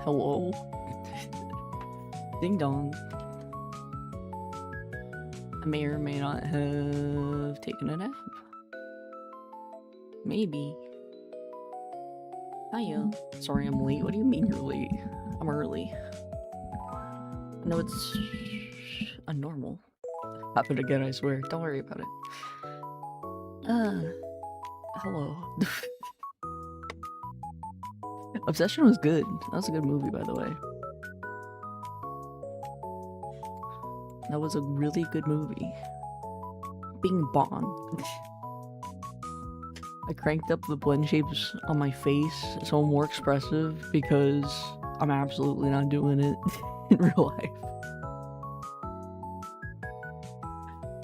Hello? Ding dong. I may or may not have taken a nap. Maybe. Hiya. Sorry I'm late. What do you mean you're late? I'm early. No, it's a normal. Happened again, I swear. Don't worry about it. Hello. Obsession was good. That was a good movie, by the way. That was a really good movie. Bing bong. I cranked up the blend shapes on my face so I'm more expressive because I'm absolutely not doing it in real life.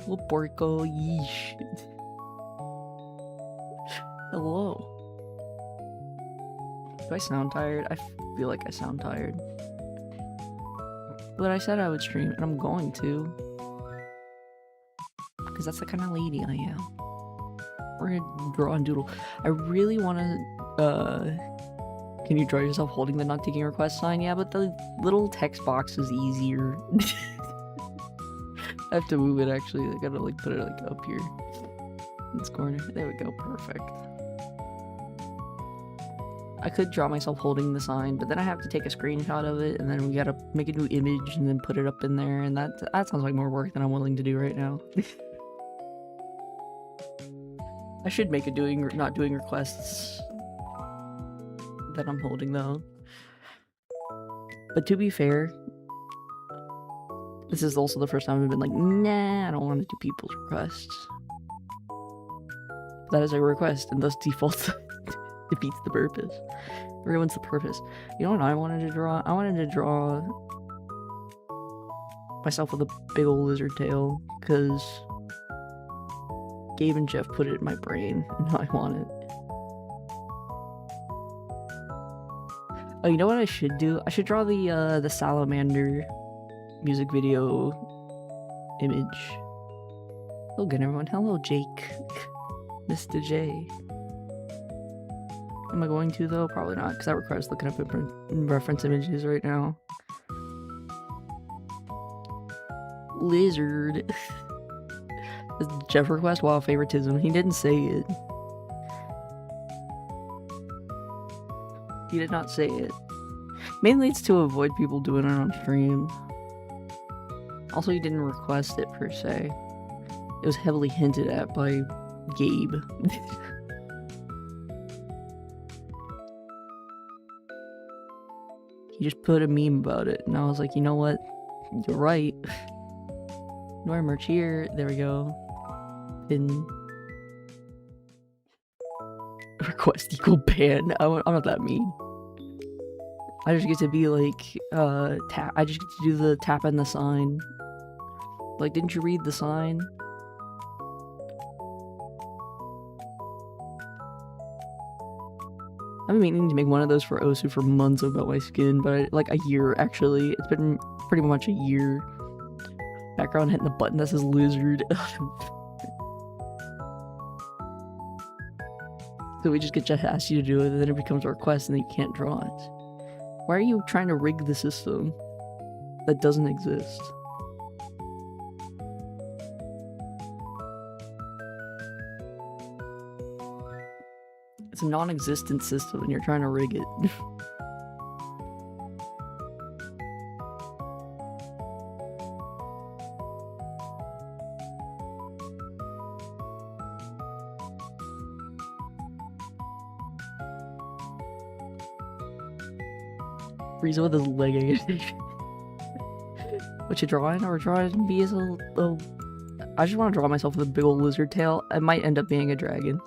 Little Porco, yeesh. Hello. Do I sound tired? I feel like I sound tired. But I said I would stream, and I'm going to. Because that's the kind of lady I am. We're gonna draw and doodle. I really want to, can you draw yourself holding the not taking request sign? Yeah, but the little text box is easier. I have to move it, actually. I gotta, like, put it, like, up here. In this corner. There we go. Perfect. I could draw myself holding the sign, but then I have to take a screenshot of it, and then we gotta make a new image and then put it up in there, and that sounds like more work than I'm willing to do right now. I should make a not doing requests that I'm holding, though. But to be fair, this is also the first time I've been like, nah, I don't want to do people's requests. That is a request, and thus defaults defeats the purpose. Ruins the purpose. You know what I wanted to draw? I wanted to draw myself with a big old lizard tail, because Gabe and Jeff put it in my brain, and now I want it. Oh, you know what I should do? I should draw the Salamander music video image. Hello again, everyone. Hello, Jake. Mr. J. Am I going to, though? Probably not, because that requires looking up in reference images right now. Lizard. Jeff request? Wow, favoritism. He didn't say it. He did not say it. Mainly it's to avoid people doing it on stream. Also, he didn't request it, per se. It was heavily hinted at by Gabe. He just put a meme about it, and I was like, you know what? You're right. No merch here. There we go. Pin. Request equal ban. I'm not that mean. I just get to be like, tap. I just get to do the tap and the sign. Like, didn't you read the sign? I've been meaning to make one of those for Osu for months about my skin, but like a year, actually. It's been pretty much a year. Background hitting the button that says lizard. So we just get to ask you to do it, and then it becomes a request, and then you can't draw it. Why are you trying to rig the system that doesn't exist? It's a non-existent system, and you're trying to rig it. Frieza with his leg animation. What you drawing? Or drawing me as a I just want to draw myself with a big old lizard tail. I might end up being a dragon.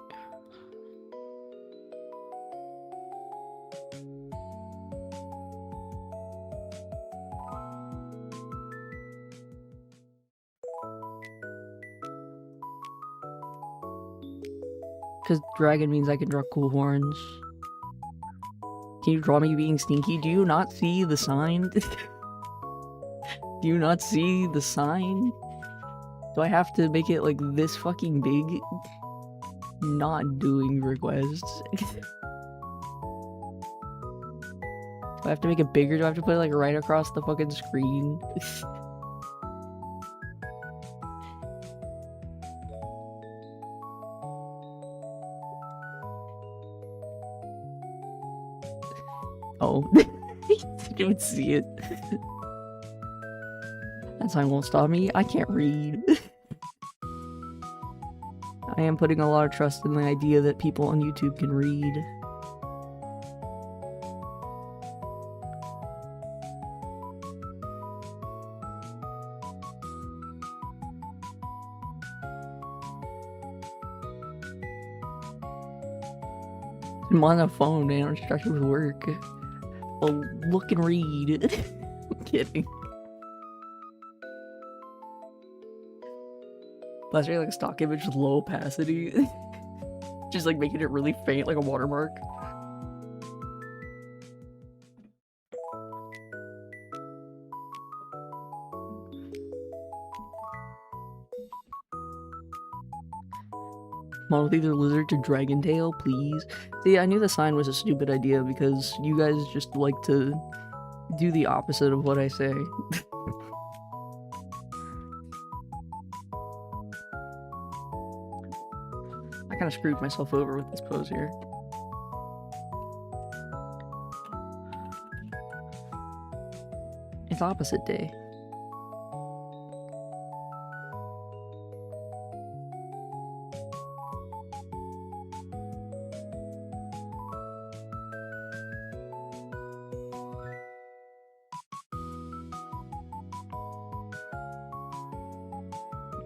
Because dragon means I can draw cool horns. Can you draw me being stinky? Do you not see the sign? Do you not see the sign? Do I have to make it like this fucking big? Not doing requests. Do I have to make it bigger? Do I have to put it like right across the fucking screen? Oh, you didn't even see it. That sign won't stop me. I can't read. I am putting a lot of trust in the idea that people on YouTube can read. I'm on the phone, man. I'm distracted with work. Well, look and read. I'm kidding. That's really like a stock image with low opacity. Just like making it really faint, like a watermark. Model either lizard to dragon tail, please. See, I knew the sign was a stupid idea because you guys just like to do the opposite of what I say. I kind of screwed myself over with this pose here. It's opposite day.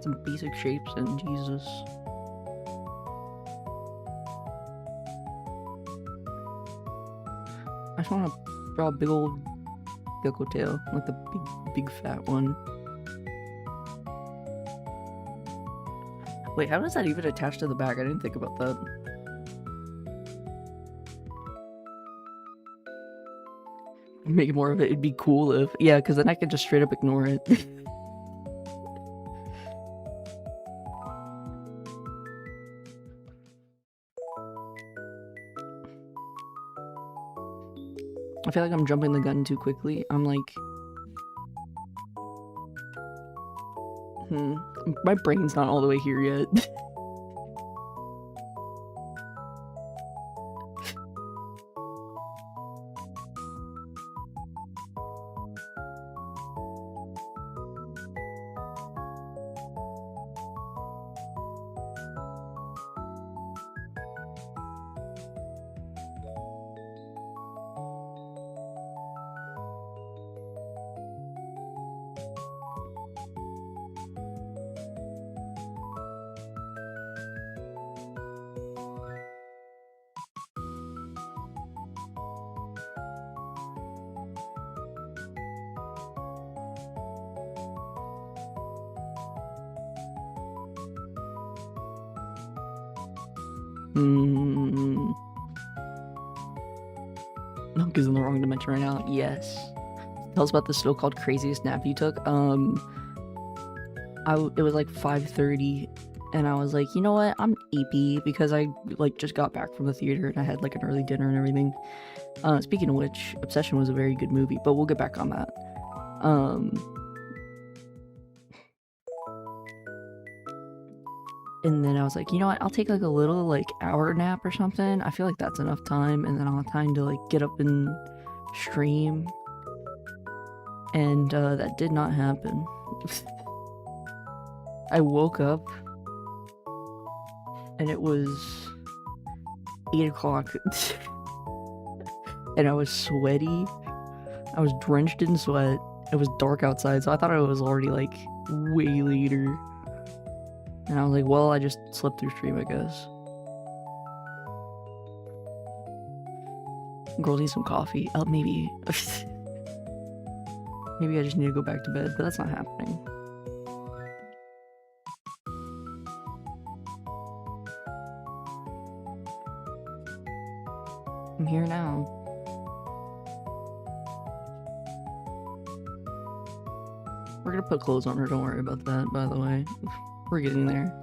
Some basic shapes and Jesus. I just want to draw a big old gecko tail, like the big fat one. Wait, how does that even attach to the back? I didn't think about that. Make it more of it. It'd be cool if, yeah, because then I could just straight up ignore it. I feel like I'm jumping the gun too quickly. I'm like... My brain's not all the way here yet. Nunk is in the wrong dimension right now. Yes. Tell us about the so-called craziest nap you took. It was like 5:30, and I was like, you know what? I'm sleepy because I like just got back from the theater and I had like an early dinner and everything. Speaking of which, Obsession was a very good movie, but we'll get back on that. And then I was like, you know what, I'll take like a little like hour nap or something. I feel like that's enough time, and then I'll have time to like get up and stream. And that did not happen. I woke up and it was 8 o'clock and I was sweaty. I was drenched in sweat. It was dark outside, so I thought it was already like way later. And I was like, well, I just slept through stream, I guess. Girls need some coffee. Maybe. Maybe I just need to go back to bed, but that's not happening. I'm here now. We're gonna put clothes on her, don't worry about that, by the way. We're getting there.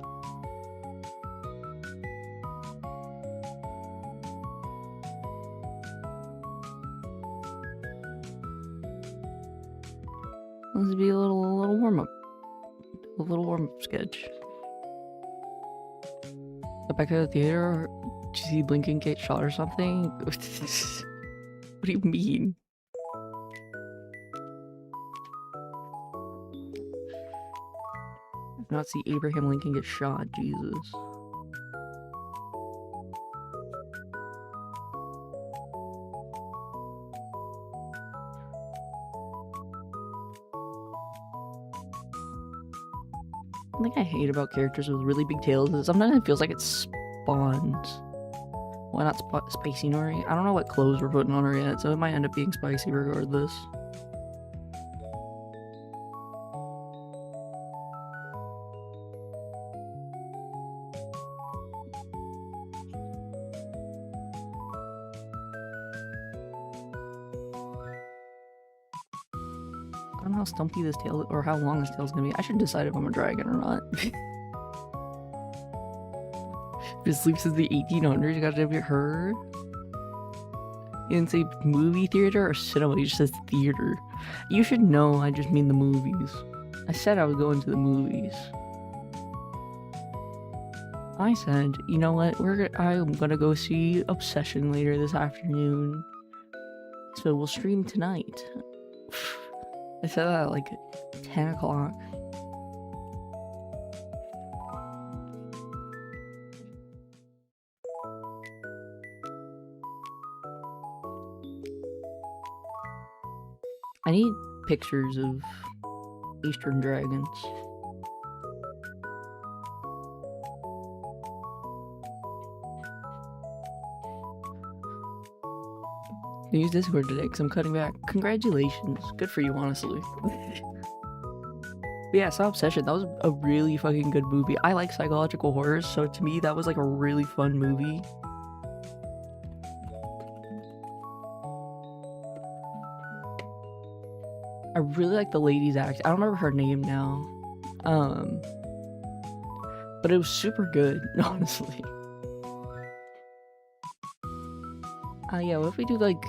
little warm sketch. Go back to the theater. Did you see Blinken get shot or something? What do you mean? Not see Abraham Lincoln get shot, Jesus. One thing I hate about characters with really big tails is sometimes it feels like it spawns. Why not spicy nori? I don't know what clothes we're putting on her yet, so it might end up being spicy regardless. I don't know how stumpy this tail or how long this tail's gonna be. I should decide if I'm a dragon or not. If it sleeps since the 1800s, you gotta be her. He didn't say movie theater or cinema, he just says theater. You should know I just mean the movies. I said I was going to the movies. I said, you know what, I'm gonna go see Obsession later this afternoon. So we'll stream tonight. I said that at like 10 o'clock. I need pictures of Eastern dragons. I use Discord today because I'm cutting back. Congratulations. Good for you, honestly. But yeah, I saw Obsession. That was a really fucking good movie. I like psychological horrors, so to me, that was like a really fun movie. I really like the lady's act. I don't remember her name now. But it was super good, honestly. Yeah, what if we do like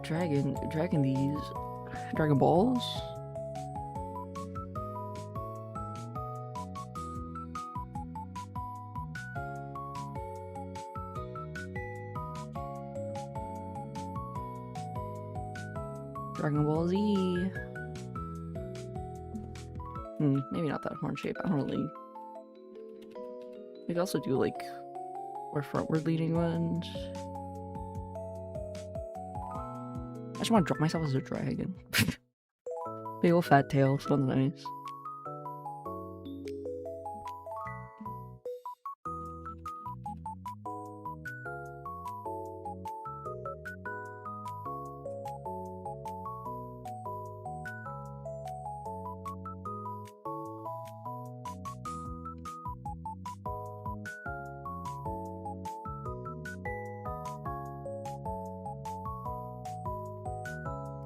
Dragon Balls? Dragon Ball Z. Maybe not that horn shape. I don't really. We could also do like more frontward leading ones. I just want to drop myself as a dragon. Big ol' fat tail, sounds nice.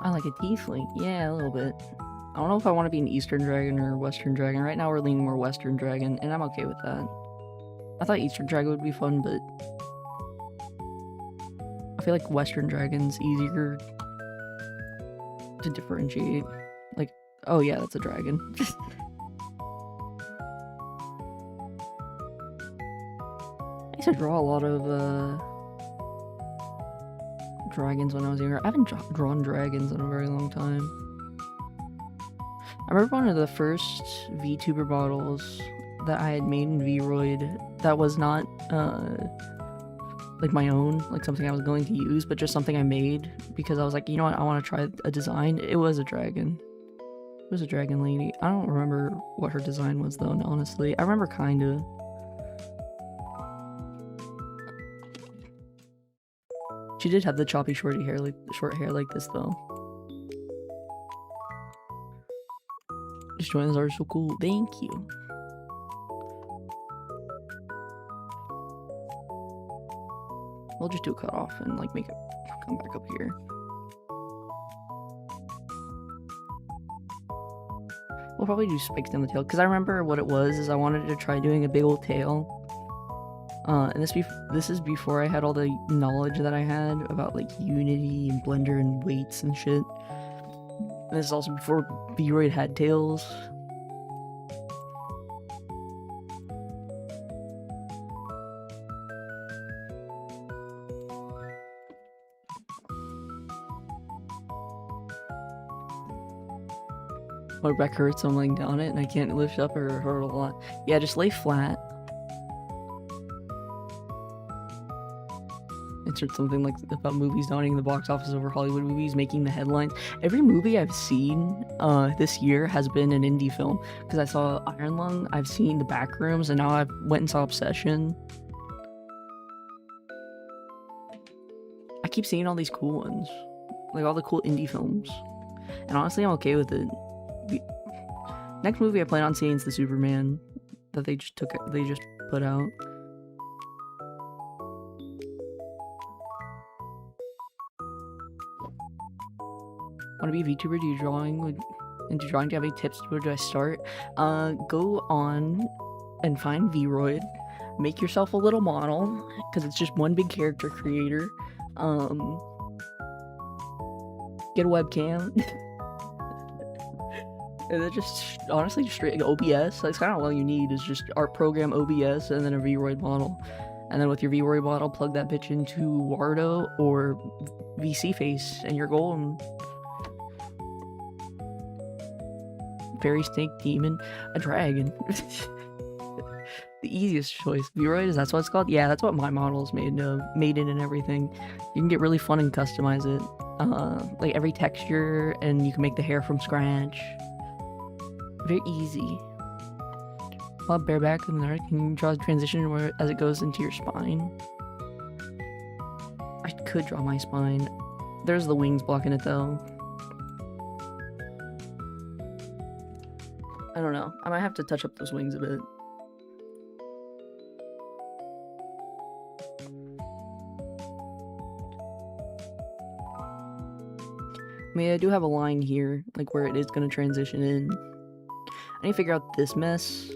I like a tiefling. Yeah, a little bit. I don't know if I want to be an Eastern dragon or Western dragon. Right now we're leaning more Western dragon, and I'm okay with that. I thought Eastern dragon would be fun, but I feel like Western dragon's easier to differentiate. Like, oh yeah, that's a dragon. I used to draw a lot of dragons when I was younger. I haven't drawn dragons in a very long time. I remember one of the first VTuber models that I had made in VRoid that was not like my own, like something I was going to use, but just something I made because I was like, you know what, I want to try a design. It was a dragon. It was a dragon lady. I don't remember what her design was though, honestly. I remember kinda. She did have the choppy short hair like this though. Just joined are so cool. Thank you. We'll just do a cut off and like make it come back up here. We'll probably do spikes down the tail because I remember what it was is I wanted to try doing a big old tail. And this is before I had all the knowledge that I had about like Unity and Blender and weights and shit. And this is also before Vroid had tails. My back hurts, so I'm laying down it and I can't lift up or hurt a lot. Yeah, just lay flat. Insert something like about movies dominating the box office over Hollywood movies making the headlines. Every movie I've seen this year has been an indie film. Because I saw Iron Lung, I've seen The Backrooms, and now I went and saw Obsession. I keep seeing all these cool ones. Like all the cool indie films. And honestly, I'm okay with it. The next movie I plan on seeing is the Superman that they just put out. Want to be a VTuber? Do you drawing? Into drawing, do you have any tips? Where do I start? Go on and find Vroid. Make yourself a little model because it's just one big character creator. Get a webcam. And then just honestly just straight OBS. That's kind of all you need is just art program, OBS, and then a Vroid model. And then with your Vroid model, plug that bitch into Wardo or VSeeFace, and you're golden. Fairy, snake, demon, a dragon. The easiest choice. Vroid, is that's what it's called? Yeah, that's what my model is made in and everything. You can get really fun and customize it. Like every texture, and you can make the hair from scratch. Very easy. While bareback in there, can you draw a transition where as it goes into your spine? I could draw my spine. There's the wings blocking it though. I don't know. I might have to touch up those wings a bit. I mean, I do have a line here, like where it is going to transition in. I need to figure out this mess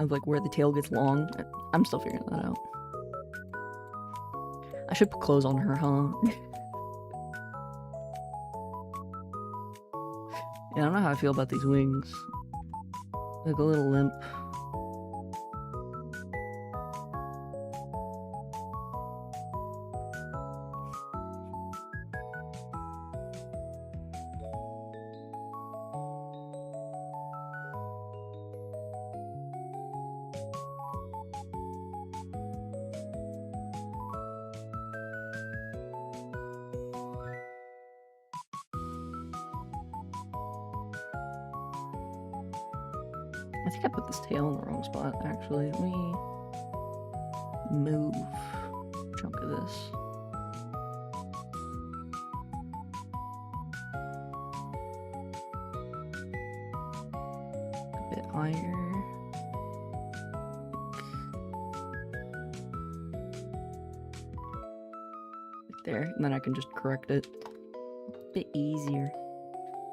of like where the tail gets long. I'm still figuring that out. I should put clothes on her, huh? Yeah, I don't know how I feel about these wings. Like a little limp. I think I put this tail in the wrong spot, actually. Let me move a chunk of this. A bit higher. Right there, and then I can just correct it. A bit easier.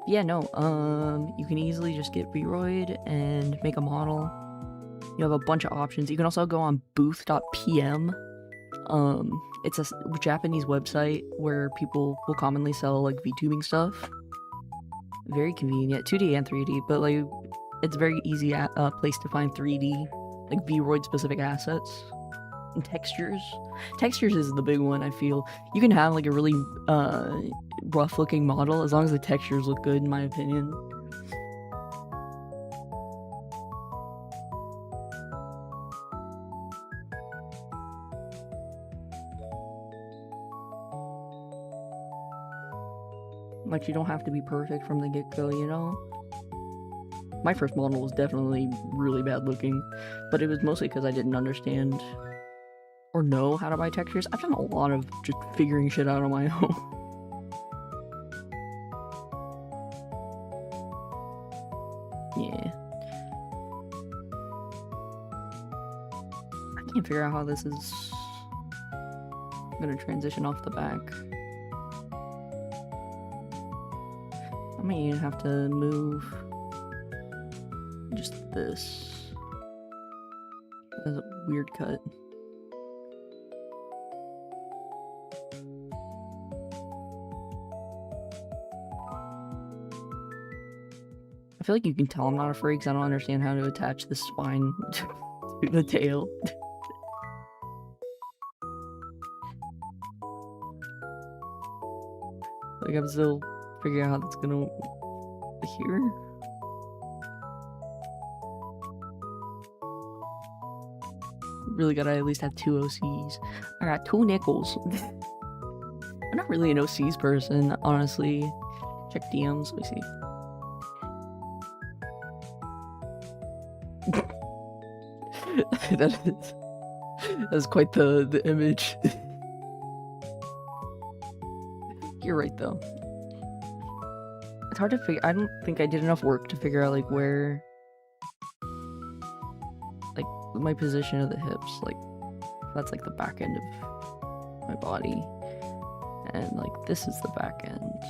Yeah, no, you can easily just get Vroid and make a model. You have a bunch of options. You can also go on booth.pm. It's a Japanese website where people will commonly sell like VTubing stuff. Very convenient, 2D and 3D, but like it's very easy place to find 3D, like Vroid specific assets. And textures. Textures is the big one, I feel. You can have like a really rough looking model as long as the textures look good, in my opinion. Like, you don't have to be perfect from the get-go, you know? My first model was definitely really bad looking, but it was mostly because I didn't understand or know how to buy textures. I've done a lot of just figuring shit out on my own. Yeah. I can't figure out how this is gonna transition off the back. I may even have to move just this. That's a weird cut. feel like you can tell I'm not afraid because I don't understand how to attach the spine to the tail. Like, I'm still figuring out how that's gonna... Here? Really gotta at least have 2 OCs. I got 2 nickels. I'm not really an OCs person, honestly. Check DMs, let me see. That's quite the image. You're right though. It's hard to figure. I don't think I did enough work to figure out like where, like my position of the hips. Like that's like the back end of my body, and like this is the back end.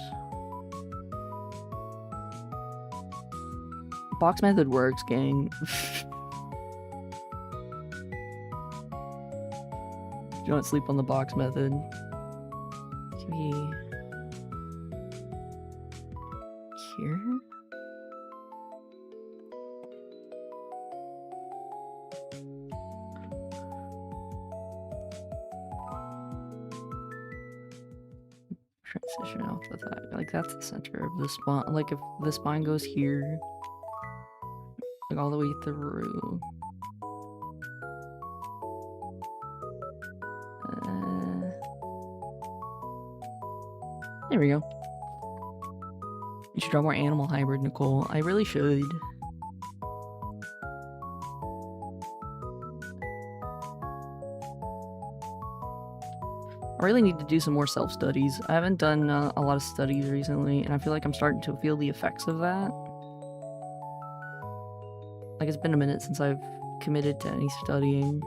Box method works, gang. You don't sleep on the box method. Maybe here? Transition off of that. Like that's the center of the spine. Like if the spine goes here, like all the way through. There we go. You should draw more animal hybrid, Nicole. I really should. I really need to do some more self-studies. I haven't done a lot of studies recently, and I feel like I'm starting to feel the effects of that. Like, it's been a minute since I've committed to any studying.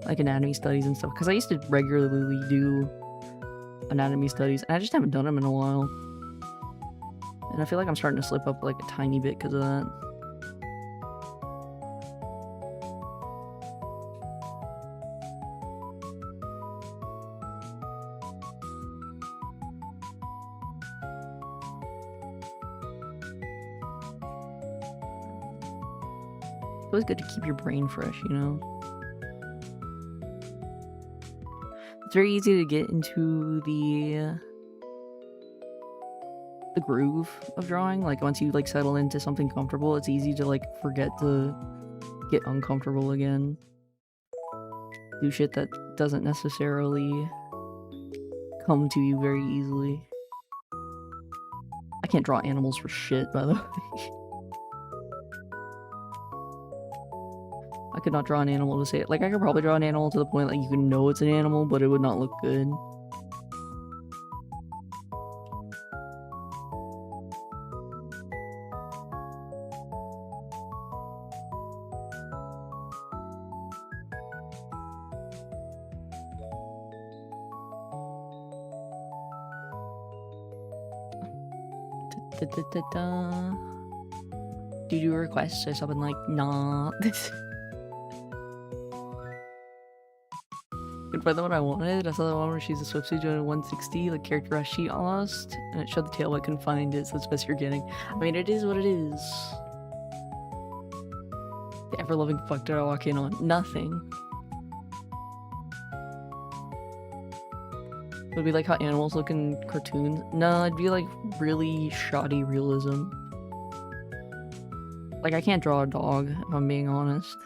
Like, anatomy studies and stuff. Because I used to regularly do anatomy studies, and I just haven't done them in a while. And I feel like I'm starting to slip up, like, a tiny bit because of that. It's always good to keep your brain fresh, you know? It's very easy to get into the groove of drawing. Like, once you, like, settle into something comfortable, it's easy to, like, forget to get uncomfortable again. Do shit that doesn't necessarily come to you very easily. I can't draw animals for shit, by the way. I could not draw an animal to say it. Like, I could probably draw an animal to the point that you can know it's an animal, but it would not look good. Do you do requests or something like, nah. Couldn't find the one I wanted. I saw the one where she's a swimsuit doing a 160, like character sheet almost, and it showed the tail, but I couldn't find it, so that's the best you're getting. I mean, it is what it is. The ever-loving fuck did I walk in on? Nothing. It would be like how animals look in cartoons. No, it'd be like really shoddy realism. Like, I can't draw a dog, if I'm being honest.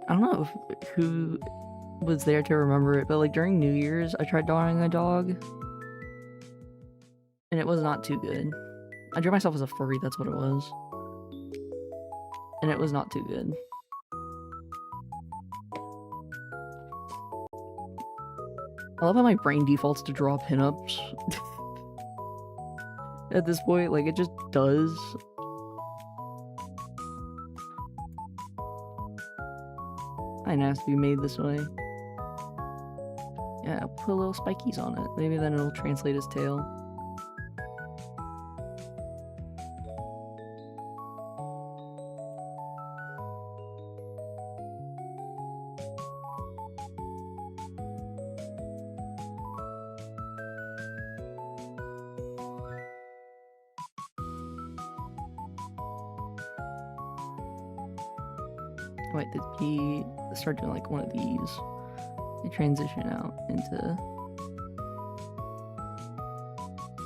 I don't know who was there to remember it, but like during New Year's, I tried drawing a dog, and it was not too good. I drew myself as a furry, that's what it was. And it was not too good. I love how my brain defaults to draw pinups. At this point, like, it just does. I know it has to be made this way. Yeah, put little spikies on it. Maybe then it'll translate his tail. Wait, they start doing like one of these. They transition out into.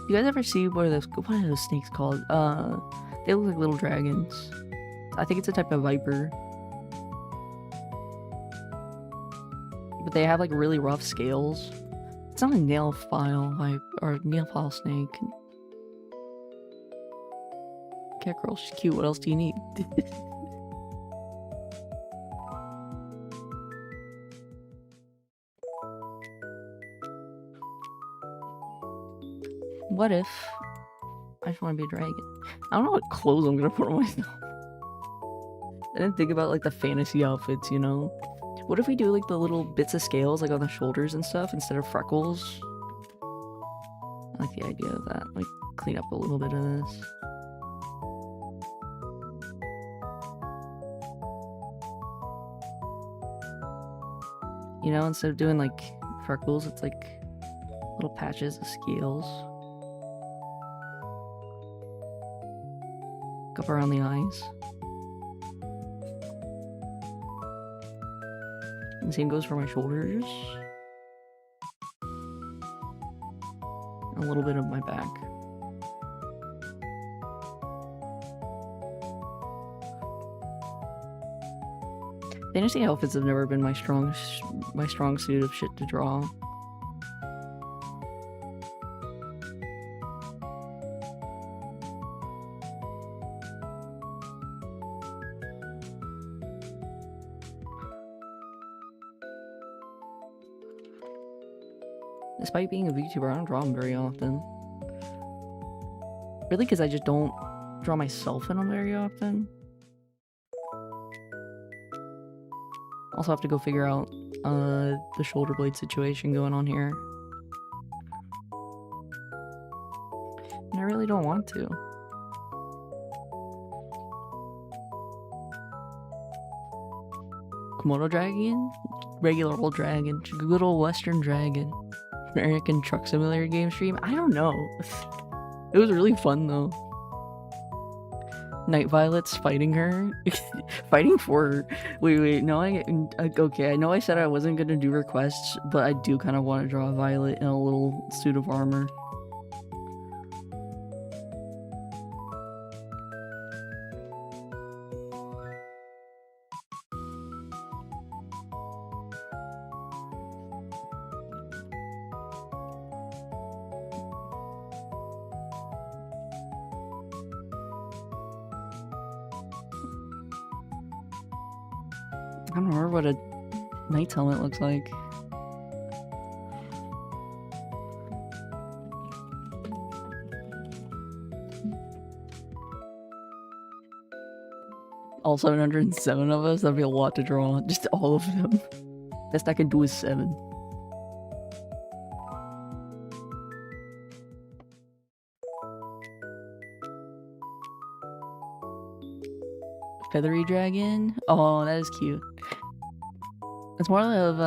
You guys ever see what are those snakes called? They look like little dragons. I think it's a type of viper. But they have like really rough scales. It's not a nail file or nail file snake. Cat girl, she's cute. What else do you need? What if I just want to be a dragon? I don't know what clothes I'm gonna put on myself. I didn't think about like the fantasy outfits, you know? What if we do like the little bits of scales like on the shoulders and stuff instead of freckles? I like the idea of that. Like clean up a little bit of this. You know, instead of doing like freckles, it's like little patches of scales. Up around the eyes. And the same goes for my shoulders. A little bit of my back. Fantasy outfits have never been my strong suit of shit to draw. Despite being a VTuber, I don't draw them very often. Really, because I just don't draw myself in them very often. Also have to go figure out the shoulder blade situation going on here. And I really don't want to. Komodo dragon? Regular old dragon. Good old western dragon. American Truck Simulator game stream? I don't know. It was really fun though. Night Violet's fighting her. Fighting for her. Wait, no, okay, I know I said I wasn't gonna do requests, but I do kind of want to draw Violet in a little suit of armor. I don't remember what a knight's helmet looks like. All 707 of us? That'd be a lot to draw. Just all of them. Best I can do is 7. Feathery dragon? Oh, that is cute. It's more of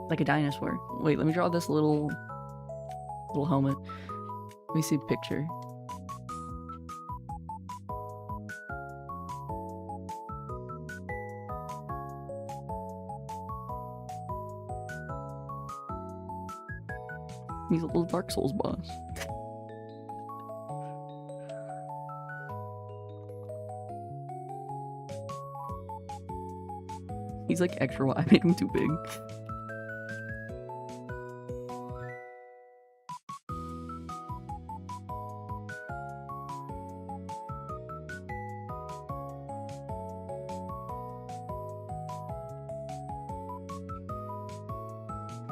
like a dinosaur. Wait, let me draw this little helmet. Let me see a picture. He's a little Dark Souls boss. He's like extra wide. I made him too big.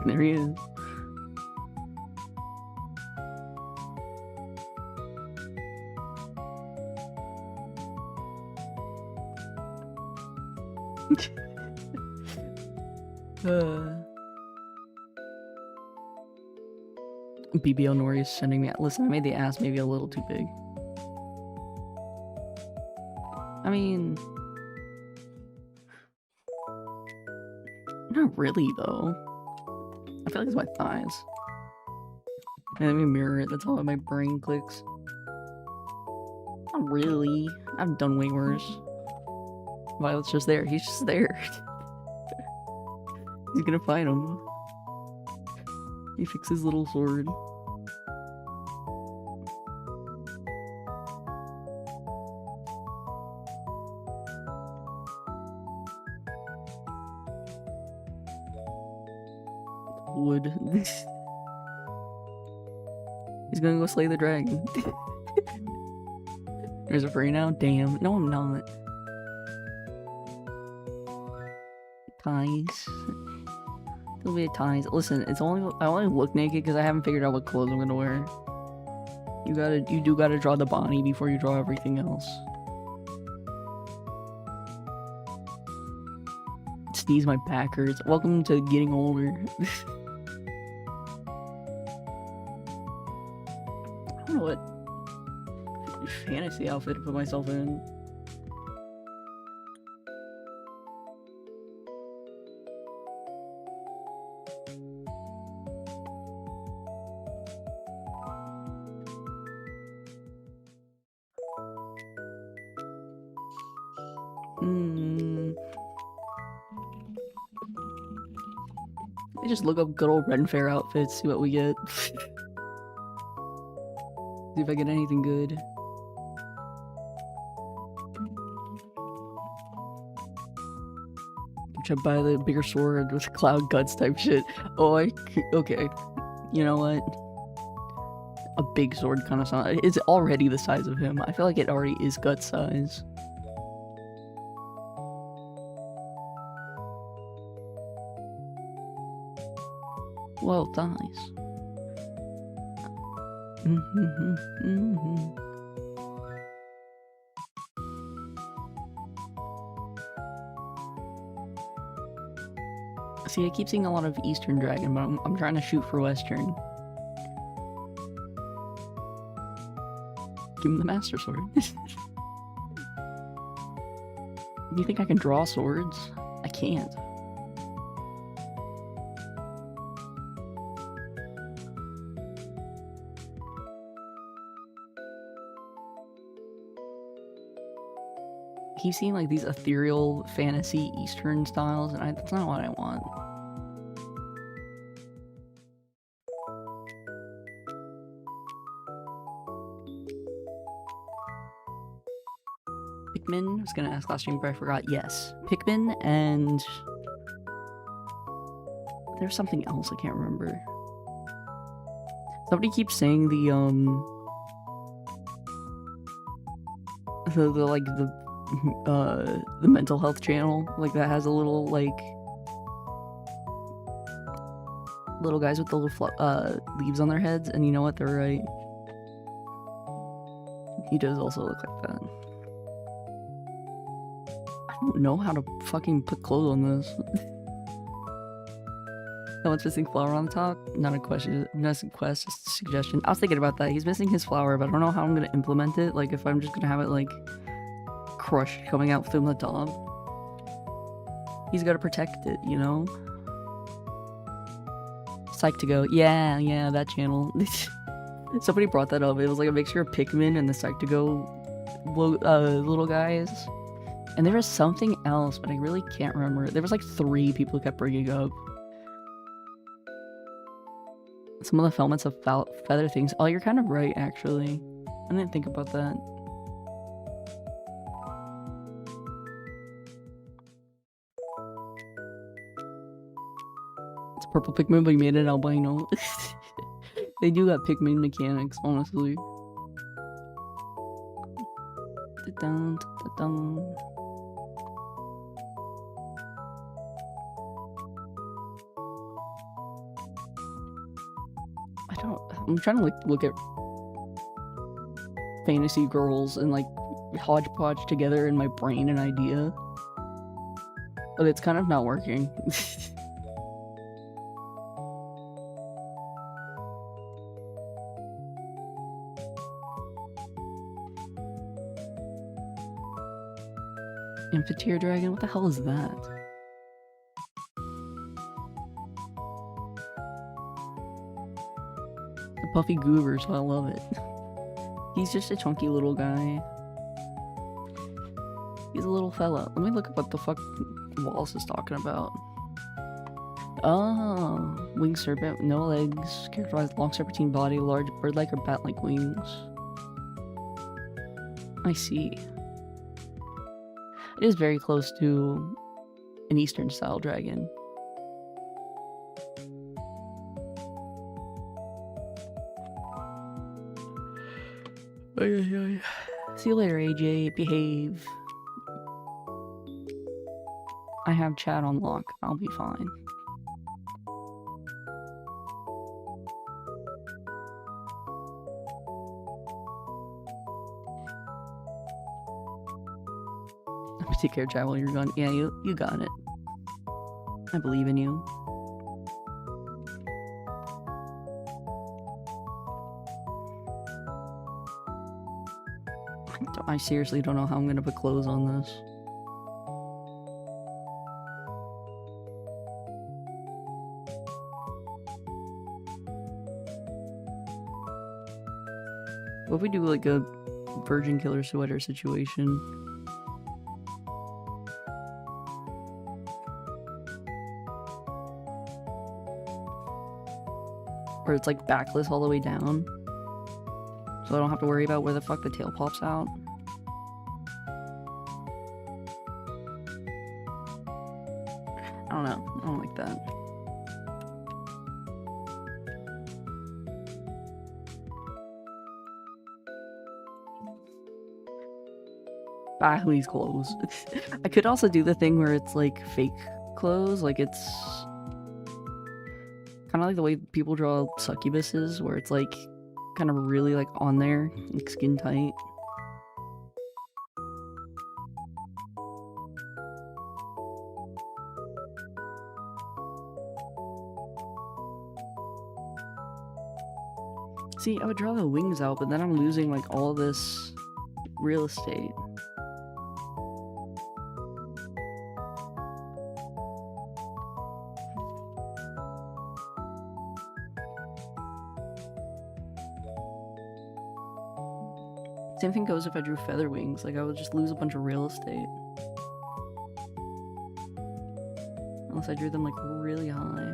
There he is. BBL Nori is sending me. Listen, I made the ass maybe a little too big. I mean, not really though. I feel like it's my thighs. And let me mirror it. That's how my brain clicks. Not really. I've done way worse. Violet's just there. He's just there. He's gonna fight him. He fixed his little sword. Wood. He's gonna go slay the dragon. There's a free now? Damn. No, I'm not. Ties. There'll be ties. Listen, I only look naked because I haven't figured out what clothes I'm gonna wear. You do gotta draw the body before you draw everything else. Sneeze, my back hurts. Welcome to getting older. I don't know what fantasy outfit to put myself in. I just look up good old Ren Fair outfits, see what we get. See if I get anything good. Should buy the bigger sword with cloud guts type shit. Oh, okay. You know what? A big sword kind of size. It's already the size of him. I feel like it already is gut size. Well, thighs. See, I keep seeing a lot of Eastern Dragon, but I'm trying to shoot for Western. Give him the Master Sword. Do you think I can draw swords? I can't. I keep seeing like these ethereal fantasy Eastern styles, and that's not what I want. Pikmin, I was gonna ask last stream, but I forgot. Yes, Pikmin, and there's something else I can't remember. Somebody keeps saying the mental health channel, like that has a little little guys with the little leaves on their heads, and you know what? They're right. He does also look like that. I don't know how to fucking put clothes on this. Someone's missing flower on the top? Not a question, not a quest, just a suggestion. I was thinking about that. He's missing his flower, but I don't know how I'm gonna implement it. Like, if I'm just gonna have it, like, crushed coming out from the top. He's gotta protect it, you know? Psych2Go. Yeah, that channel. Somebody brought that up. It was like a mixture of Pikmin and the Psych2Go little guys. And there was something else, but I really can't remember. There was like 3 people who kept bringing up. Some of the filaments have feather things. Oh, you're kind of right, actually. I didn't think about that. It's purple Pikmin, but you made it albino. They do got Pikmin mechanics, honestly. Da-dun, da-dun. I'm trying to like look at fantasy girls and like hodgepodge together in my brain an idea, but it's kind of not working. Amphitheater dragon? What the hell is that? Puffy Goober, so I love it. He's just a chunky little guy. He's a little fella. Let me look at what the fuck Wallace is talking about. Oh, winged serpent, no legs, characterized long serpentine body, large bird-like or bat-like wings. I see. It is very close to an Eastern-style dragon. See you later, AJ. Behave. I have chat on lock. I'll be fine. Let me take care of chat while you're gone. Yeah, you got it. I believe in you. I seriously don't know how I'm gonna put clothes on this. What if we do like a virgin killer sweater situation? Where it's like backless all the way down. So I don't have to worry about where the fuck the tail pops out. I don't know. I don't like that. Buy these clothes. I could also do the thing where it's like fake clothes, like it's kind of like the way people draw succubuses, where it's like kind of really like on there, like skin tight. See, I would draw the wings out, but then I'm losing like all this real estate. Same thing goes if I drew feather wings, like I would just lose a bunch of real estate. Unless I drew them like really high.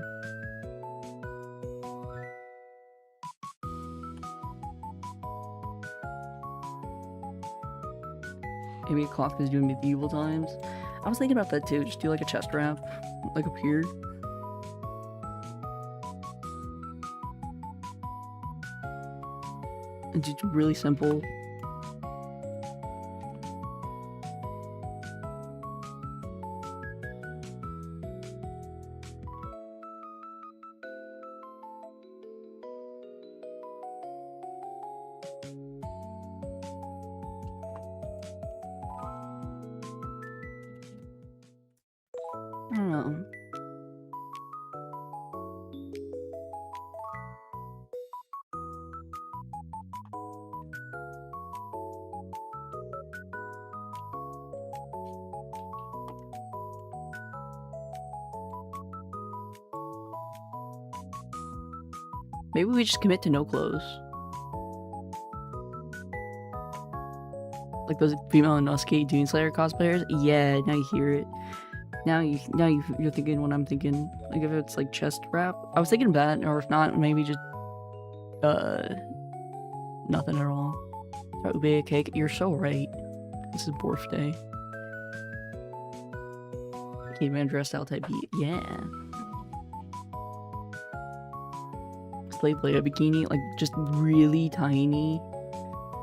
Maybe a clock is doing medieval times. I was thinking about that too, just do like a chest wrap, like up here. And just really simple. I don't know. Maybe we just commit to no clothes. Like those female Inosuke Dune Slayer cosplayers? Yeah, now you hear it. Now you're thinking what I'm thinking. Like if it's like chest wrap. I was thinking that, or if not, maybe just nothing at all. Probably a cake. You're so right. This is birthday. Caveman dressed out type beat. Yeah. Slave Leia bikini, like just really tiny.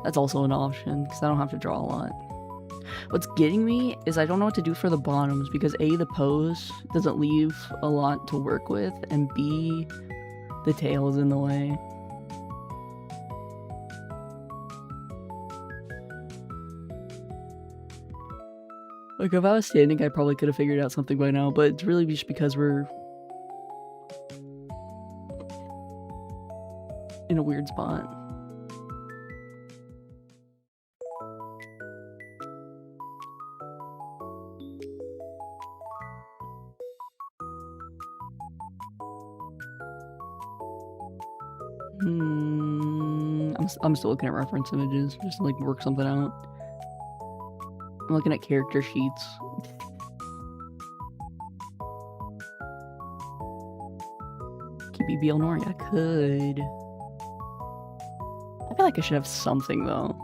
That's also an option because I don't have to draw a lot. What's getting me is I don't know what to do for the bottoms because A, the pose doesn't leave a lot to work with, and B, the tail is in the way. Like if I was standing, I probably could have figured out something by now, but it's really just because we're in a weird spot. I'm still looking at reference images just to like work something out. I'm looking at character sheets. Keep Nori. I could. I feel like I should have something though.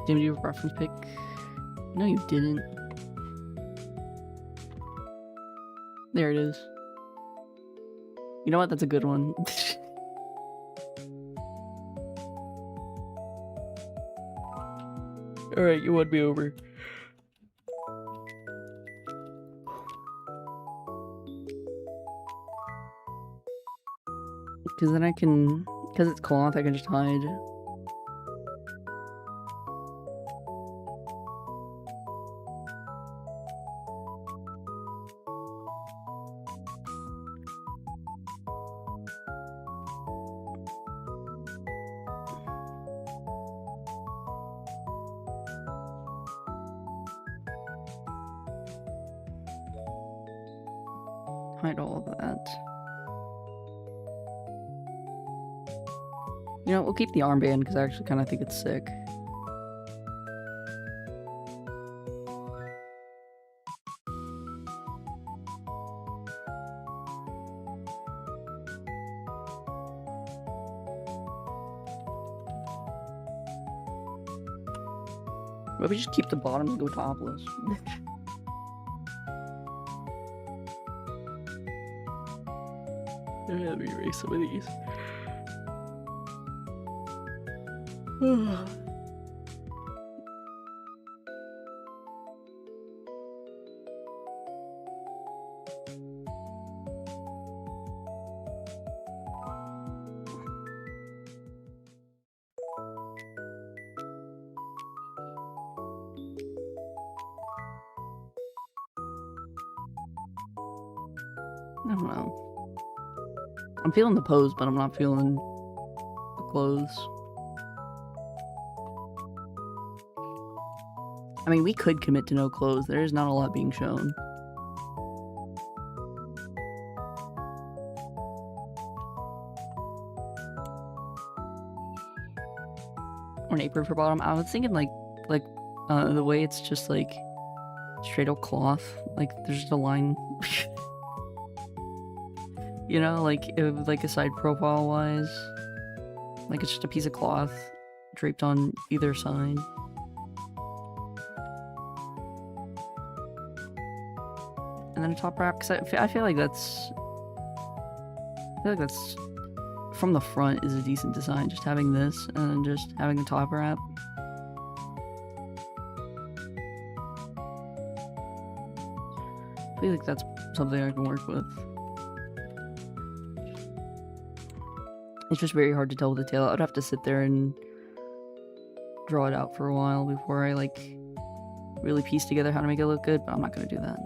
Did you do a reference pick? No, you didn't. There it is. You know what? That's a good one. Alright, you won me over. Because then I can... Because it's cloth, I can just hide. Hide all of that. You know, we'll keep the armband because I actually kind of think it's sick. What if we just keep the bottom and go topless? Let me erase some of these. I don't know. I'm feeling the pose, but I'm not feeling the clothes. I mean, we could commit to no clothes. There is not a lot being shown. Or an apron for bottom. I was thinking like the way it's just like straight up cloth. Like there's just a line. You know, like a side profile wise, like it's just a piece of cloth draped on either side. And then a top wrap, because I feel like that's from the front is a decent design. Just having this and then just having the top wrap. I feel like that's something I can work with. It's just very hard to tell with the tail. I'd have to sit there and draw it out for a while before I like really piece together how to make it look good, but I'm not gonna do that.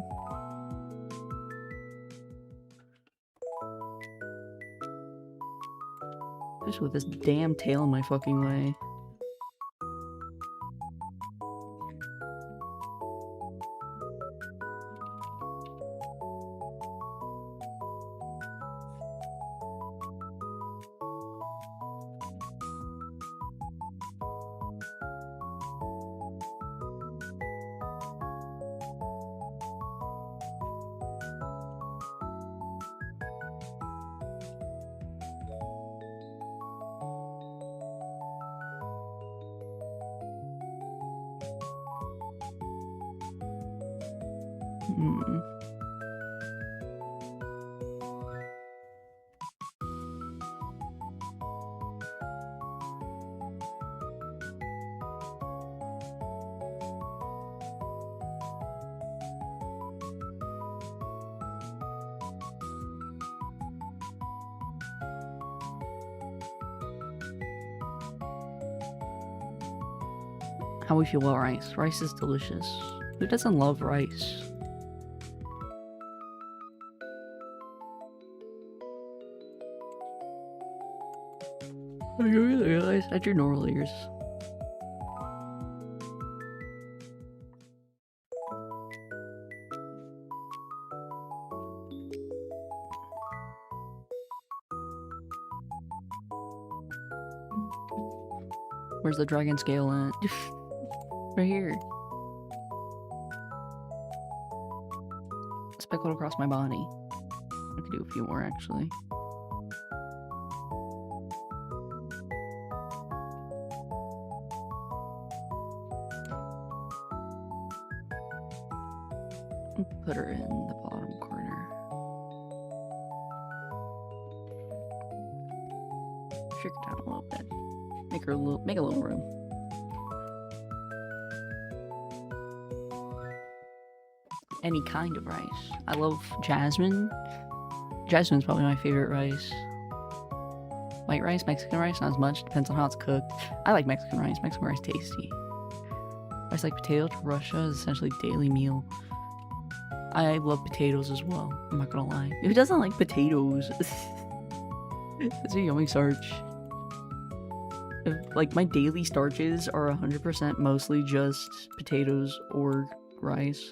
Just with this damn tail in my fucking way. how we feel about rice. Rice is delicious. Who doesn't love rice? I didn't realize that's your normal ears. Where's the dragon scale at? Right here. Speckled across my body. I could do a few more actually. Put her in the bottom corner. Shrink her down a little bit. Make a little room. Any kind of rice. I love jasmine. Jasmine's probably my favorite rice. White rice, Mexican rice, not as much. Depends on how it's cooked. I like Mexican rice. Mexican rice tasty. Rice like potato to Russia is essentially daily meal. I love potatoes as well. I'm not gonna lie. Who doesn't like potatoes? It's a yummy starch. Like, my daily starches are 100% mostly just potatoes or rice.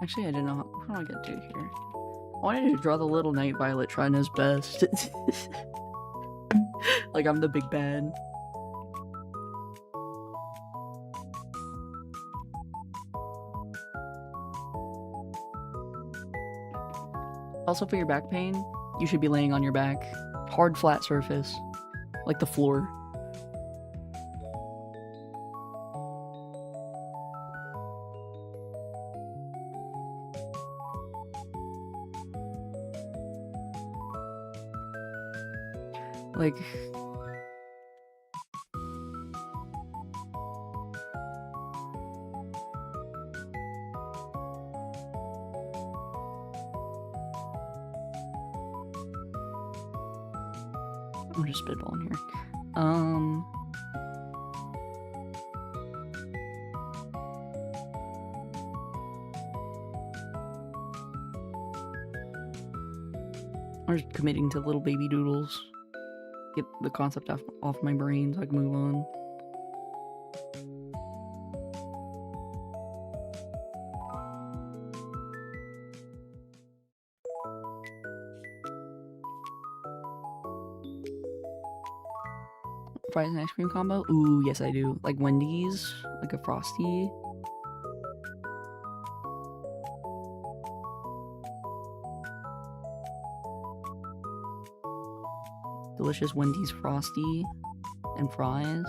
Actually, I didn't know how do I get to here? I wanted to draw the little night violet trying his best. Like I'm the big bad. Also, for your back pain, you should be laying on your back. Hard, flat surface. Like the floor. Like... I'm just spitballing here. I'm just committing to little baby doodles. Get the concept off my brain so I can move on. Fries and ice cream combo? Ooh, yes I do. Like Wendy's, like a Frosty. Delicious Wendy's Frosty and fries.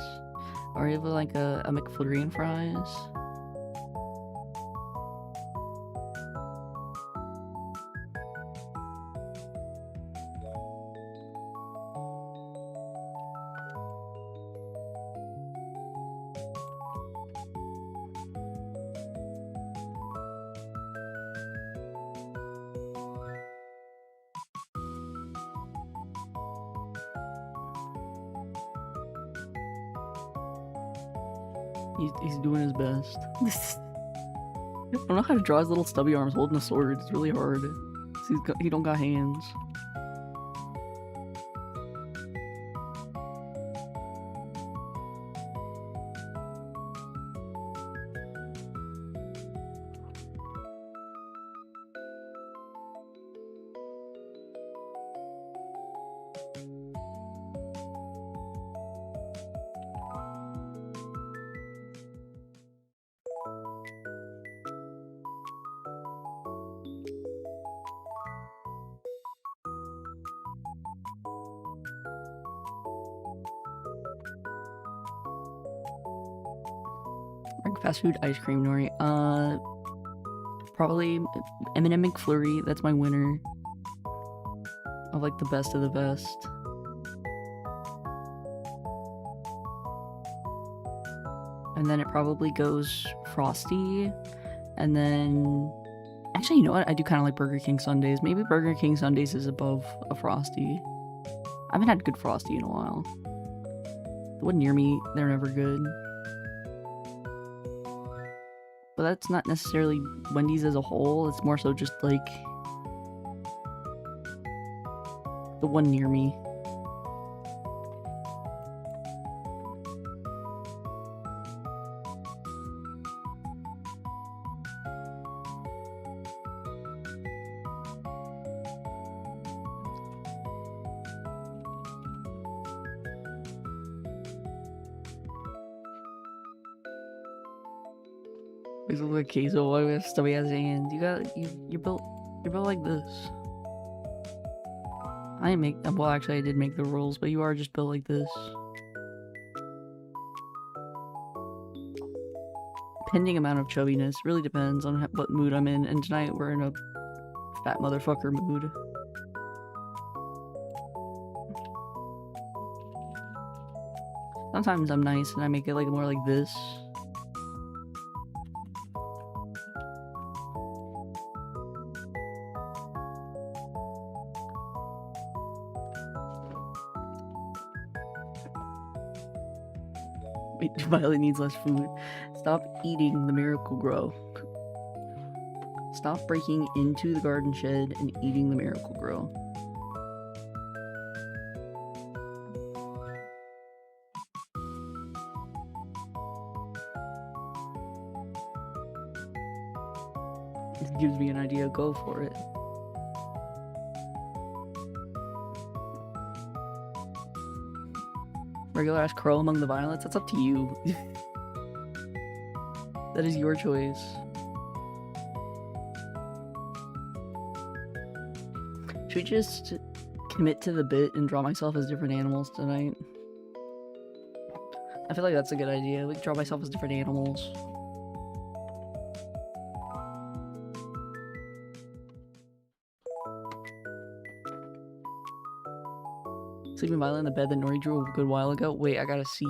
Or even like a McFlurry and fries. He's doing his best. I don't know how to draw his little stubby arms holding a sword. It's really hard. He don't got hands. Fast food ice cream, Nori. Probably M&M McFlurry. That's my winner. I like the best of the best. and then it probably goes Frosty, and then actually, you know what? I do kind of like Burger King sundaes. Maybe Burger King sundaes is above a Frosty. I haven't had good Frosty in a while. The one near me, they're never good. But that's not necessarily Wendy's as a whole. It's more so just like the one near me. He's a little queso. Why with stubby ass hands? You're built like this. I didn't make well actually I did make the rules, but you are just built like this. Pending amount of chubbiness really depends on what mood I'm in, and tonight we're in a fat motherfucker mood. Sometimes I'm nice and I make it like more like this. Violet needs less food. Stop eating the Miracle-Gro. Stop breaking into the garden shed and eating the Miracle-Gro. This gives me an idea. Go for it. Regular ass crow among the violets? That's up to you. That is your choice. Should we just commit to the bit and draw myself as different animals tonight? I feel like that's a good idea. We can draw myself as different animals. Sleeping Violet in the bed that Nori drew a good while ago? Wait, I gotta see.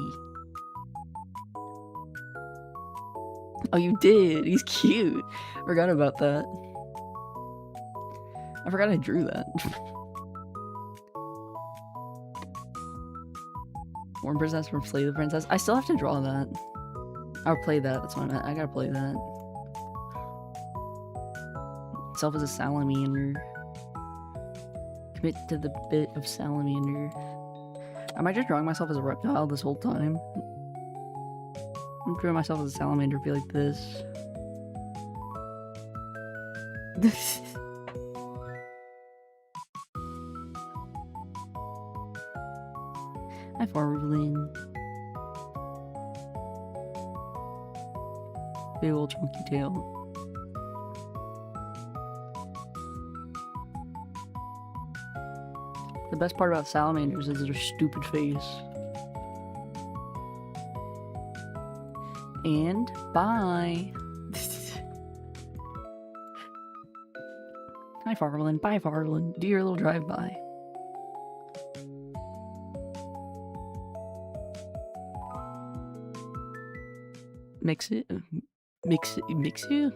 Oh, you did! He's cute! Forgot about that. I forgot I drew that. Warm Princess from Slay the Princess. I still have to draw that. I'll play that, that's what I meant. I gotta play that. Self as a salamander. Commit to the bit of salamander. Am I just drawing myself as a reptile this whole time? I'm drawing myself as a salamander, be like this. Hi, Farlin. Big old chunky tail. The best part about salamanders is their stupid face. And bye. Hi, Farlin. Bye, Farlin. Do your little drive-by. Mix it. Mix it.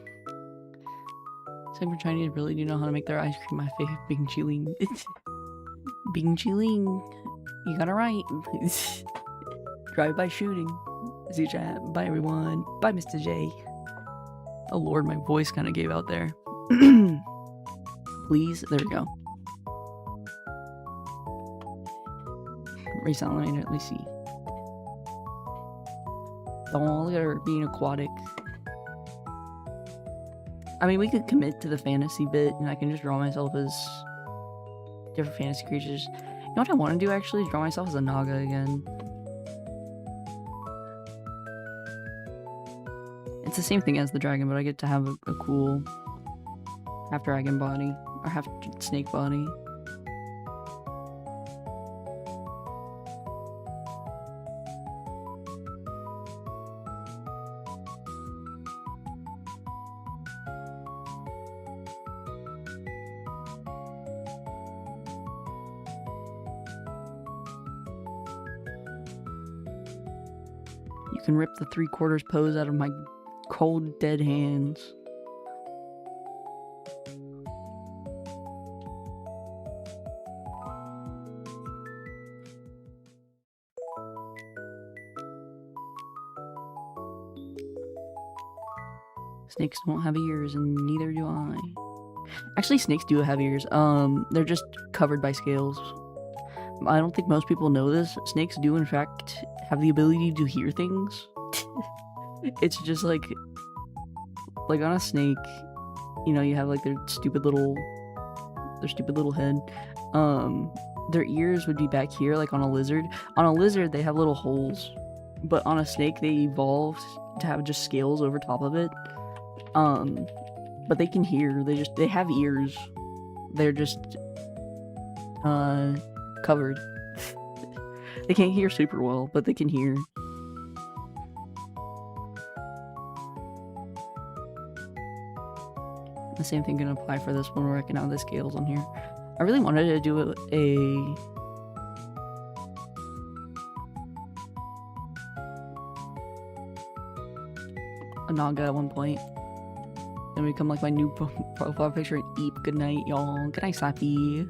Same for Chinese really do know how to make their ice cream. My favorite, Bing Chiling. Bing Chiling. You got it right. Drive-by shooting. See you, chat. Bye, everyone. Bye, Mr. J. Oh, Lord, my voice kind of gave out there. Please. There we go. Ray Salamander. Let me see. Oh, look at her being aquatic. I mean, we could commit to the fantasy bit, and I can just draw myself as different fantasy creatures. You know what I want to do, actually? Draw myself as a Naga again. It's the same thing as the dragon, but I get to have a cool half-dragon body, or half-snake body. You can rip the 3/4 pose out of my cold, dead hands. Snakes don't have ears, and neither do I. Actually, snakes do have ears. They're just covered by scales. I don't think most people know this. Snakes do, in fact, have the ability to hear things. It's just like on a snake, you know, you have like their stupid little head. Their ears would be back here, like on a lizard. On a lizard, they have little holes, but on a snake, they evolved to have just scales over top of it. But they can hear. They have ears. They're just covered. They can't hear super well, but they can hear. The same thing can apply for this one where I can have the scales on here. I really wanted to do a Naga at one point. Then become like my new profile picture and eep. Good night, y'all. Good night, Slappy.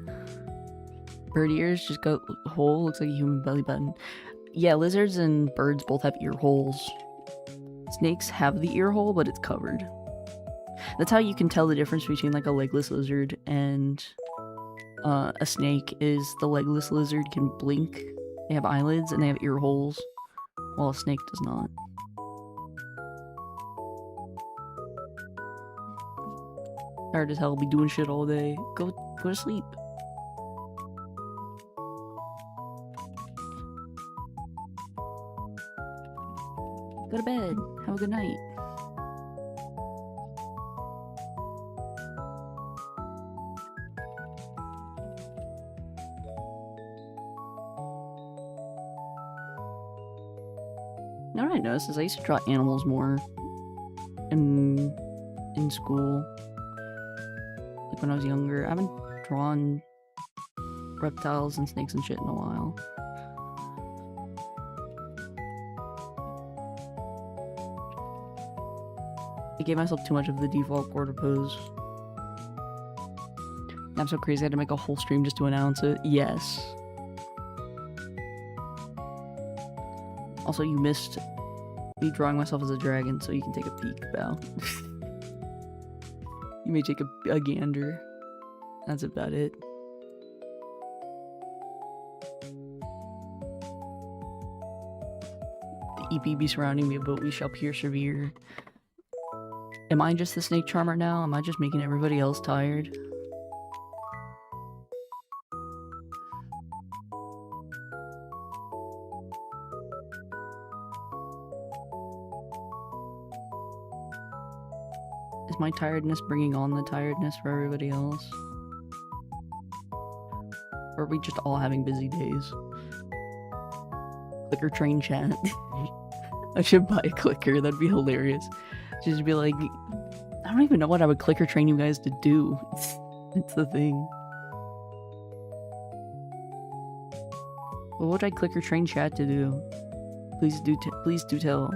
Bird ears just got hole. Looks like a human belly button. Yeah, lizards and birds both have ear holes. Snakes have the ear hole, but it's covered. That's how you can tell the difference between like a legless lizard and a snake. Is the legless lizard can blink. They have eyelids and they have ear holes, while a snake does not. Tired as hell, be doing shit all day. Go to sleep. Go to bed. Have a good night. Now what I noticed is I used to draw animals more in school. Like when I was younger. I haven't drawn reptiles and snakes and shit in a while. I gave myself too much of the default quarter pose. I'm so crazy I had to make a whole stream just to announce it. Yes. Also, you missed me drawing myself as a dragon, so you can take a peek, Val. You may take a gander. That's about it. The EP be surrounding me, but we shall persevere. Am I just the snake charmer now? Am I just making everybody else tired? Is my tiredness bringing on the tiredness for everybody else? Or are we just all having busy days? Clicker train chat. I should buy a clicker, that'd be hilarious. Just be like, I don't even know what I would clicker train you guys to do. It's the thing. What would I clicker train chat to do? Please do tell.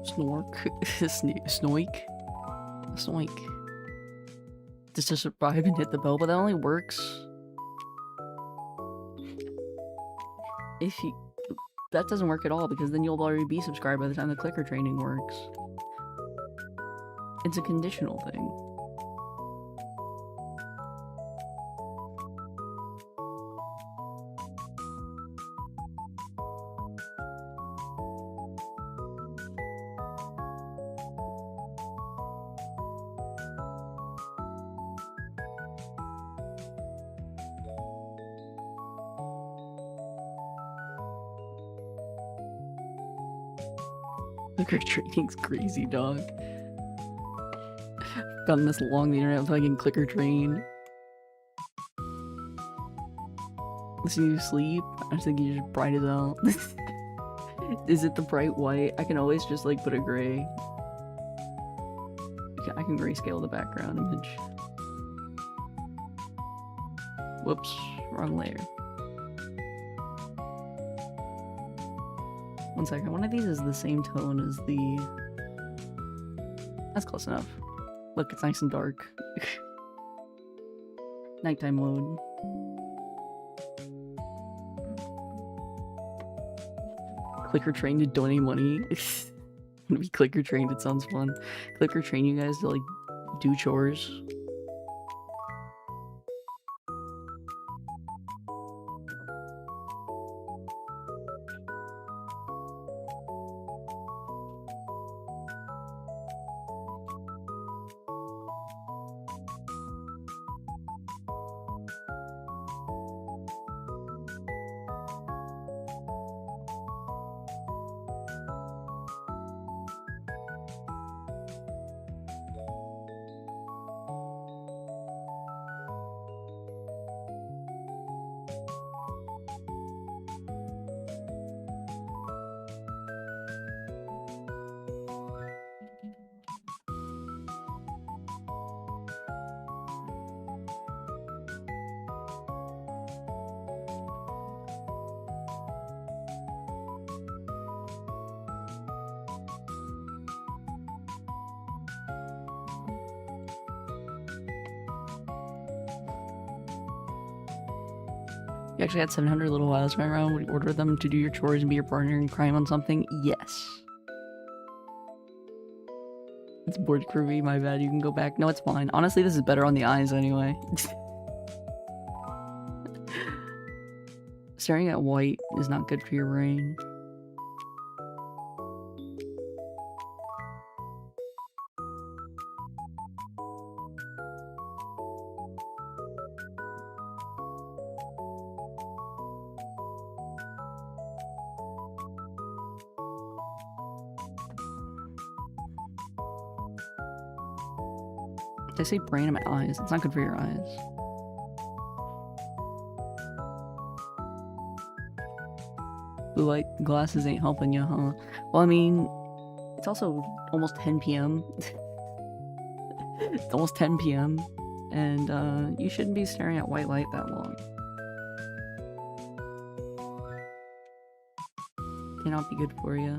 Snork? Snoik? Snoik. Just to survive and hit the bell, but that only works if you... That doesn't work at all, because then you'll already be subscribed by the time the clicker training works. It's a conditional thing. Clicker training's crazy, dog. Gotten this long the internet fucking clicker train. Listen, you sleep? I think you just bright as hell. Is it the bright white? I can always just like put a gray. I can grayscale the background image. Whoops, wrong layer. One second, one of these is the same tone as the... That's close enough. Look, it's nice and dark. Nighttime mode. Clicker train to donate money. When we clicker trained, it sounds fun. Clicker train you guys to like do chores. You actually had 700 little wiles running around. Would you order them to do your chores and be your partner in crime on something? Yes. It's board curvy, my bad. You can go back. No, it's fine. Honestly, this is better on the eyes anyway. Staring at white is not good for your brain. Did I say brain in my eyes? It's not good for your eyes. Blue light glasses ain't helping you, huh? Well, I mean, it's also almost 10 p.m. It's almost 10 p.m. And you shouldn't be staring at white light that long. Cannot be good for you.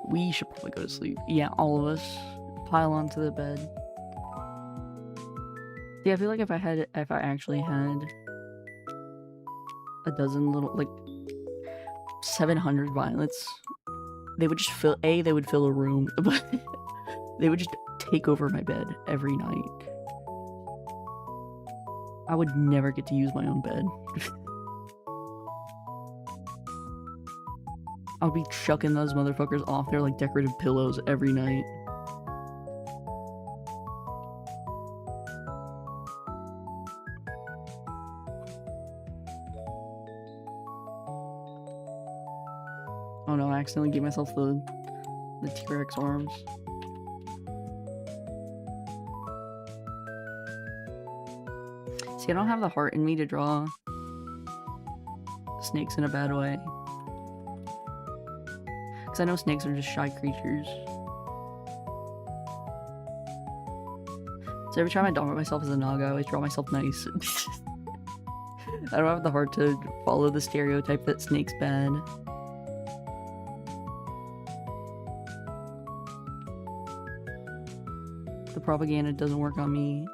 We should probably go to sleep. Yeah, all of us pile onto the bed. Yeah, I feel like if I actually had a dozen little, like 700 violets, they would just fill they would fill a room, but they would just take over my bed every night. I would never get to use my own bed. I'll be chucking those motherfuckers off their like decorative pillows every night. Oh no, I accidentally gave myself the T-Rex arms. See, I don't have the heart in me to draw snakes in a bad way. Because I know snakes are just shy creatures. So every time I draw myself as a naga, I always draw myself nice. I don't have the heart to follow the stereotype that snake's bad. The propaganda doesn't work on me.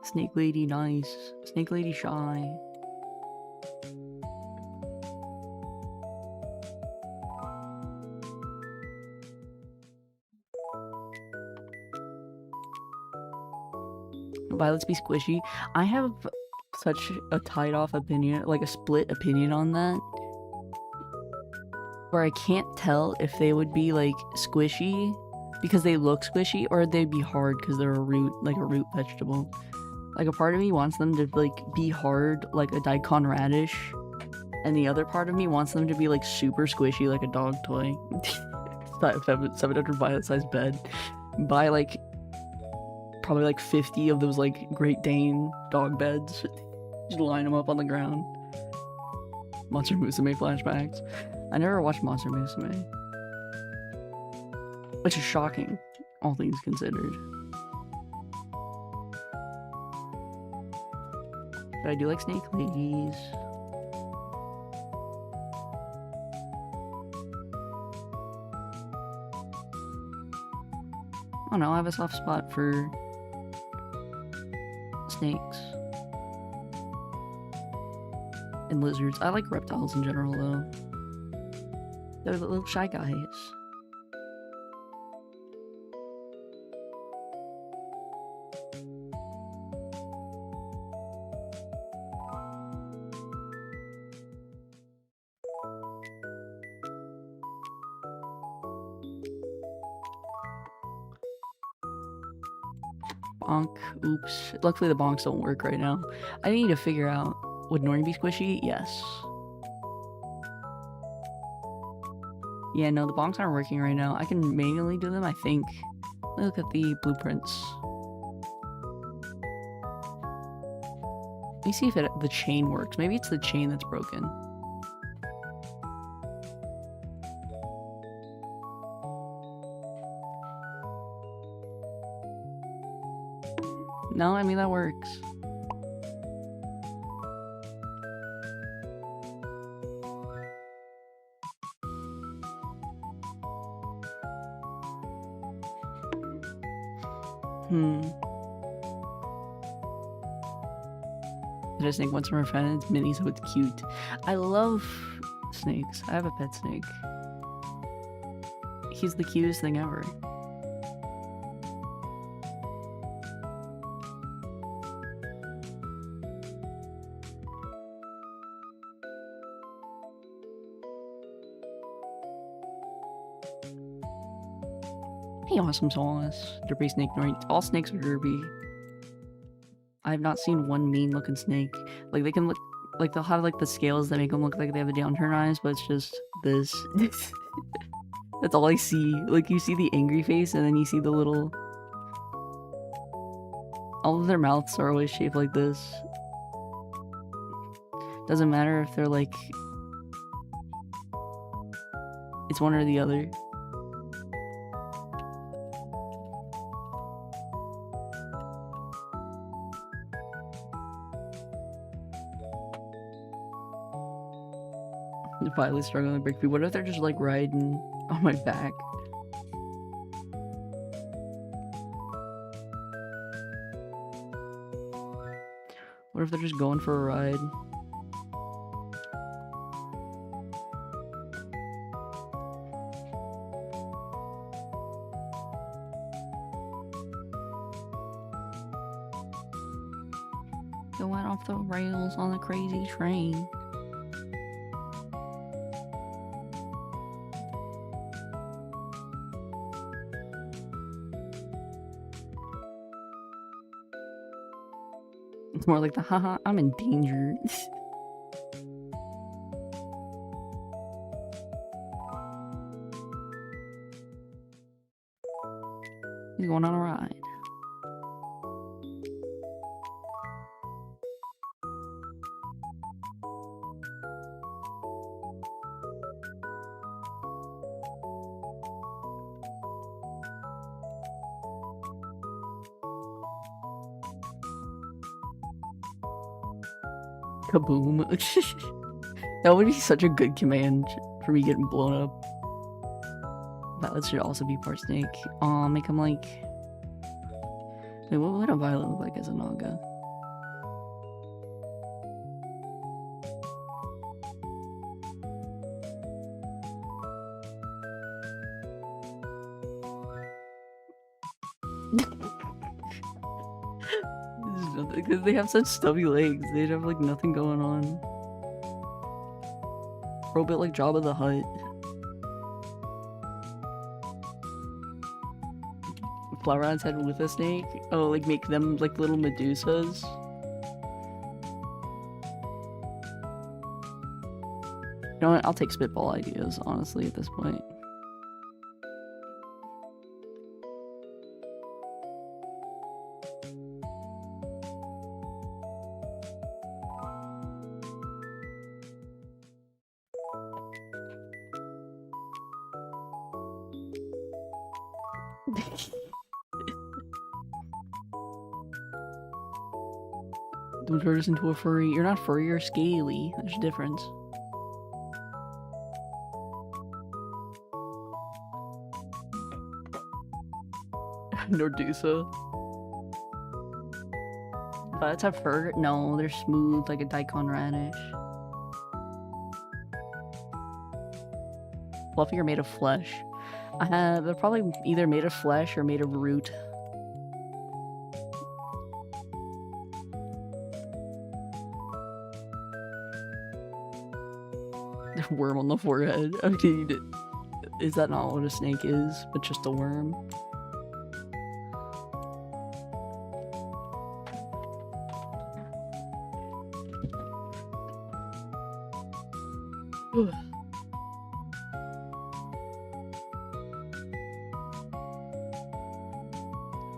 Snake lady nice. Snake lady shy. Violets be squishy. I have such a tied off opinion, like a split opinion on that, where I can't tell if they would be like squishy because they look squishy, or they'd be hard because they're a root, like a root vegetable. Like a part of me wants them to like be hard like a daikon radish, and the other part of me wants them to be like super squishy like a dog toy. 700 violet sized bed. Buy like probably like 50 of those like Great Dane dog beds. Just line them up on the ground. Monster Musume flashbacks. I never watched Monster Musume, which is shocking, all things considered. But I do like snake ladies. I don't know, I have a soft spot for snakes and lizards. I like reptiles in general though. They're the little shy guys. Bonk. Oops. Luckily the bonks don't work right now. I need to figure out, would Nori be squishy? Yes. Yeah, no, the bonks aren't working right now. I can manually do them, I think. Look at the blueprints. Let me see if the chain works. Maybe it's the chain that's broken. No, I mean, that works. Did a snake once from her friend? It's Minnie, so it's cute. I love snakes. I have a pet snake. He's the cutest thing ever. Hey, awesome sauce. Derpy snake Nori. All snakes are derpy. I have not seen one mean looking snake. Like, they can look, like, they'll have like the scales that make them look like they have the downturned eyes, but it's just this. That's all I see. Like, you see the angry face, and then you see the little... All of their mouths are always shaped like this. Doesn't matter if they're like... It's one or the other. Violet's struggling to break free. What if they're just like riding on my back? What if they're just going for a ride? Going off the rails on the crazy train. It's more like the haha, I'm in danger. He's going on a ride. Kaboom. That would be such a good command for me getting blown up. Violet should also be part snake. Make him like... Wait, what would a Violet look like as a Naga? nothing because they have such stubby legs. They'd have like nothing going on. Or a bit like Jabba the Hutt. Flower Rod's head with a snake. Oh, like make them like little Medusas. You know what? I'll take spitball ideas, honestly, at this point. Don't turn us into a furry. You're not furry, you're scaly. There's a difference. Nordusa. That's a fur? No, they're smooth like a daikon radish. Fluffy or made of flesh? They're probably either made of flesh or made of root. Worm on the forehead. I mean, is that not what a snake is? But just a worm?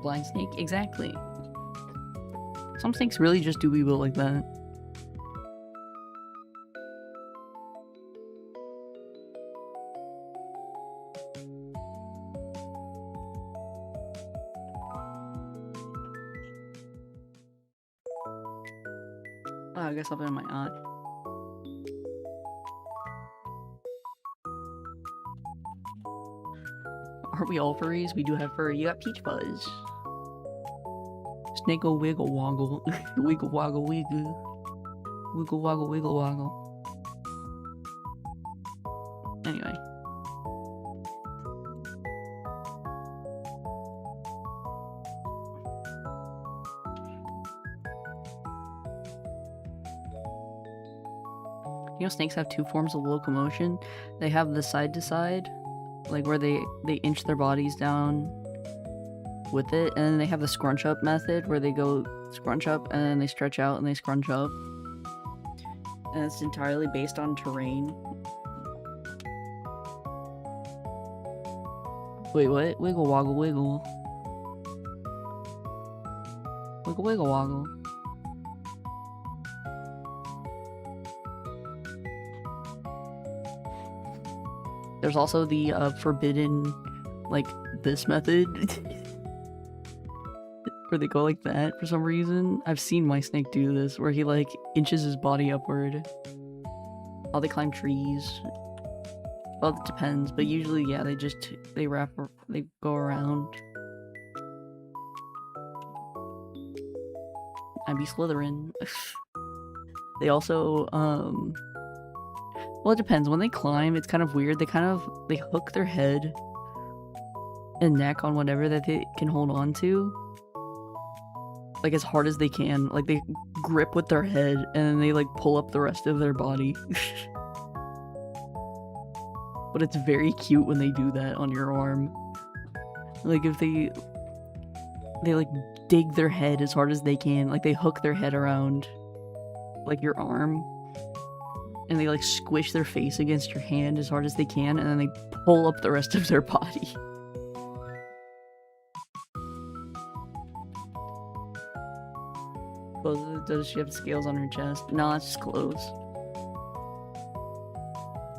Blind snake? Exactly. Some snakes really just do weevil like that. Oh, I guess I'll put it in my eye. Aren't we all furries? We do have fur. You got peach fuzz. Snake-o wiggle woggle. Wiggle woggle wiggle. Wiggle woggle wiggle woggle. Anyway. You know, snakes have two forms of locomotion. They have the side to side, like where they inch their bodies down with it, and then they have the scrunch up method where they go scrunch up and then they stretch out and they scrunch up. And it's entirely based on terrain. Wait, what? Wiggle woggle wiggle. Wiggle wiggle woggle. There's also the forbidden, like, this method. Where they go like that for some reason. I've seen my snake do this, where he, like, inches his body upward. While they climb trees. Well, it depends, but usually, yeah, they go around. I'd be Slytherin. They also, well, it depends. When they climb, it's kind of weird. They hook their head and neck on whatever that they can hold on to. Like, as hard as they can. Like, they grip with their head, and then they, like, pull up the rest of their body. But it's very cute when they do that on your arm. Like, if they like, dig their head as hard as they can. Like, they hook their head around, like, your arm. And they, like, squish their face against your hand as hard as they can, and then they pull up the rest of their body. Does she have scales on her chest? No, it's just clothes.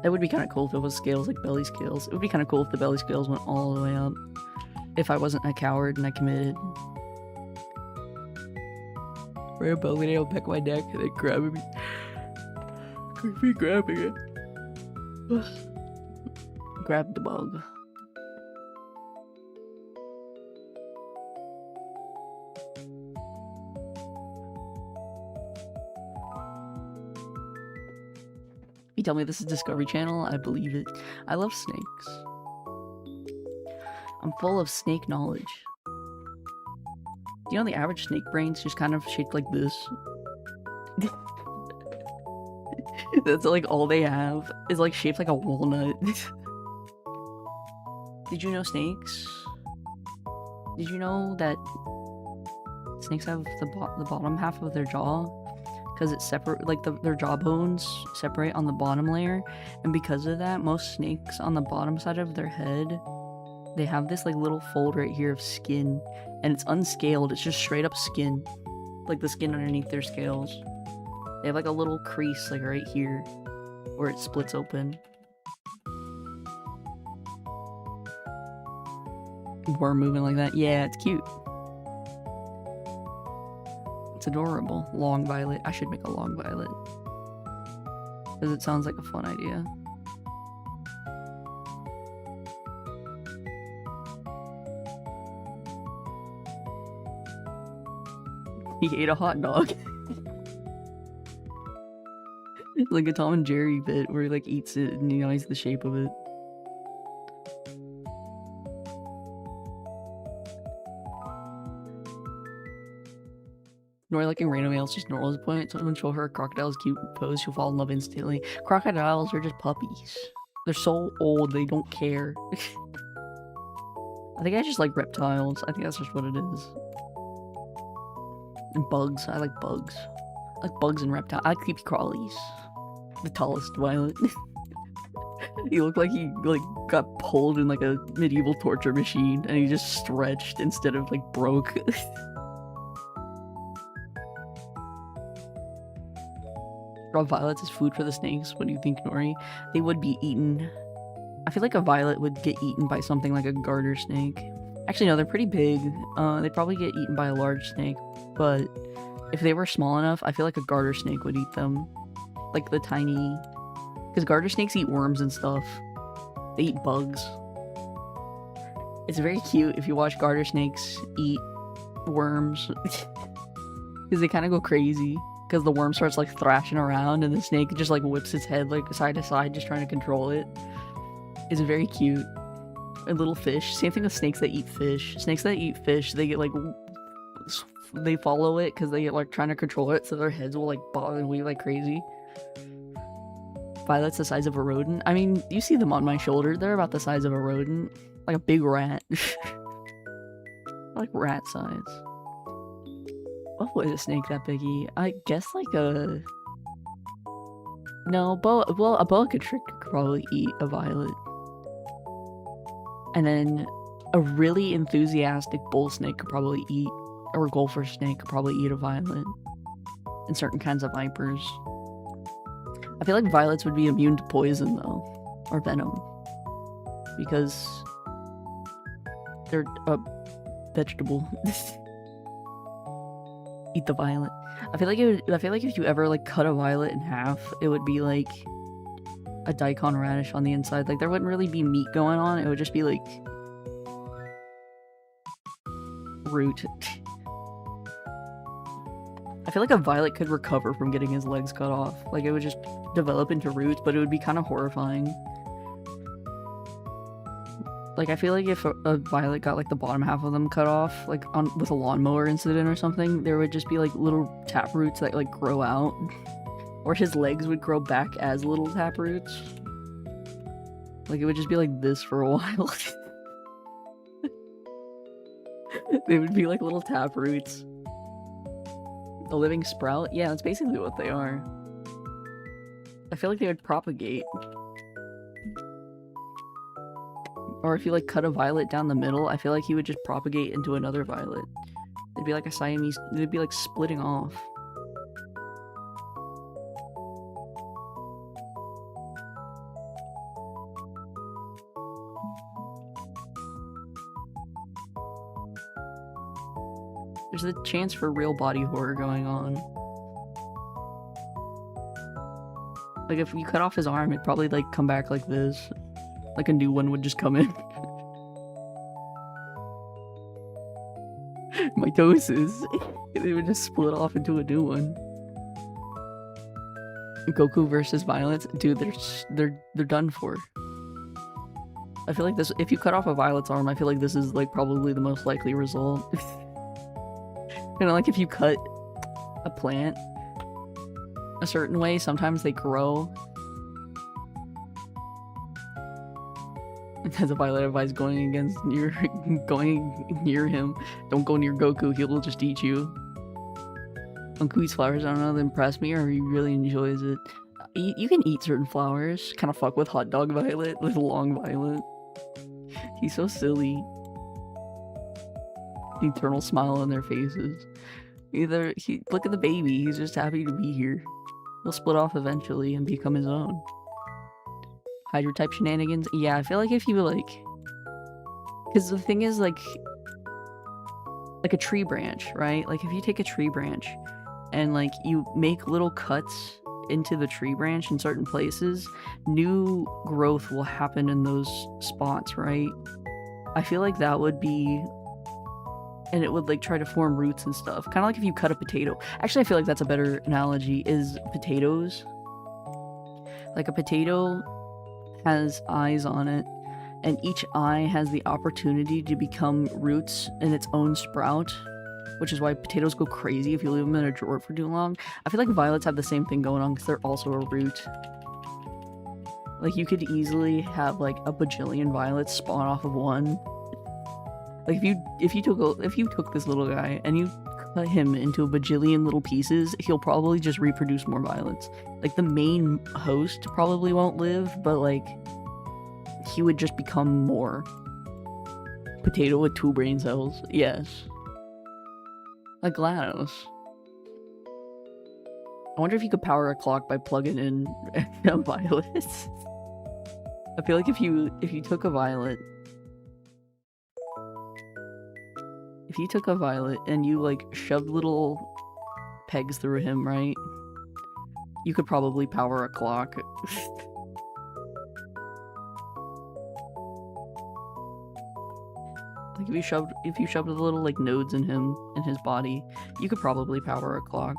That would be kind of cool if it was scales, like belly scales. It would be kind of cool if the belly scales went all the way up. If I wasn't a coward and I committed. Rare belly nail peck my neck and then grabbing me. Creepy grabbing it. Grab the bug. You tell me this is Discovery Channel, I believe it. I love snakes. I'm full of snake knowledge. you know the average snake brain's just kind of shaped like this? That's like all they have is like shaped like a walnut. Did you know snakes? Did you know that snakes have the bottom half of their jaw? Because it's separate, like their jaw bones separate on the bottom layer, and because of that, most snakes on the bottom side of their head, they have this like little fold right here of skin, and it's unscaled. It's just straight up skin, like the skin underneath their scales. They have like a little crease like right here, where it splits open. Worm moving like that. Yeah, it's cute. It's adorable. Long violet. I should make a long violet. Because it sounds like a fun idea. He ate a hot dog. Like a Tom and Jerry bit where he like eats it and he eyes the shape of it. Nor liking random males just Norla's point. Someone show her a crocodile's cute pose, she'll fall in love instantly. Crocodiles are just puppies. They're so old, they don't care. I think I just like reptiles. I think that's just what it is. And bugs. I like bugs. I like bugs and reptiles. I like creepy crawlies. The tallest Violet. He looked like he like got pulled in like a medieval torture machine and he just stretched instead of like broke. Raw violets is food for the snakes. What do you think, Nori? They would be eaten. I feel like a violet would get eaten by something like a garter snake. Actually, no, they're pretty big. They'd probably get eaten by a large snake, but if they were small enough, I feel like a garter snake would eat them. Like the tiny... Because garter snakes eat worms and stuff. They eat bugs. It's very cute if you watch garter snakes eat worms. Because they kind of go crazy. Because the worm starts like thrashing around and the snake just like whips its head like side to side just trying to control it. It's very cute. And little fish. Same thing with snakes that eat fish. Snakes that eat fish, they get like... They follow it because they get like trying to control it so their heads will like bob and weave like crazy. Violet's the size of a rodent. I mean, you see them on my shoulder. They're about the size of a rodent. Like a big rat. Like rat size. What was a snake that biggie? I guess like a... No, well, a boa constrictor could probably eat a violet. And then a really enthusiastic bull snake could probably eat, or a gopher snake could probably eat a violet. And certain kinds of vipers. I feel like violets would be immune to poison though, or venom. Because they're a vegetable. Eat the violet. I feel like if you ever like cut a violet in half, it would be like a daikon radish on the inside. Like there wouldn't really be meat going on. It would just be like root. I feel like a violet could recover from getting his legs cut off. Like it would just develop into roots, but it would be kind of horrifying. Like I feel like if a violet got like the bottom half of them cut off, like with a lawnmower incident or something, there would just be like little tap roots that like grow out. Or his legs would grow back as little tap roots. Like it would just be like this for a while. They would be like little tap roots. A living sprout? Yeah, that's basically what they are. I feel like they would propagate. Or if you like cut a violet down the middle, I feel like he would just propagate into another violet. It'd be like a Siamese, it'd be like splitting off. There's a chance for real body horror going on. Like if you cut off his arm, it'd probably like come back like this. Like a new one would just come in. Mitosis. They would just split off into a new one. Goku versus Violets? Dude, they're done for. I feel like this, if you cut off a Violet's arm, I feel like this is like probably the most likely result. Kind of like if you cut a plant a certain way, sometimes they grow. As a Violet advice going near him. Don't go near Goku, he will just eat you. Uncle eats flowers, I don't know, that impress me or he really enjoys it. You can eat certain flowers. Kind of fuck with Hot Dog Violet, with Long Violet. He's so silly. The eternal smile on their faces. Look at the baby, he's just happy to be here. He'll split off eventually and become his own. Hydro type shenanigans? Yeah, I feel like if you like... Because the thing is like a tree branch, right? Like if you take a tree branch and like you make little cuts into the tree branch in certain places, new growth will happen in those spots, right? I feel like that would be... And it would like try to form roots and stuff. Kind of like if you cut a potato. Actually, I feel like that's a better analogy, is potatoes. Like a potato has eyes on it, and each eye has the opportunity to become roots in its own sprout, which is why potatoes go crazy if you leave them in a drawer for too long. I feel like violets have the same thing going on because they're also a root. Like you could easily have like a bajillion violets spawn off of one. Like if you took this little guy and you cut him into a bajillion little pieces, he'll probably just reproduce more violets. Like the main host probably won't live, but like he would just become more. Potato with 2 brain cells. Yes. Like GLaDOS. I wonder if you could power a clock by plugging in a violet. I feel like if you took a violet, and you like shoved little pegs through him, right? You could probably power a clock. Like if you shoved the little like nodes in him, in his body, you could probably power a clock.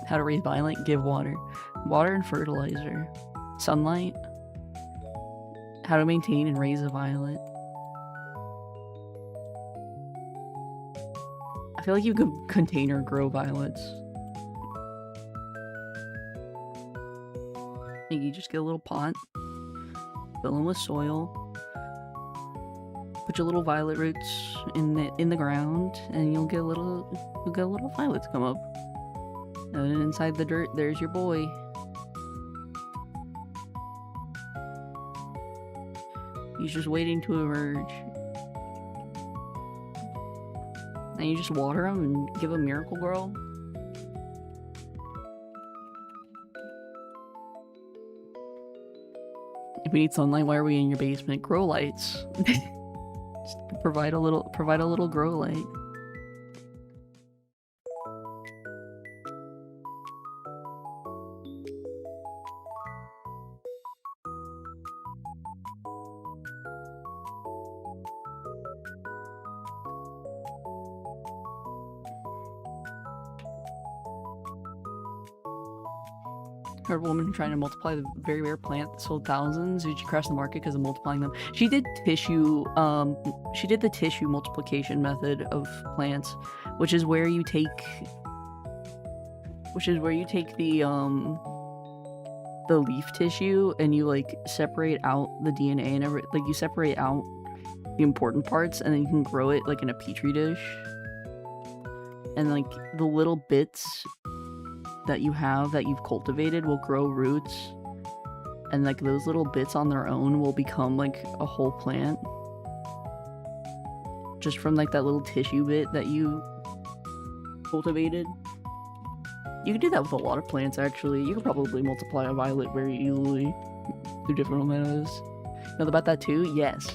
How to raise violet? Give water. Water and fertilizer. Sunlight. How to maintain and raise a violet. I feel like you could container grow violets. You just get a little pot, fill them with soil, put your little violet roots in the ground, and you'll get little violets come up. And then inside the dirt, there's your boy. He's just waiting to emerge. And you just water him and give him Miracle Grow. If we need sunlight, why are we in your basement? Grow lights. Just provide a little grow light. Heard a woman trying to multiply the very rare plant that sold thousands. Did she crash the market because of multiplying them? She did tissue, she did the tissue multiplication method of plants, which is where you take the leaf tissue and you like separate out the DNA and like you separate out the important parts, and then you can grow it like in a petri dish. And like the little bits that you've cultivated will grow roots, and like those little bits on their own will become like a whole plant just from like that little tissue bit that you cultivated. You can do that with a lot of plants, actually. You can probably multiply a violet very easily through different methods. Know about that too? Yes.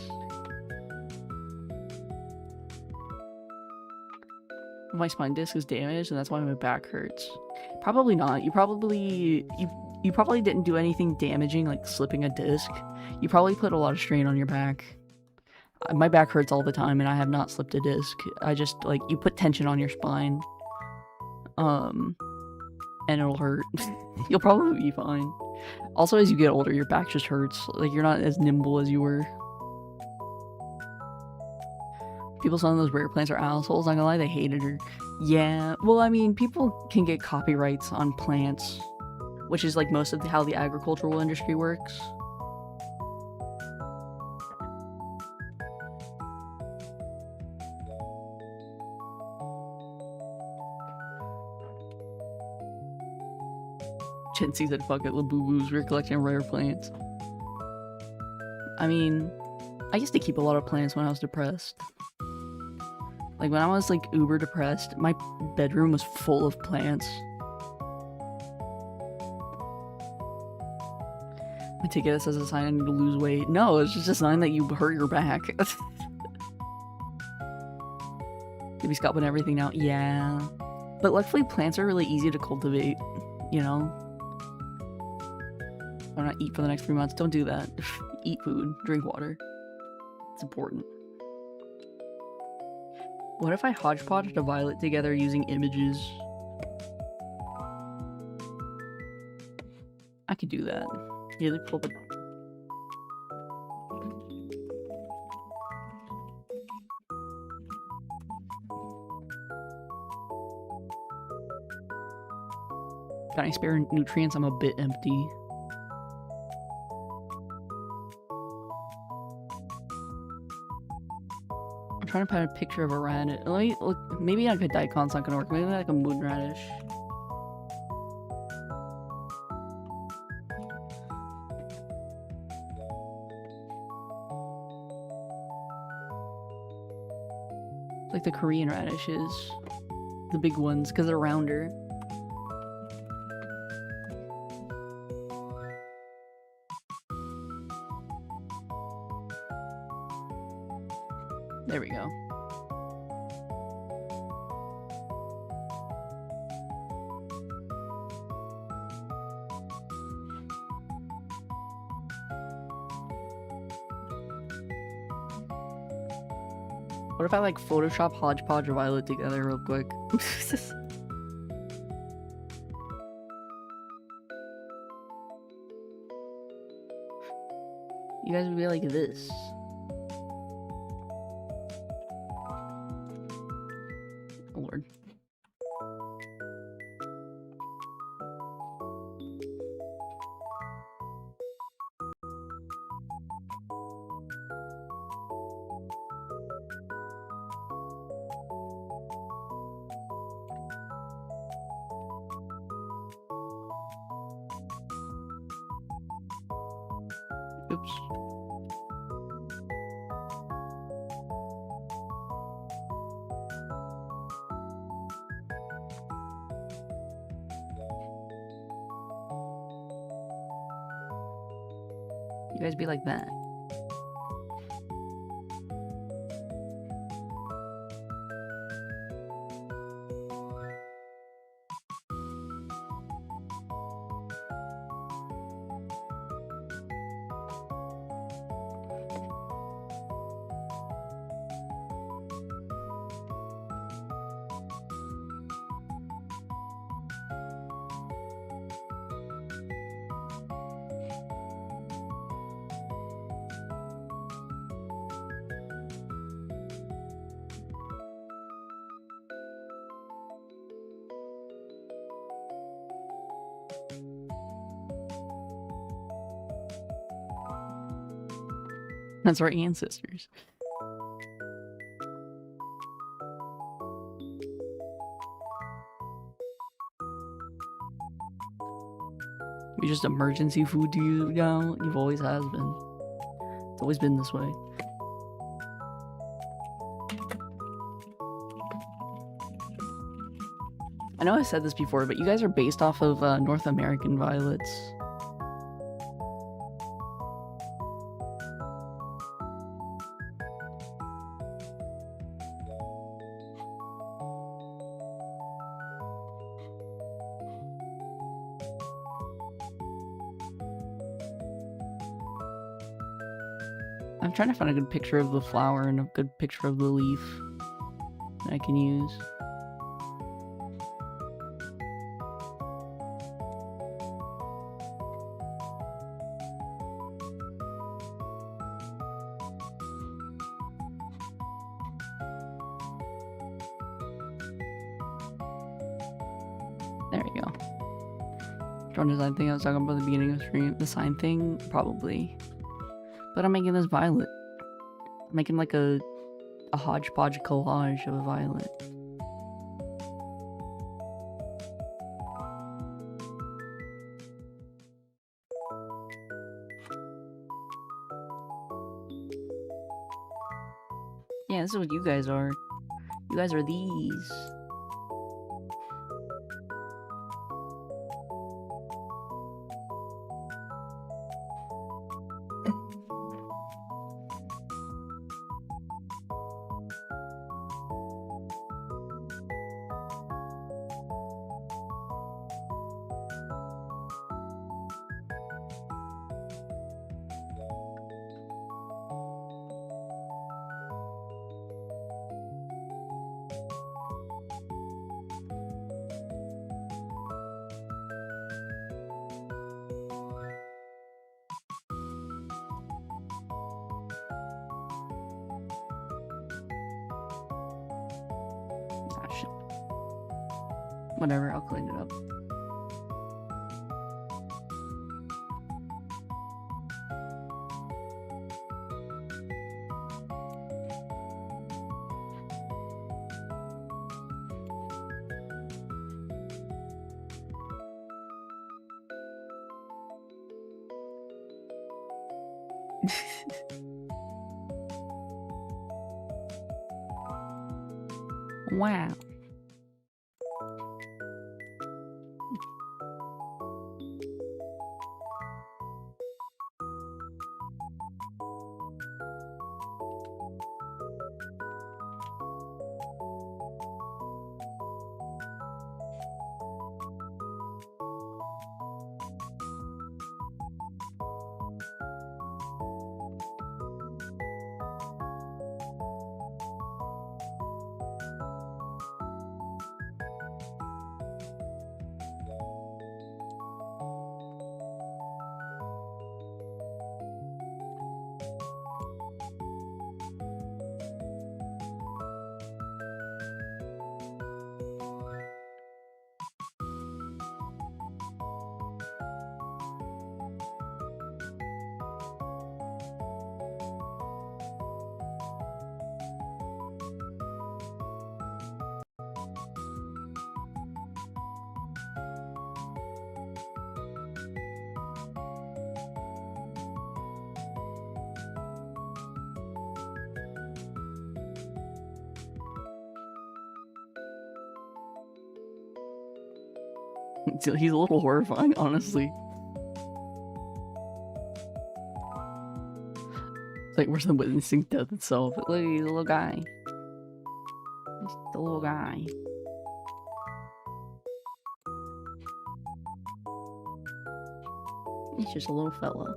My spine disc is damaged and that's why my back hurts. Probably not. You probably didn't do anything damaging like slipping a disc. You probably put a lot of strain on your back. My back hurts all the time and I have not slipped a disc. I just like, you put tension on your spine. And it'll hurt. You'll probably be fine. Also, as you get older, your back just hurts. Like, you're not as nimble as you were. People selling those rare plants are assholes. Not gonna lie, they hated her. Yeah, well, I mean, people can get copyrights on plants, which is like most of how the agricultural industry works. Chensi said, fuck it, Labubu's, we're collecting rare plants. I mean, I used to keep a lot of plants when I was depressed. Like, when I was, like, uber depressed, my bedroom was full of plants. I take this as a sign I need to lose weight. No, it's just a sign that you hurt your back. Maybe scalping everything now. Yeah. But luckily, plants are really easy to cultivate, you know? Why not eat for the next 3 months? Don't do that. Eat food, drink water. It's important. What if I hodgepodged a violet together using images? I could do that. Yeah, they pull the... Got any spare nutrients? I'm a bit empty. I'm trying to find a picture of a radish. Let me look. Maybe like a daikon's not gonna work. Maybe like a moon radish. Like the Korean radishes. The big ones, because they're rounder. There we go. What if I like Photoshop hodgepodge violet together real quick? You guys would be like this. Lord. Oops. You guys be like that. That's our ancestors. We just emergency food to you now. You've always has been. It's always been this way. I know I said this before, but you guys are based off of North American violets. I'm trying to find a good picture of the flower and a good picture of the leaf that I can use. There you go. Drawn design thing I was talking about at the beginning of the stream. The sign thing? Probably. But I'm making this violet. I'm making like a hodgepodge collage of a violet. Yeah, this is what you guys are. You guys are these. Whatever, I'll clean it up. Wow. He's a little horrifying, honestly. It's like we're witnessing death itself. Look, he's a little guy. He's the little guy. He's just a little fella.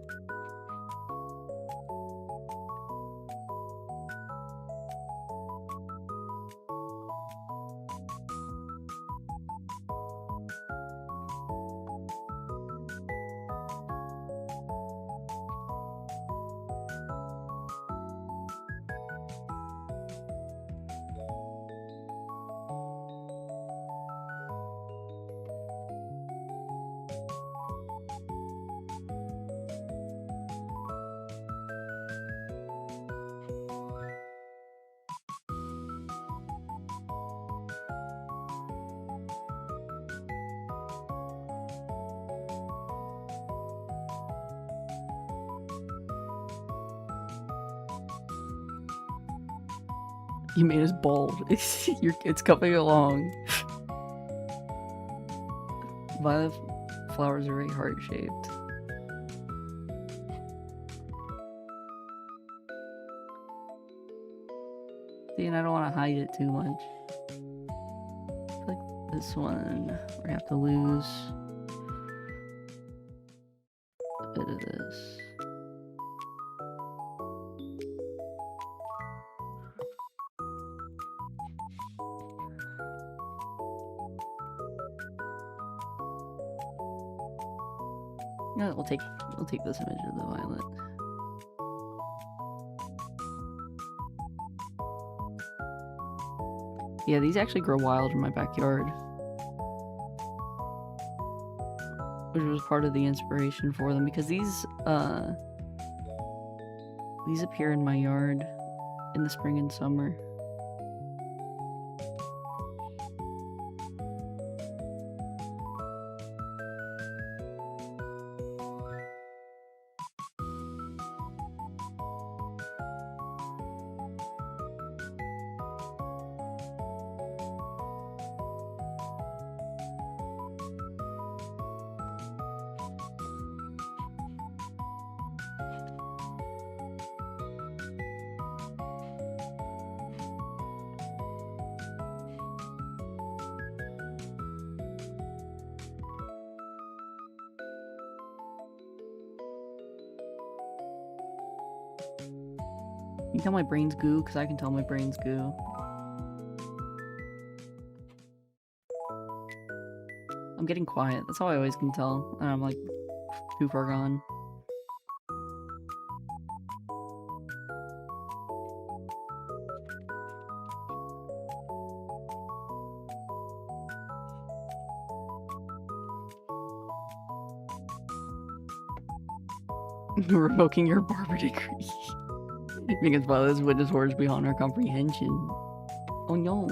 You made us bald. It's coming along. Violet flowers are very heart-shaped. See, and I don't want to hide it too much. Like this one, we have to lose a bit of this. Yeah, we'll take this image of the violet. Yeah, these actually grow wild in my backyard. which was part of the inspiration for them, because these appear in my yard in the spring and summer. You can tell my brain's goo, because I can tell my brain's goo. I'm getting quiet. That's how I always can tell. And I'm like too far gone. Revoking your barber degree. Because violence witness horrors beyond our comprehension. Oh no.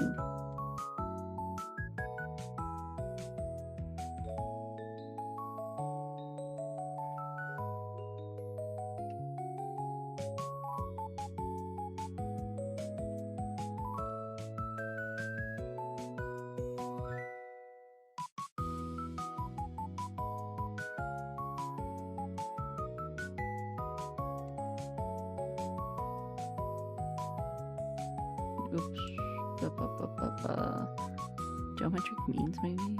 Oops. Geometric means, maybe?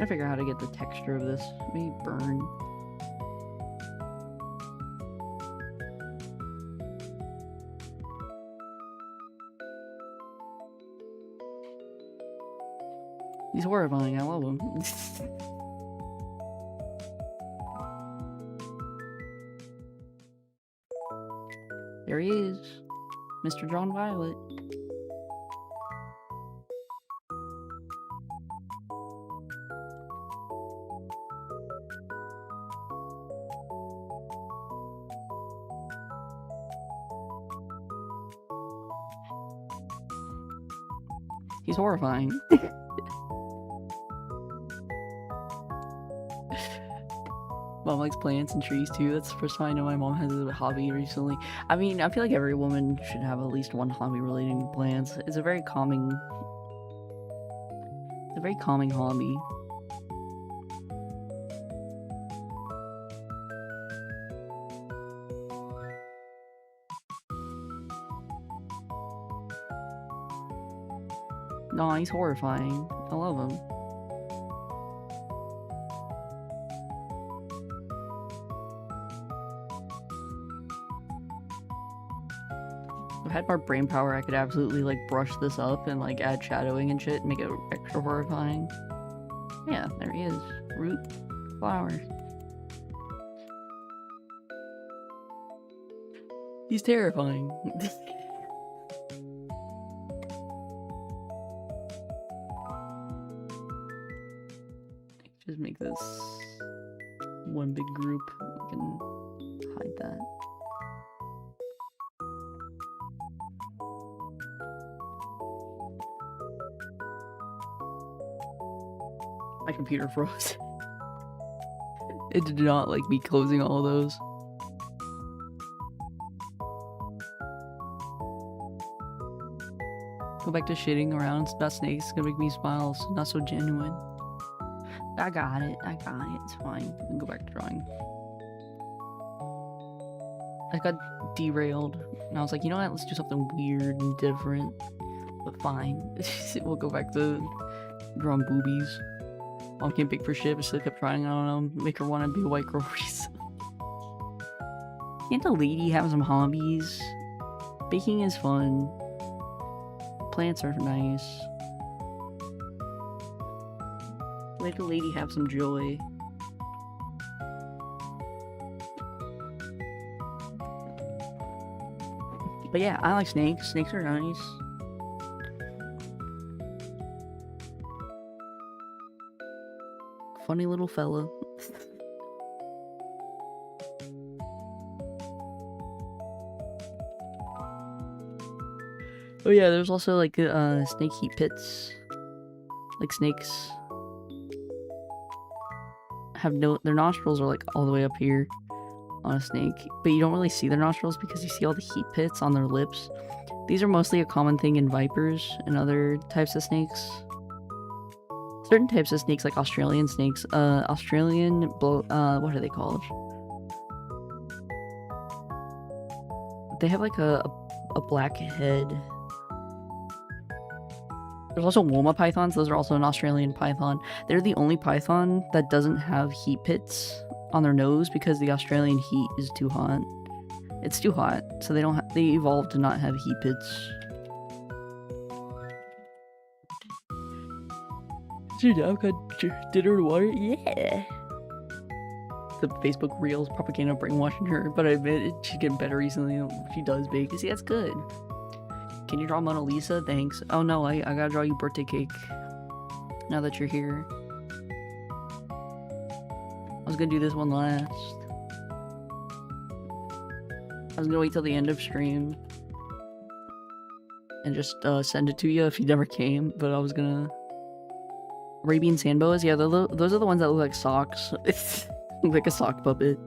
I figure out how to get the texture of this. Maybe burn. He's horrifying, I love him. There he is, Mr. John Violet. He's horrifying. Mom likes plants and trees too. That's the first time I know my mom has a hobby recently. I mean, I feel like every woman should have at least one hobby relating to plants. It's a very calming hobby. No, he's horrifying. I love him. If I had more brain power, I could absolutely like brush this up and like add shadowing and shit and make it extra horrifying. Yeah, there he is. Root flowers. He's terrifying. Just make this one big group. We can hide that. My computer froze. It did not like me closing all of those. Go back to shitting around about snakes. It's gonna make me smile. So not so genuine. I got it. It's fine. We can go back to drawing. I got derailed, and I was like, you know what? Let's do something weird and different. But fine. We'll go back to drawing boobies. Mom can't bake for shit, but still kept trying. I don't know. Make her want to be a white girl for reason. Can't a lady have some hobbies? Baking is fun. Plants are nice. Let a lady have some joy. But yeah, I like snakes. Snakes are nice. funny little fella. Oh yeah, there's also like snake heat pits. Like snakes have their nostrils are like all the way up here on a snake, but you don't really see their nostrils because you see all the heat pits on their lips. These are mostly a common thing in vipers and other types of snakes. Certain types of snakes, like Australian snakes, what are they called? They have like a black head. There's also Woma pythons. Those are also an Australian python. They're the only python that doesn't have heat pits on their nose because the Australian heat is too hot. It's too hot, so they evolved to not have heat pits. Dude, I've got dinner and water. Yeah. The Facebook Reels propaganda brainwashing her, but I admit she's getting better recently. She does bake. See, that's good. Can you draw Mona Lisa? Thanks. Oh no, I gotta draw you birthday cake. Now that you're here. I was gonna do this one last. I was gonna wait till the end of stream and just send it to you if you never came, but I was gonna... Arabian sand boas? Yeah, those are the ones that look like socks. It's like a sock puppet.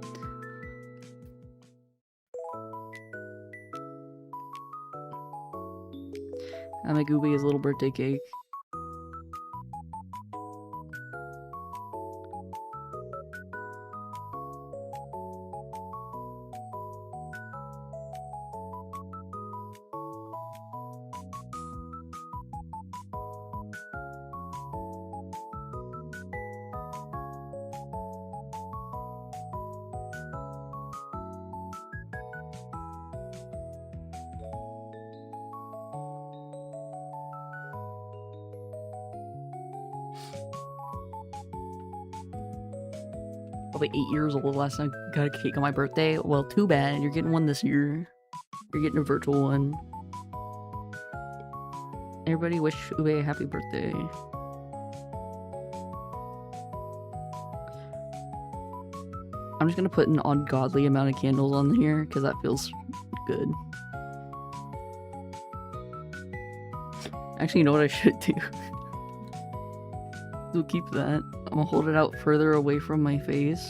I make Ubi his little birthday cake. Probably 8 years old last time I got a cake on my birthday. Well, too bad. You're getting one this year. You're getting a virtual one. Everybody wish Ube a happy birthday. I'm just gonna put an ungodly amount of candles on here because that feels good. Actually, you know what I should do? We'll keep that. I'm gonna hold it out further away from my face.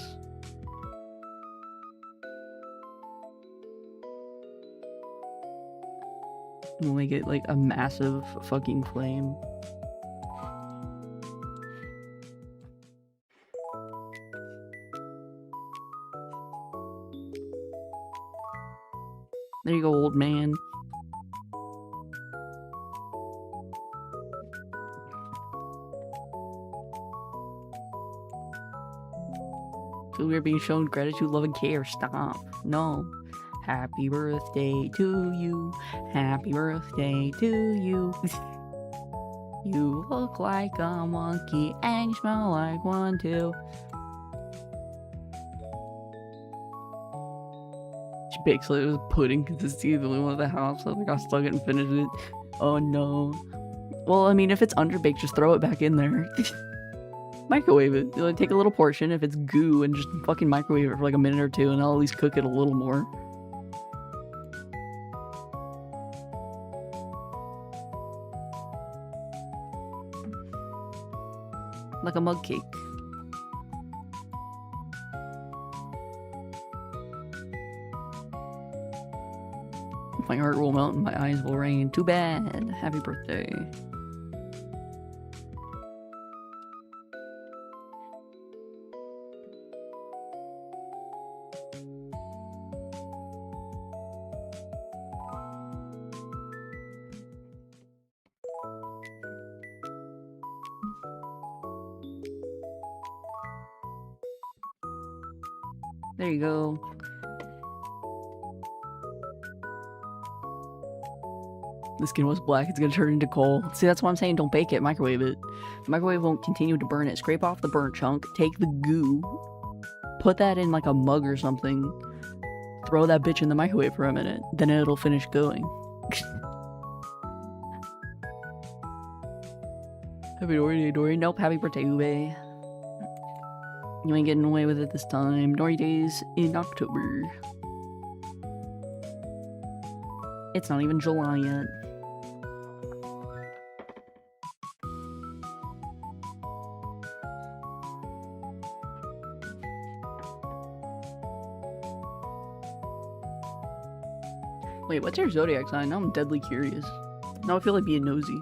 We'll make it like a massive fucking flame. There you go, old man. So we're being shown gratitude, love, and care. Stop. No. Happy birthday to you. Happy birthday to you. You look like a monkey and you smell like one too. She bakes like it was pudding because it's the only one at the house. So I got stuck it and finished it. Oh no. Well, I mean, if it's underbaked, just throw it back in there. Microwave it. You'll take a little portion if it's goo and just fucking microwave it for like a minute or two and I'll at least cook it a little more. Like a mug cake. My heart will melt and my eyes will rain. Too bad. Happy birthday. There you go. The skin was black, it's gonna turn into coal. See, that's why I'm saying don't bake it, microwave it. The microwave won't continue to burn it. Scrape off the burnt chunk, take the goo, put that in like a mug or something, throw that bitch in the microwave for a minute, then it'll finish going. Happy birthday, Dory. Nope, happy birthday, Ube. You ain't getting away with it this time. Naughty Days in October. It's not even July yet. Wait, what's your zodiac sign? Now I'm deadly curious. Now I feel like being nosy.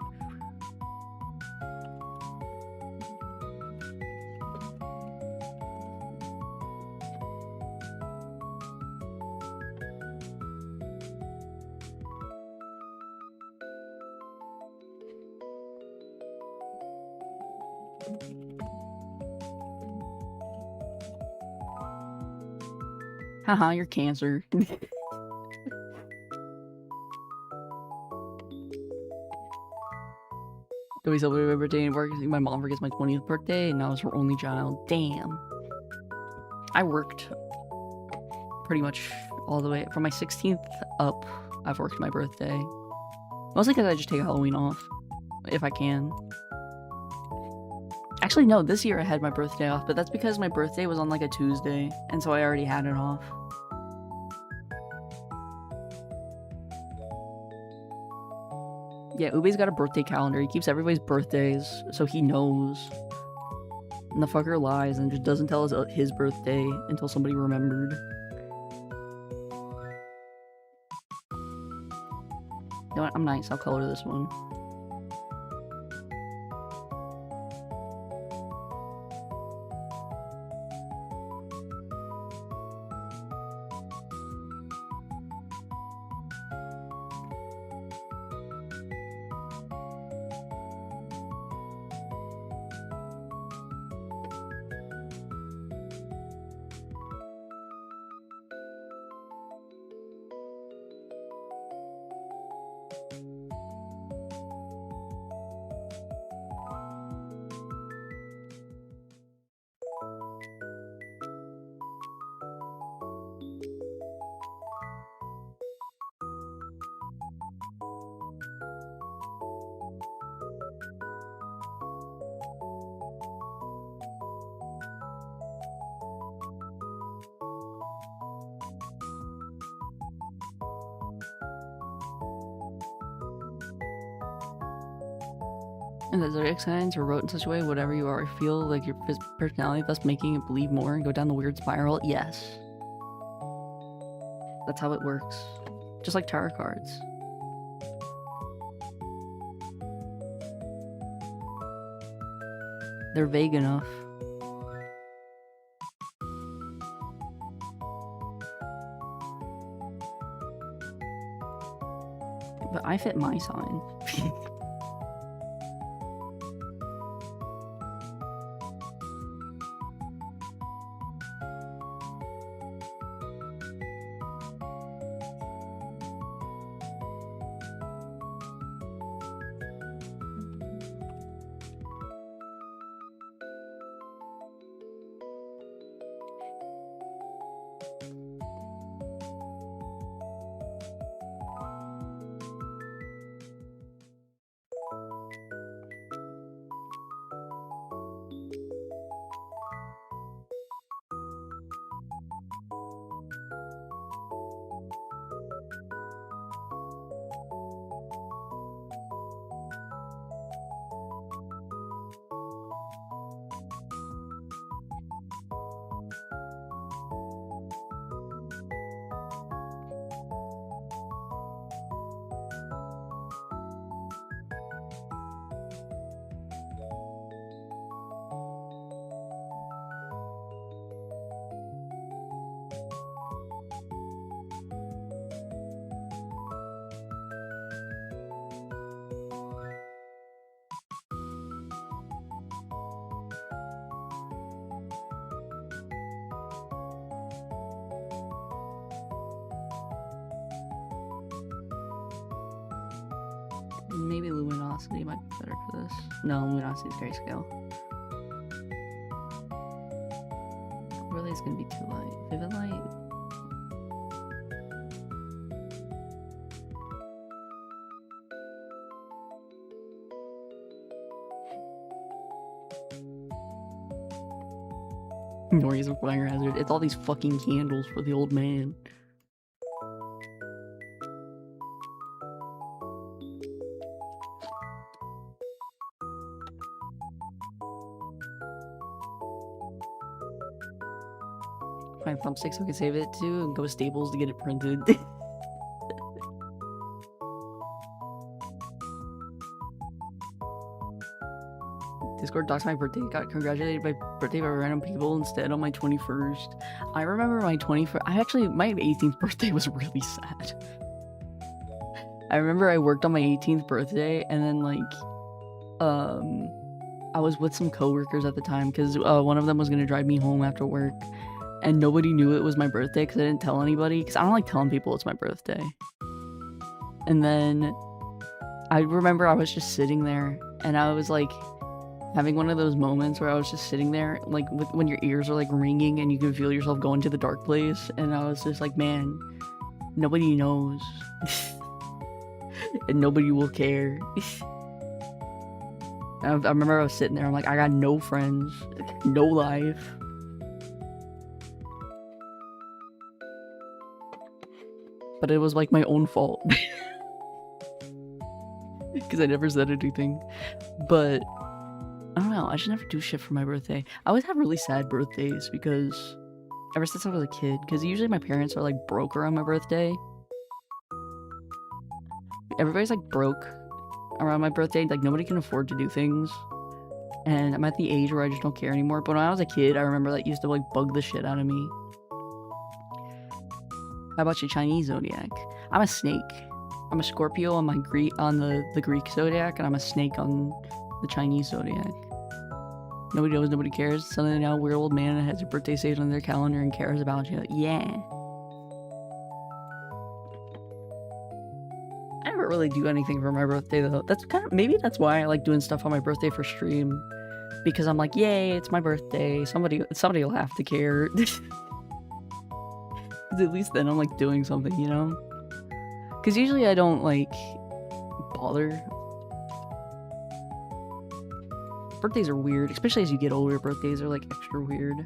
Haha, you're Cancer. Nobody celebrated my birthday and work. My mom forgets my 20th birthday, and I was her only child. Damn. I worked pretty much all the way from my 16th up. I've worked my birthday. Mostly because I just take Halloween off, if I can. Actually, no, this year I had my birthday off, but that's because my birthday was on like a Tuesday, and so I already had it off. Yeah, Ube's got a birthday calendar. He keeps everybody's birthdays, so he knows. And the fucker lies and just doesn't tell us his birthday until somebody remembered. You know what? I'm nice. I'll color this one. And the zodiac signs are wrote in such a way, whatever you are, feel like your personality, thus making it believe more and go down the weird spiral. Yes. That's how it works. Just like tarot cards. They're vague enough. But I fit my sign. Maybe Luminosity might be better for this. No, Luminosity's grayscale. Really, it's gonna be too light. Vivid light. Noise of fire hazard. It's all these fucking candles for the old man. Find thumbsticks so I can save it too and go to Staples to get it printed. Discord docs my birthday. Got congratulated by birthday by random people instead on my 21st. I remember my 21st. My 18th birthday was really sad. I remember I worked on my 18th birthday and then I was with some coworkers at the time because one of them was gonna drive me home after work, and nobody knew it was my birthday because I didn't tell anybody because I don't like telling people it's my birthday. And then I remember I was just sitting there and I was like having one of those moments where I was just sitting there like when your ears are like ringing and you can feel yourself going to the dark place, and I was just like, man, nobody knows. And nobody will care. I remember I was sitting there, I'm like, I got no friends, no life. But it was like my own fault. Because I never said anything. But I don't know, I just never do shit for my birthday. I always have really sad birthdays because ever since I was a kid, because usually my parents are like broke around my birthday. Everybody's like broke around my birthday, like nobody can afford to do things, and I'm at the age where I just don't care anymore. But when I was a kid, I remember that used to like bug the shit out of me. How about your Chinese zodiac? I'm a snake. I'm a Scorpio on the Greek zodiac, and I'm a snake on the Chinese zodiac. Nobody knows, nobody cares. Suddenly now, weird old man has your birthday saved on their calendar and cares about you. Yeah. I never really do anything for my birthday though. Maybe that's why I like doing stuff on my birthday for stream, because I'm like, yay, it's my birthday. Somebody will have to care. At least then I'm like doing something, you know? Because usually I don't like bother. Birthdays are weird, especially as you get older. Birthdays are like extra weird.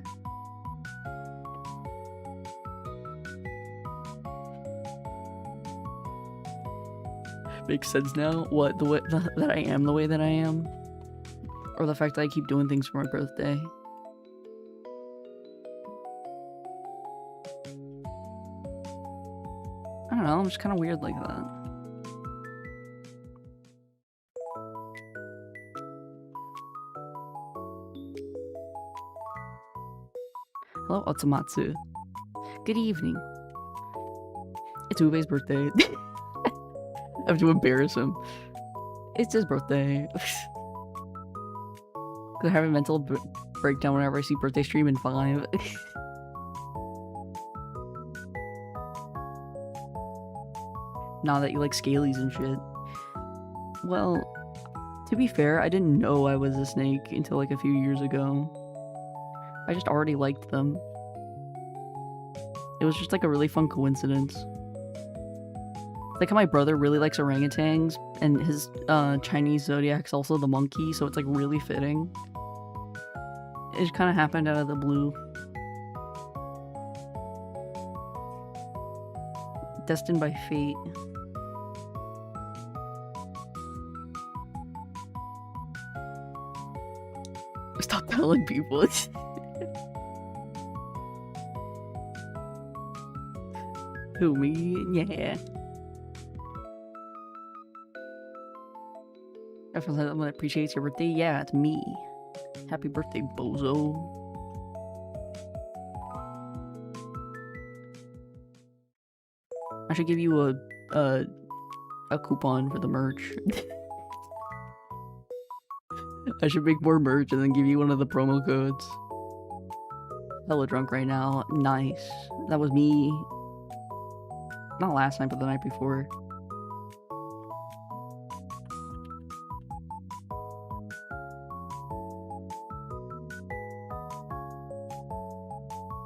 Makes sense now. What, the way that I am the way that I am, or the fact that I keep doing things for my birthday. I don't know, I'm just kind of weird like that. Hello, Otsumatsu. Good evening. It's Ube's birthday. I have to embarrass him. It's his birthday. I have a mental breakdown whenever I see birthday stream in 5. Now that you like scalies and shit. Well, to be fair, I didn't know I was a snake until like a few years ago. I just already liked them. It was just like a really fun coincidence. Like how my brother really likes orangutans, and his Chinese zodiac's also the monkey, so it's like really fitting. It just kind of happened out of the blue. Destined by fate. Stop telling people. Who, me? Yeah. Someone appreciates your birthday? Yeah, it's me. Happy birthday, bozo. I should give you a coupon for the merch. I should make more merch and then give you one of the promo codes. Hella drunk right now. Nice. That was me. Not last night, but the night before.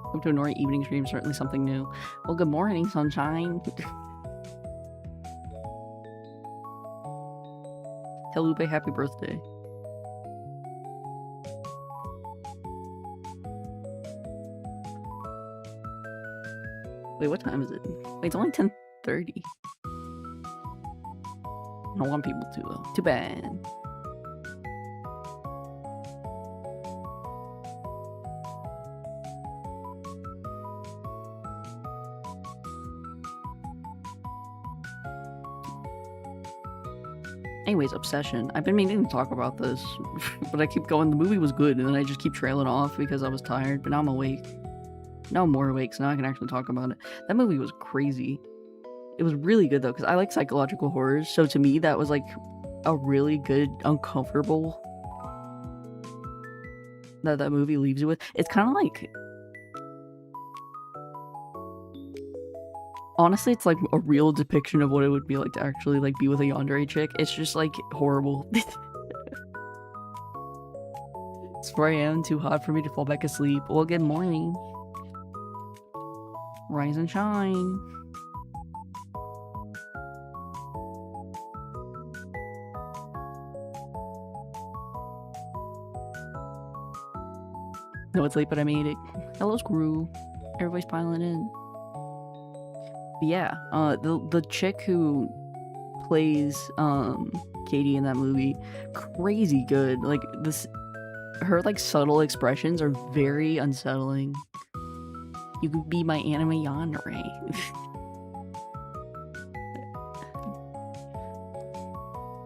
Welcome to a Nori evening stream, certainly something new. Well, good morning, sunshine. Tell Lupe happy birthday. Wait, what time is it? Wait, it's only 10:30. I don't want people to, though. Too bad. Anyways, Obsession. I've been meaning to talk about this, but I keep going, the movie was good, and then I just keep trailing off because I was tired, but now I'm awake. Now I'm more awake, so now I can actually talk about it. That movie was crazy. It was really good, though, because I like psychological horrors, so to me, that was, like, a really good, uncomfortable that movie leaves you with. It's kind of like... Honestly, it's like a real depiction of what it would be like to actually like be with a yandere chick. It's just like horrible. It's 4 a.m. Too hot for me to fall back asleep. Well, good morning. Rise and shine. No, it's late, but I made it. Hello, Screw. Everybody's piling in. But yeah, the chick who plays Katie in that movie, crazy good. Like her like subtle expressions are very unsettling. You could be my anime yandere.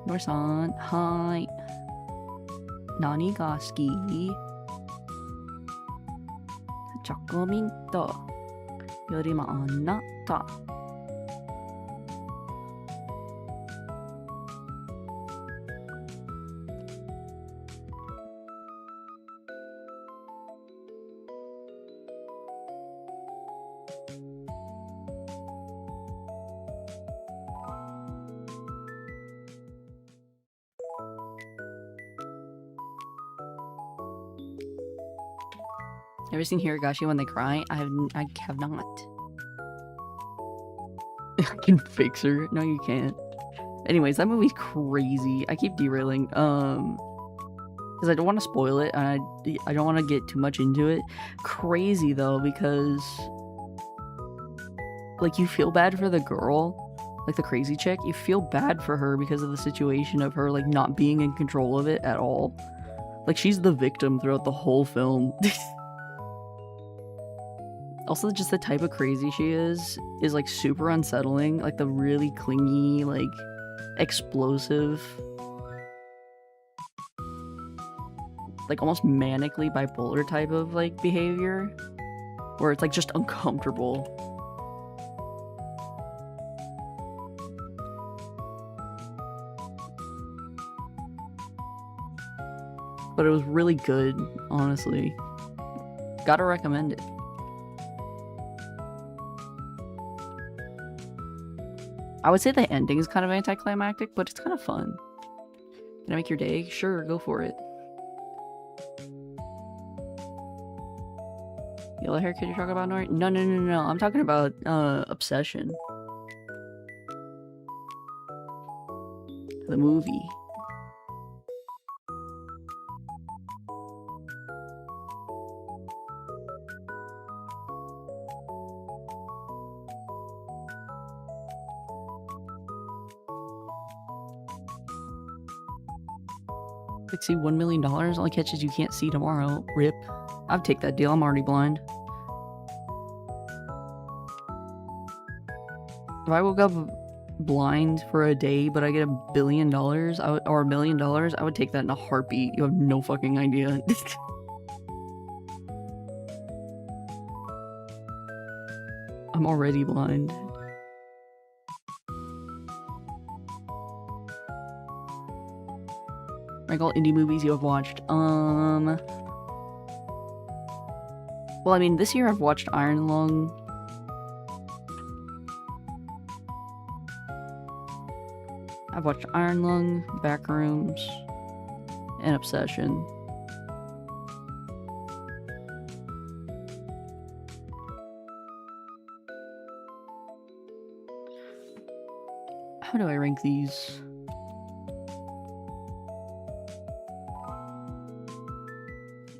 Norsan, hi. Nani ga suki? Chocolate yori mo anata. Ever seen Hiragashi when they cry? I have not. I can fix her. No, you can't. Anyways, that movie's crazy. I keep derailing. Because I don't want to spoil it, and I don't want to get too much into it. Crazy though, because like you feel bad for the girl, like the crazy chick. You feel bad for her because of the situation of her like not being in control of it at all. Like she's the victim throughout the whole film. Also, just the type of crazy she is like super unsettling. Like the really clingy, like explosive, like almost manically bipolar type of like behavior, where it's like just uncomfortable. But it was really good, honestly. Gotta recommend it. I would say the ending is kind of anticlimactic, but it's kind of fun. Can I make your day? Sure, go for it. Yellow hair, could you talk about Nori? No. I'm talking about Obsession. The movie. See, $1 million only catches you can't see tomorrow. Rip. I'd take that deal. I'm already blind. If I woke up blind for a day, but I get $1 billion, or $1 million, I would take that in a heartbeat. You have no fucking idea. I'm already blind. Rank all indie movies you have watched. Well, I mean, this year I've watched Iron Lung. I've watched Iron Lung, Backrooms, and Obsession. How do I rank these?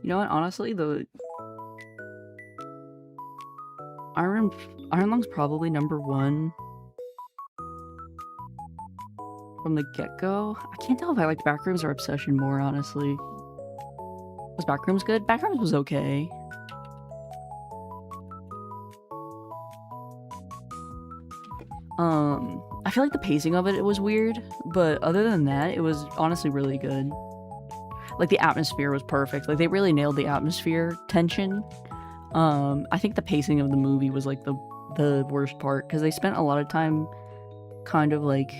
You know what, honestly, Iron Lung's probably number 1 from the get-go. I can't tell if I liked Backrooms or Obsession more, honestly. Was Backrooms good? Backrooms was okay. I feel like the pacing of it was weird, but other than that, it was honestly really good. Like, the atmosphere was perfect. Like, they really nailed the atmosphere tension. I think the pacing of the movie was, like, the worst part, because they spent a lot of time kind of, like...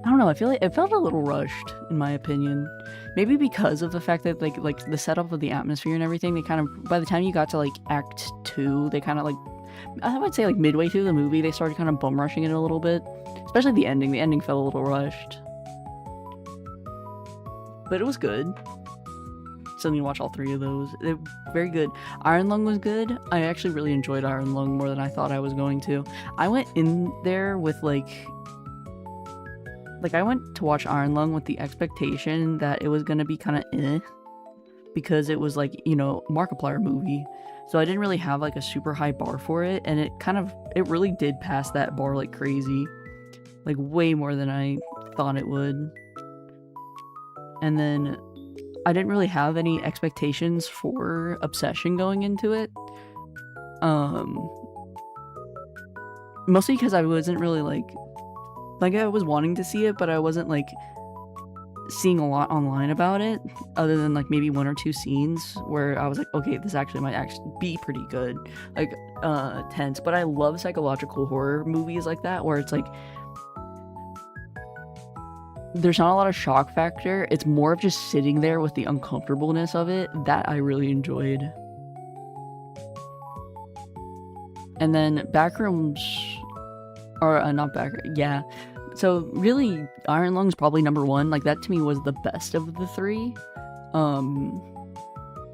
I don't know, I feel like it felt a little rushed, in my opinion. Maybe because of the fact that, like the setup of the atmosphere and everything, they kind of... By the time you got to, like, Act 2, they kind of, like... I would say, like, midway through the movie, they started kind of bum rushing it a little bit. Especially the ending. The ending felt a little rushed. But it was good. Still need to watch all 3 of those. They're very good. Iron Lung was good. I actually really enjoyed Iron Lung more than I thought I was going to. I went in there with, like, I went to watch Iron Lung with the expectation that it was gonna be kind of eh. Because it was, like, you know, Markiplier movie. So I didn't really have, like, a super high bar for it, and it really did pass that bar like crazy. Like, way more than I thought it would. And then I didn't really have any expectations for Obsession going into it. Mostly because I wasn't really, like, I was wanting to see it, but I wasn't, like, seeing a lot online about it, other than, like, maybe 1 or 2 scenes where I was like, okay, this actually might actually be pretty good, like, tense. But I love psychological horror movies like that, where it's like there's not a lot of shock factor. It's more of just sitting there with the uncomfortableness of it that I really enjoyed. And then Backrooms, or not yeah. So really, Iron Lung's probably number 1. Like, that to me was the best of the 3,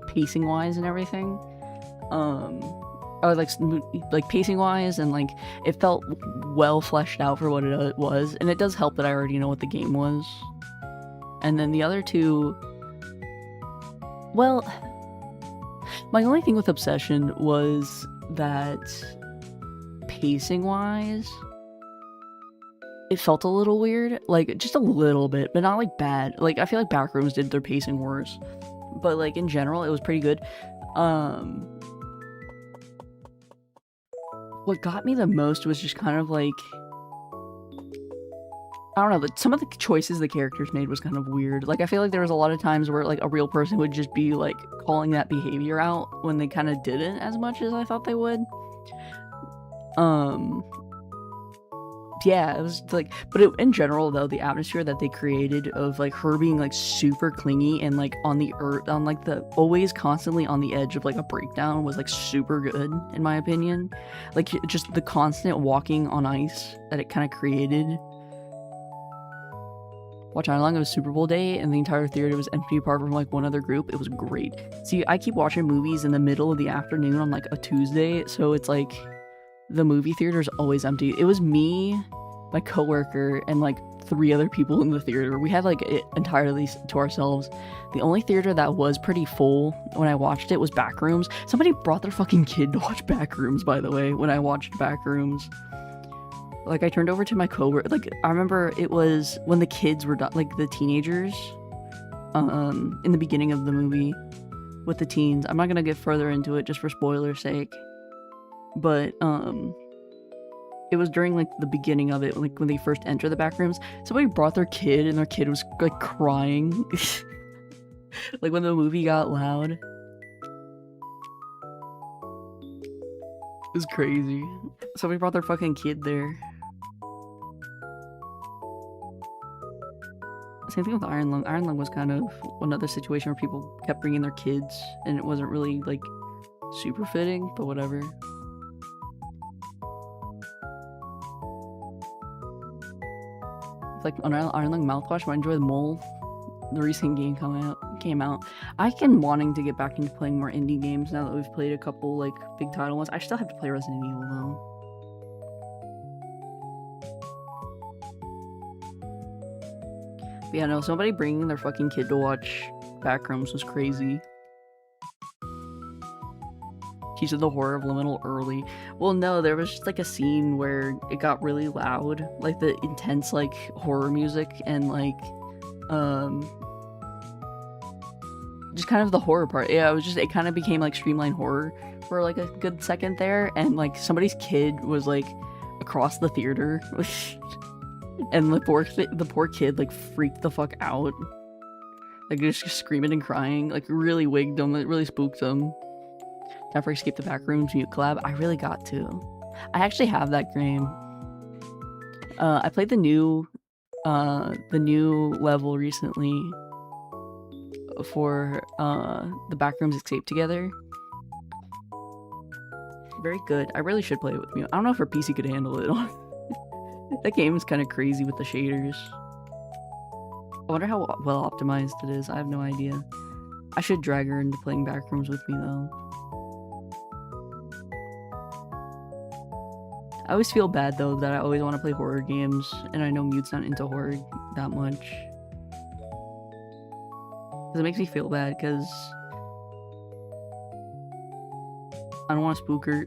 pacing wise and everything. Or like pacing wise, and like it felt well fleshed out for what it was. And it does help that I already know what the game was. And then the other 2, well, my only thing with Obsession was that pacing wise, it felt a little weird, like, just a little bit, but not, like, bad. Like, I feel like Backrooms did their pacing worse, but, like, in general, it was pretty good. What got me the most was just kind of, like, I don't know, but some of the choices the characters made was kind of weird. Like, I feel like there was a lot of times where, like, a real person would just be, like, calling that behavior out when they kind of didn't as much as I thought they would. Yeah, it was like, but in general though, the atmosphere that they created of, like, her being, like, super clingy and, like, on the earth, on, like, the always constantly on the edge of, like, a breakdown was, like, super good in my opinion. Like, just the constant walking on ice that it kind of created. Watch Iron Lung, it was Super Bowl day and the entire theater was empty apart from, like, one other group. It was great. See, I keep watching movies in the middle of the afternoon on, like, a Tuesday, so it's like the movie theater is always empty. It was me, my coworker, and, like, 3 other people in the theater. We had, like, it entirely to ourselves. The only theater that was pretty full when I watched it was Backrooms. Somebody brought their fucking kid to watch Backrooms, by the way, when I watched Backrooms. Like, I turned over to my coworker. Like, I remember it was when the kids were done, like, the teenagers, in the beginning of the movie with the teens. I'm not gonna get further into it just for spoiler's sake. But, it was during, like, the beginning of it, like, when they first enter the Backrooms. Somebody brought their kid, and their kid was, like, crying. Like, when the movie got loud. It was crazy. Somebody brought their fucking kid there. Same thing with Iron Lung. Iron Lung was kind of another situation where people kept bringing their kids, and it wasn't really, like, super fitting, but whatever. Like, on Iron Lung mouthwash, I enjoy the Mole. The recent game came out. I've been wanting to get back into playing more indie games now that we've played a couple, like, big title ones. I still have to play Resident Evil though. But yeah, no, somebody bringing their fucking kid to watch Backrooms was crazy. Keys of the Horror of Liminal early. Well, no, there was just like a scene where it got really loud, like the intense like horror music and like just kind of the horror part. Yeah, it kind of became like streamlined horror for like a good second there, and like somebody's kid was like across the theater and the poor kid like freaked the fuck out, like just screaming and crying, like really wigged him. It really spooked him. Time for Escape the Backrooms mute collab. I really got to. I actually have that game. I played the new level recently for the Backrooms Escape Together. Very good. I really should play it with me. I don't know if her PC could handle it. That game is kind of crazy with the shaders. I wonder how well optimized it is. I have no idea. I should drag her into playing Backrooms with me though. I always feel bad though that I always want to play horror games, and I know Mute's not into horror that much. Because it makes me feel bad because I don't want to spook her.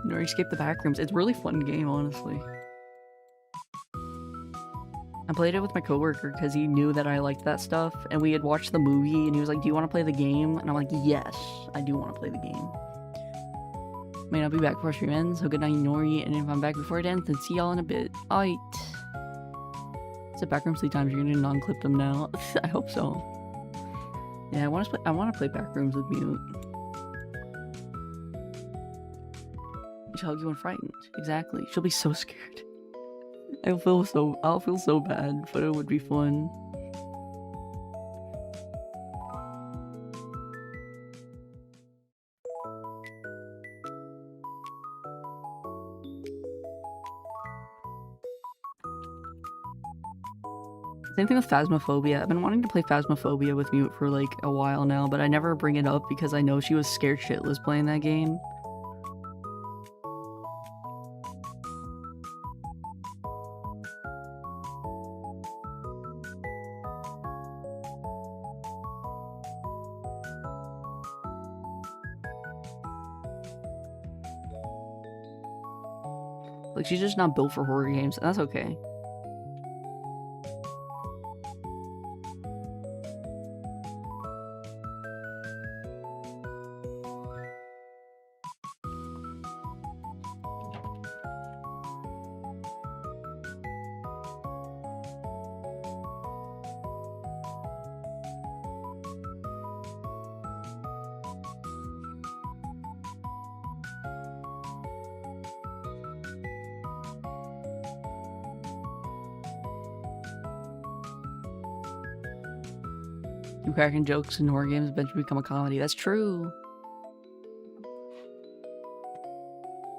Nor Escape the Backrooms. It's a really fun game, honestly. I played it with my coworker because he knew that I liked that stuff, and we had watched the movie, and he was like, "Do you want to play the game?" And I'm like, "Yes, I do want to play the game." May not be back before stream ends, so good night, Nori, and if I'm back before it ends, then see y'all in a bit. Alright. Said Backrooms 3 times, you're gonna non-clip them now. I hope so. Yeah, I want to play Backrooms with Mute. She'll hug you when frightened. Exactly. She'll be so scared. I'll feel so bad, but it would be fun. Same thing with Phasmophobia. I've been wanting to play Phasmophobia with Mute for like a while now, but I never bring it up because I know she was scared shitless playing that game. Like, she's just not built for horror games, and that's okay. You cracking jokes in horror games eventually become a comedy. That's true.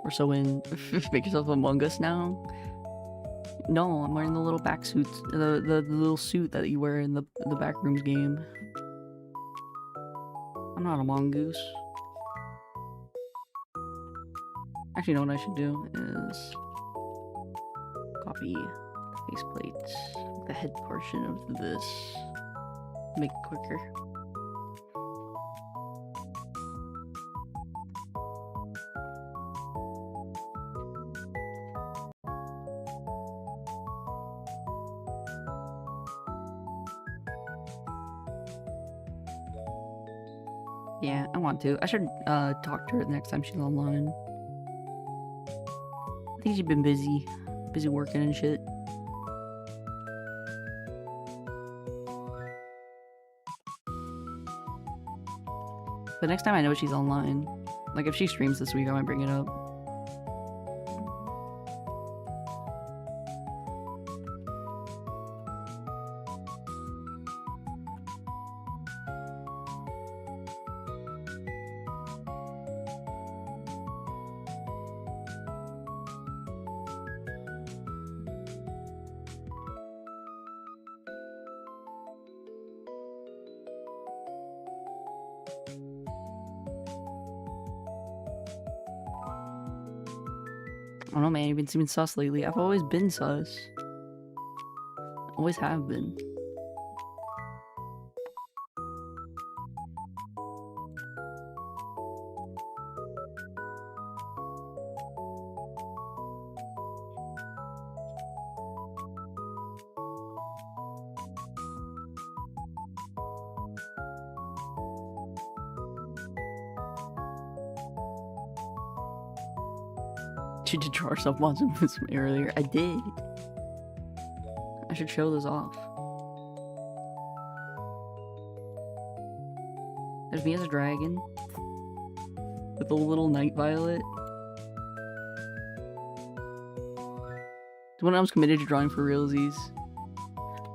We're so in. Make yourself Among Us now. No, I'm wearing the little back suit, the little suit that you wear in the Backrooms game. I'm not a mongoose. Actually, you know what I should do is copy faceplate, the head portion of this. Make it quicker. Yeah, I want to. I should talk to her the next time she's online. I think she's been busy working and shit. But next time I know she's online. Like, if she streams this week, I might bring it up. I don't know, man. You've been seeming sus lately. I've always been sus. Always have been. You did draw yourself Monster Musume earlier. I did. I should show this off. There's me as a dragon. With a little night violet. When I was committed to drawing for realsies.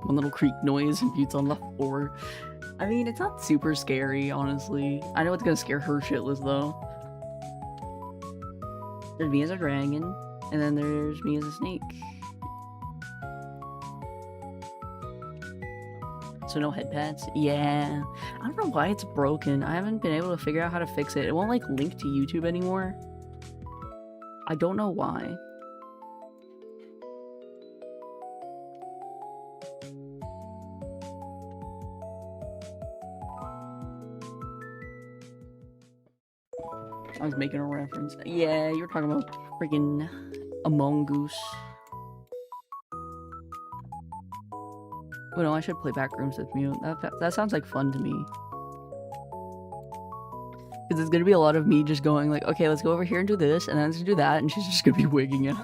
One little creak noise and Buttes on the floor. I mean, it's not super scary, honestly. I know it's gonna scare her shitless, though. There's me as a dragon, and then there's me as a snake. So no head pads? Yeah. I don't know why it's broken. I haven't been able to figure out how to fix it. It won't, like, link to YouTube anymore. I don't know why. I was making a reference. Yeah, you were talking about freaking Among Us. Oh no, I should play Backrooms with Mute. That sounds like fun to me. Because it's gonna be a lot of me just going like, okay, let's go over here and do this, and then let's do that, and she's just gonna be wigging it.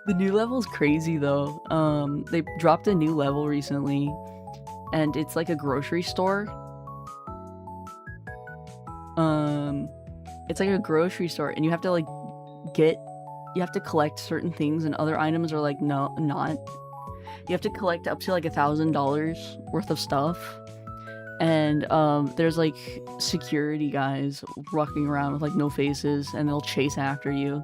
The new level's crazy though. They dropped a new level recently, and it's like a grocery store. It's like a grocery store, and you have to like you have to collect certain things, and other items are like not. You have to collect up to like $1,000 worth of stuff, and there's like security guys walking around with like no faces, and they'll chase after you.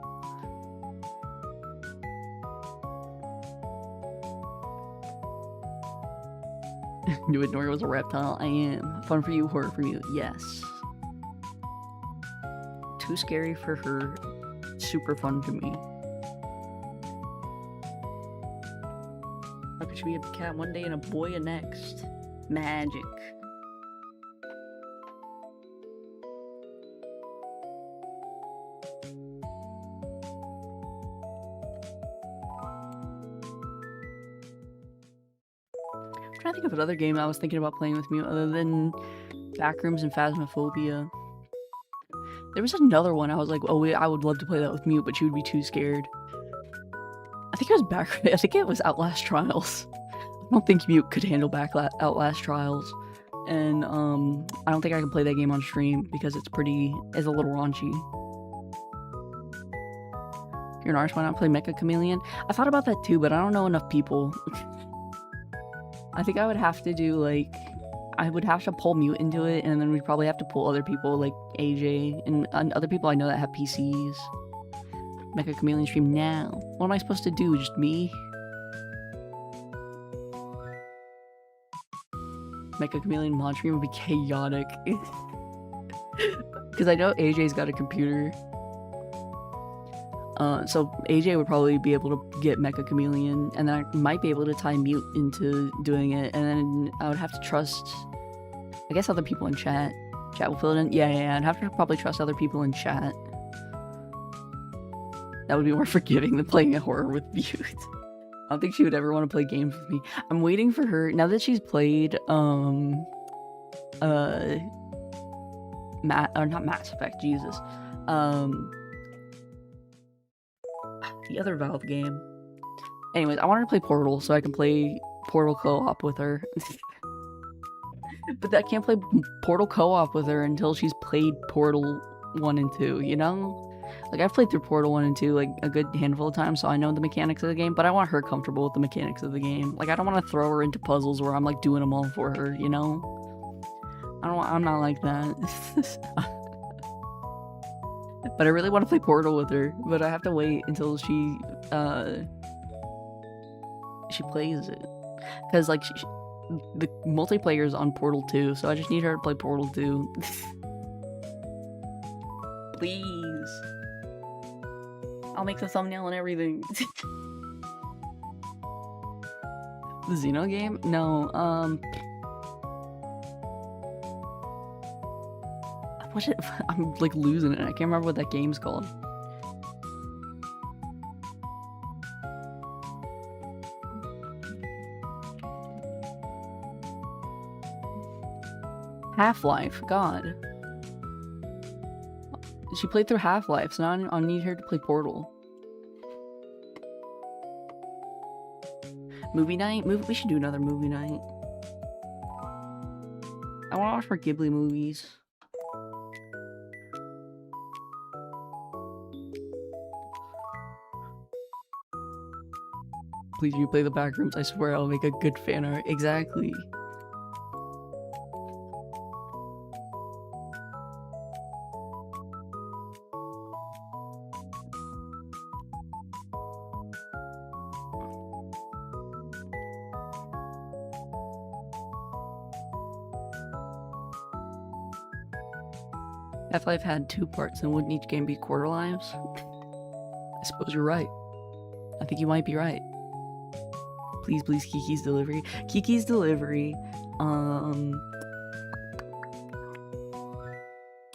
Knew it Nori was a reptile. I am. Fun for you, horror for you. Yes. Too scary for her. Super fun to me. How could she be a cat one day and a boy the next? Magic. I'm trying to think of another game I was thinking about playing with Mute other than Backrooms and Phasmophobia. There was another one I was like, oh wait, I would love to play that with Mute, but she would be too scared. I think it was Outlast Trials. I don't think Mute could handle Outlast Trials. And I don't think I can play that game on stream because it's a little raunchy. If you're an artist, why not play Mecha Chameleon? I thought about that too, but I don't know enough people. I think I would have to do like, I would have to pull Mute into it, and then we'd probably have to pull other people like AJ and other people I know that have PCs. Mecha Chameleon stream now. What am I supposed to do? Just me? Mecha Chameleon mod stream would be chaotic. Because I know AJ's got a computer. So AJ would probably be able to get Mecha Chameleon, and then I might be able to tie Mute into doing it, and then I would have to trust, I guess, other people in chat. Chat will fill it in? Yeah, I'd have to probably trust other people in chat. That would be more forgiving than playing a horror with Mute. I don't think she would ever want to play games with me. I'm waiting for her, now that she's played, not Mass Effect, Jesus. The other Valve game. Anyways, I want her to play Portal so I can play Portal co-op with her. But I can't play Portal co-op with her until she's played Portal 1 and 2, you know? Like, I've played through Portal 1 and 2, like, a good handful of times, so I know the mechanics of the game, but I want her comfortable with the mechanics of the game. Like, I don't want to throw her into puzzles where I'm, like, doing them all for her, you know? I'm not like that. But I really want to play Portal with her, but I have to wait until she plays it. Because, like, the multiplayer is on Portal 2, so I just need her to play Portal 2. Please. I'll make the thumbnail and everything. The Xeno game? No, I'm like losing it. I can't remember what that game's called. Half-Life, God. She played through Half-Life, so now I need her to play Portal. Movie night? We should do another movie night. I want to watch more Ghibli movies. Please, you play the Backrooms. I swear I'll make a good fan art. Exactly. Half-Life had 2 parts, and wouldn't each game be quarter lives? I suppose you're right. I think you might be right. Please, please, Kiki's Delivery. Kiki's Delivery.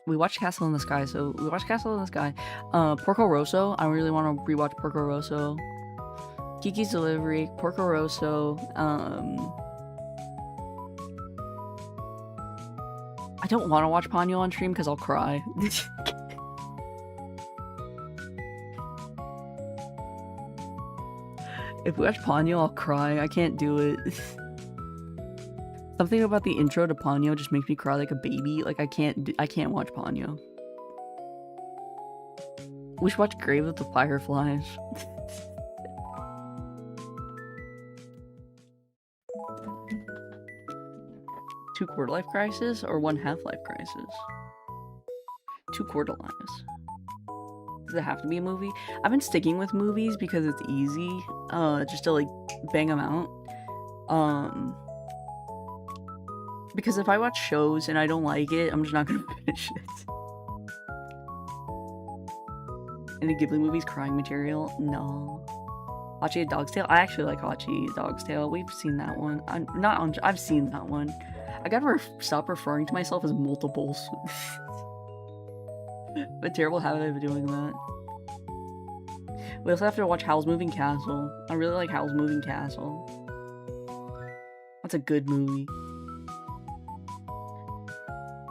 We watched Castle in the Sky, so we watched Castle in the Sky. Porco Rosso. I really want to rewatch Porco Rosso. Kiki's Delivery. Porco Rosso. I don't want to watch Ponyo on stream because I'll cry. If we watch Ponyo, I'll cry. I can't do it. Something about the intro to Ponyo just makes me cry like a baby. Like I can't watch Ponyo. We should watch Grave of the Fireflies. 2 quarter-life crisis or 1 half-life crisis? 2 quarter lives. Does it have to be a movie? I've been sticking with movies because it's easy, just to like bang them out. Because if I watch shows and I don't like it, I'm just not gonna finish it. Any Ghibli movies crying material? No. Hachi a Dog's Tale? I actually like Hachi Dog's Tale. We've seen that one. I've seen that one. I gotta stop referring to myself as multiples. A terrible habit of doing that. We also have to watch Howl's Moving Castle. I really like Howl's Moving Castle. That's a good movie.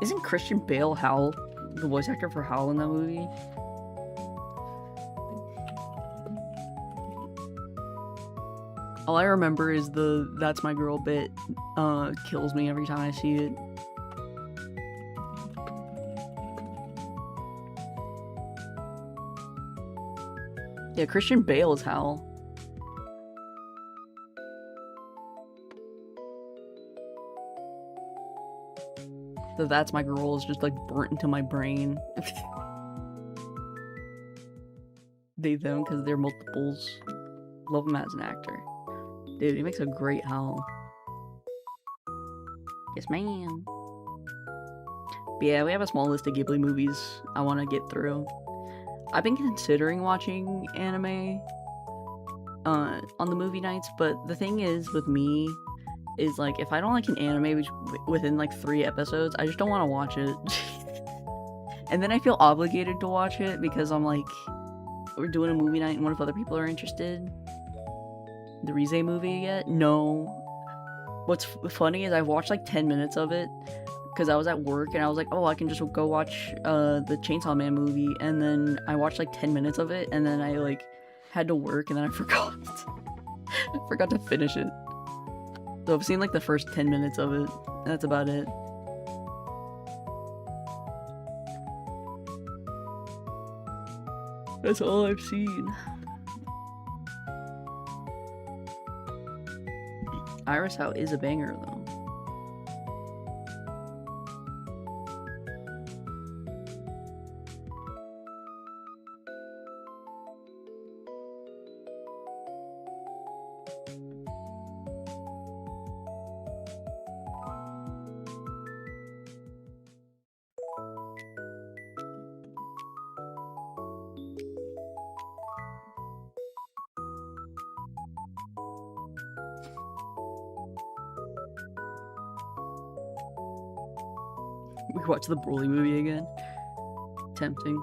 Isn't Christian Bale Howl, the voice actor for Howl in that movie? All I remember is the "That's My Girl" bit kills me every time I see it. Yeah, Christian Bale is Howl. The "That's My Girl" is just like burnt into my brain. They them because they're multiples. Love him as an actor. Dude, he makes a great Howl. Yes, ma'am. But yeah, we have a small list of Ghibli movies I want to get through. I've been considering watching anime on the movie nights, but the thing is with me is like if I don't like an anime within like 3 episodes, I just don't want to watch it. And then I feel obligated to watch it because I'm like, we're doing a movie night and what if other people are interested? The Rize movie yet? No. What's funny is I've watched like 10 minutes of it because I was at work and I was like, oh, I can just go watch the Chainsaw Man movie, and then I watched like 10 minutes of it and then I like had to work and then I forgot. I forgot to finish it. So I've seen like the first 10 minutes of it, and that's about it. That's all I've seen. Iris How is a banger though. We watch the Broly movie again. Tempting.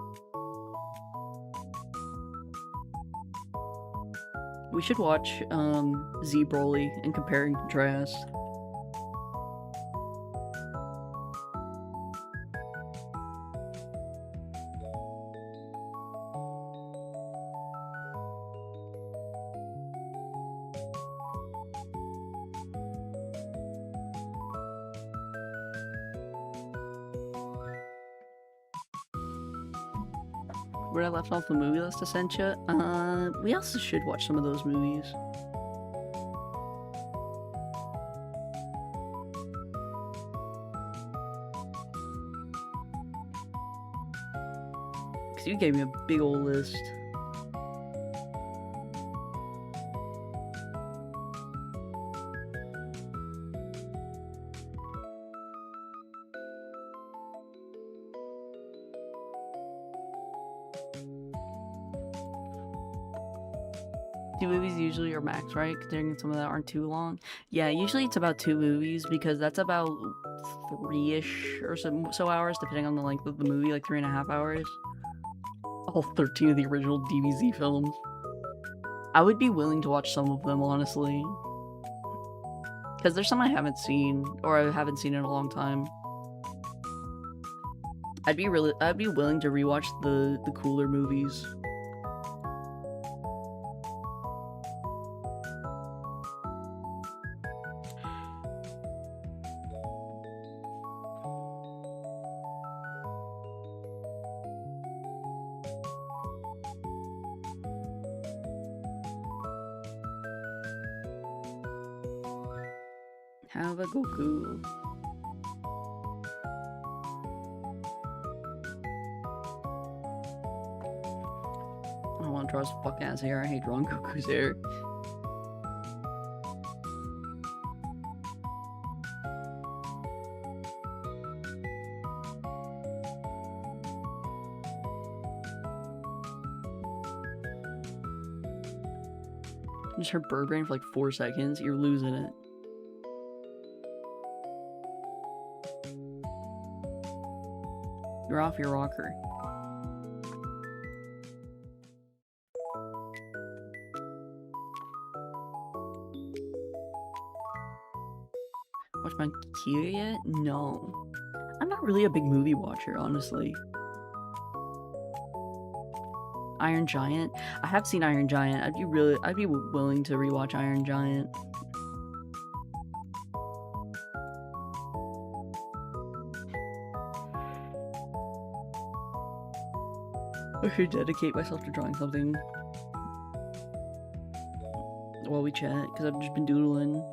We should watch Z Broly and compare and contrast. where I left off the movie list I sent you. We also should watch some of those movies. Because you gave me a big old list. Two movies usually are max, right? Considering some of that aren't too long. Yeah, usually it's about 2 movies because that's about 3-ish or so hours, depending on the length of the movie, like 3.5 hours. All 13 of the original DBZ films. I would be willing to watch some of them, honestly. Because there's some I haven't seen, or I haven't seen in a long time. I'd be willing to rewatch the cooler movies. Have a Goku. I don't want to draw his fucking ass hair. I hate drawing Goku's hair. Just heard bird brain for like 4 seconds. You're losing it. You're off your rocker. Watch Mankia yet? No. I'm not really a big movie watcher, honestly. Iron Giant? I have seen Iron Giant. I'd be willing to rewatch Iron Giant. I should dedicate myself to drawing something while we chat, because I've just been doodling.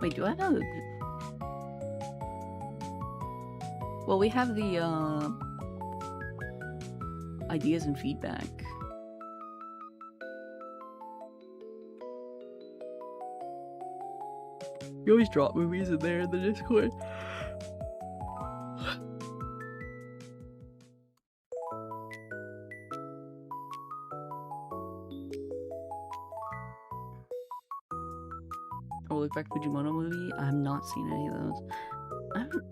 Wait, do I have a... Well, we have the, ideas and feedback. You always drop movies in there in the Discord. Oh, look back Fujimoto movie? I have not seen any of those.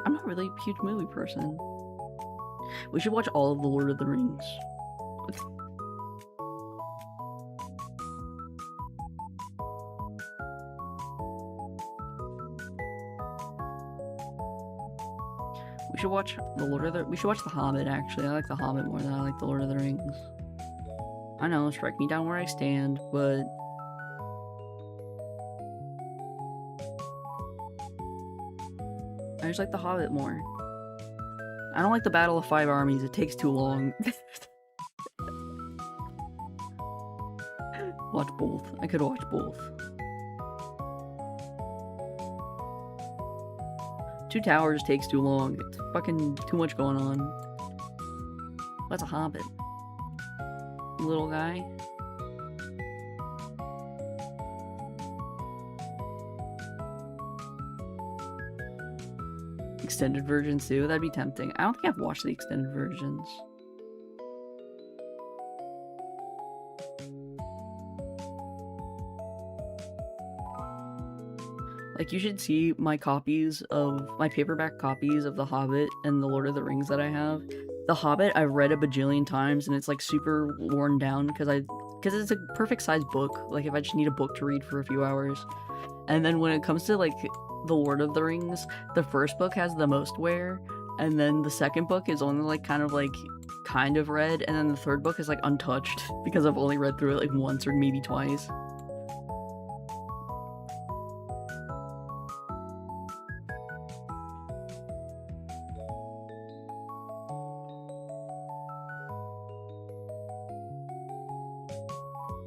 I'm not really a huge movie person. We should watch all of the Lord of the Rings. We should watch we should watch The Hobbit, actually. I like The Hobbit more than I like the Lord of the Rings. I know, strike me down where I stand, but... I just like The Hobbit more. I don't like the Battle of Five Armies, it takes too long. Watch both. I could watch both. Two Towers takes too long. It's fucking too much going on. That's a Hobbit. Little guy. Extended versions too? That'd be tempting. I don't think I've watched the extended versions. Like, you should see my paperback copies of The Hobbit and The Lord of the Rings that I have. The Hobbit I've read a bajillion times, and it's like super worn down because it's a perfect size book. Like, if I just need a book to read for a few hours. And then when it comes to like The Lord of the Rings, the first book has the most wear, and then the second book is only like kind of read, and then the third book is like untouched because I've only read through it like once or maybe twice.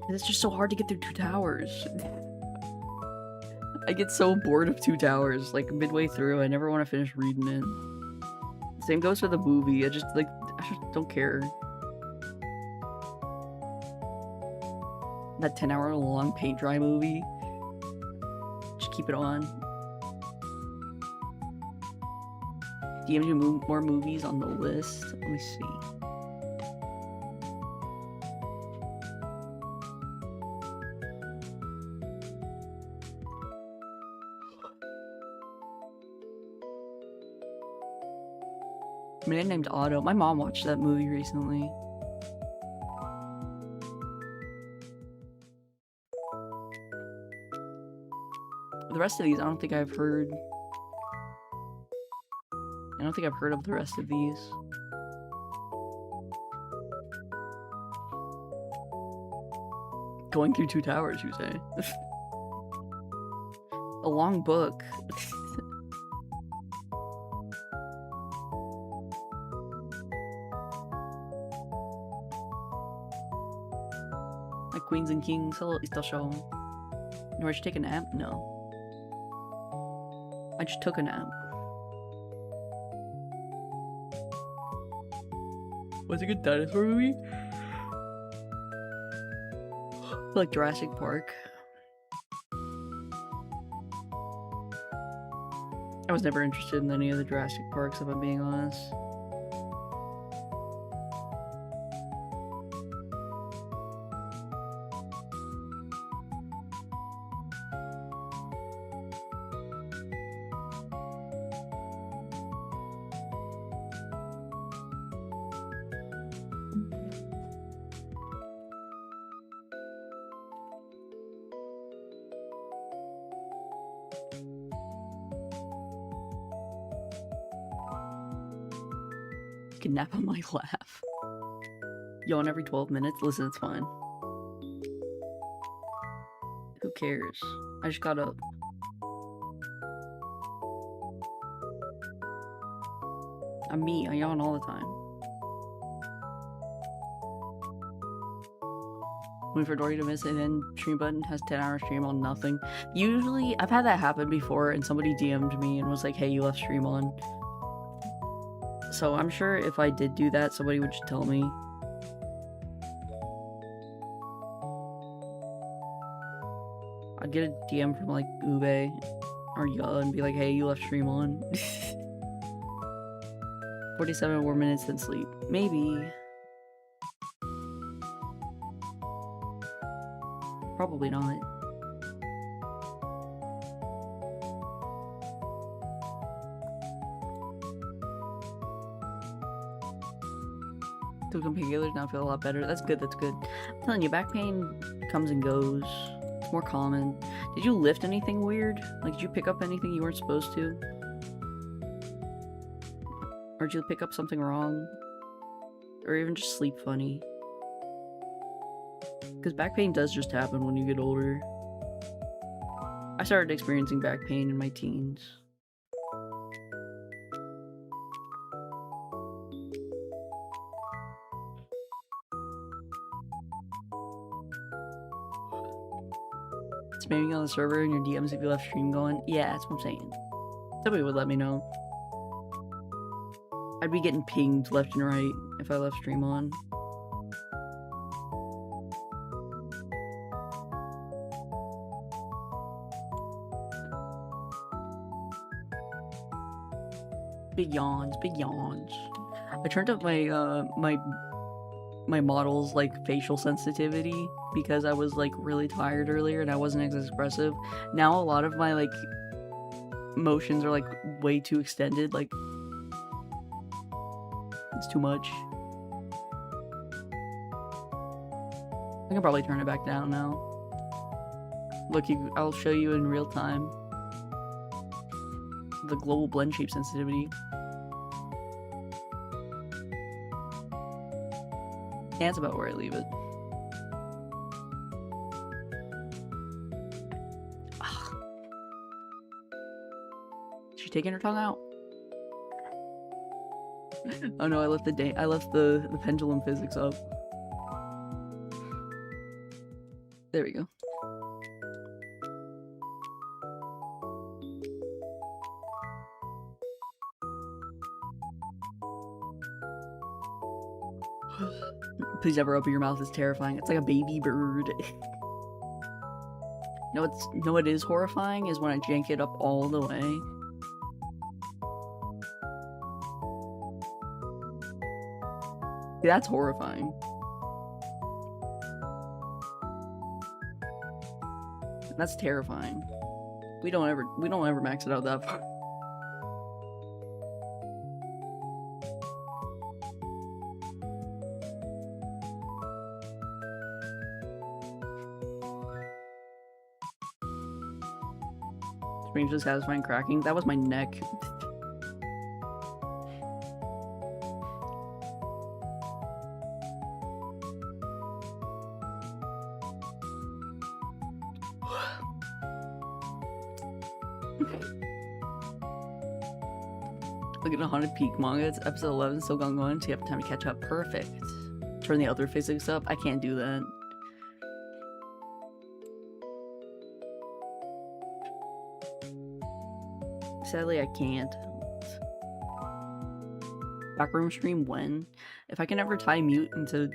It's just so hard to get through Two Towers. I get so bored of Two Towers, like midway through. I never want to finish reading it. Same goes for the movie. I just don't care. That 10-hour long paint dry movie. Just keep it on. Do you have any more movies on the list? Let me see. Man Named Otto. My mom watched that movie recently. The rest of these, I don't think I've heard. I don't think I've heard of the rest of these. Going through Two Towers, you say? A long book. Like Queens and Kings. Hello, está show. No, I should take a nap? No. I just took a nap. What's a good dinosaur movie? Like Jurassic Park. I was never interested in any of the Jurassic Parks, if I'm being honest. Can nap on my lap. Yawn every 12 minutes? Listen, it's fine. Who cares? I just got up. I'm me. I yawn all the time. Wait for Dory to miss and then stream button has 10-hour stream on nothing. Usually, I've had that happen before and somebody DM'd me and was like, hey, you left stream on. So I'm sure if I did do that, somebody would just tell me. I'd get a DM from like Ube or Yuh and be like, hey, you left stream on. 47 more minutes than sleep. Maybe. Probably not. Took some painkillers, now I feel a lot better. That's good, that's good. I'm telling you, back pain comes and goes. It's more common. Did you lift anything weird? Like, did you pick up anything you weren't supposed to? Or did you pick up something wrong? Or even just sleep funny? Because back pain does just happen when you get older. I started experiencing back pain in my teens. Spamming on the server in your DMs if you left stream going? Yeah, that's what I'm saying. Somebody would let me know. I'd be getting pinged left and right if I left stream on. Big yawns, big yawns. I turned up my my model's like facial sensitivity because I was like really tired earlier and I wasn't as expressive. Now a lot of my like motions are like way too extended, like it's too much. I can probably turn it back down now. Look, I'll show you in real time the global blend shape sensitivity. Yeah, that's about where I leave it. Ugh. Is she taking her tongue out? Oh no, I left the pendulum physics up. There we go. Please never open your mouth. It's terrifying. It's like a baby bird. No, what is horrifying is when I jank it up all the way. That's horrifying. That's terrifying. We don't ever max it out that far. Strangely satisfying cracking. That was my neck. Look at a Haunted Peak manga. It's episode 11, still going, so you have time to catch up. Perfect. Turn the other physics up. I can't do that. Sadly, I can't. Backroom stream when? If I can ever tie Mute into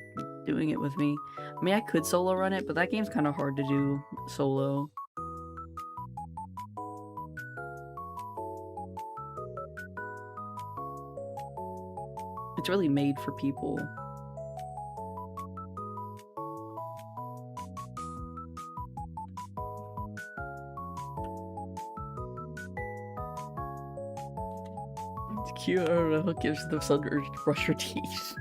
doing it with me. I mean, I could solo run it, but that game's kind of hard to do solo. It's really made for people. It's cute. I don't know. It gives the sun urge to brush your teeth.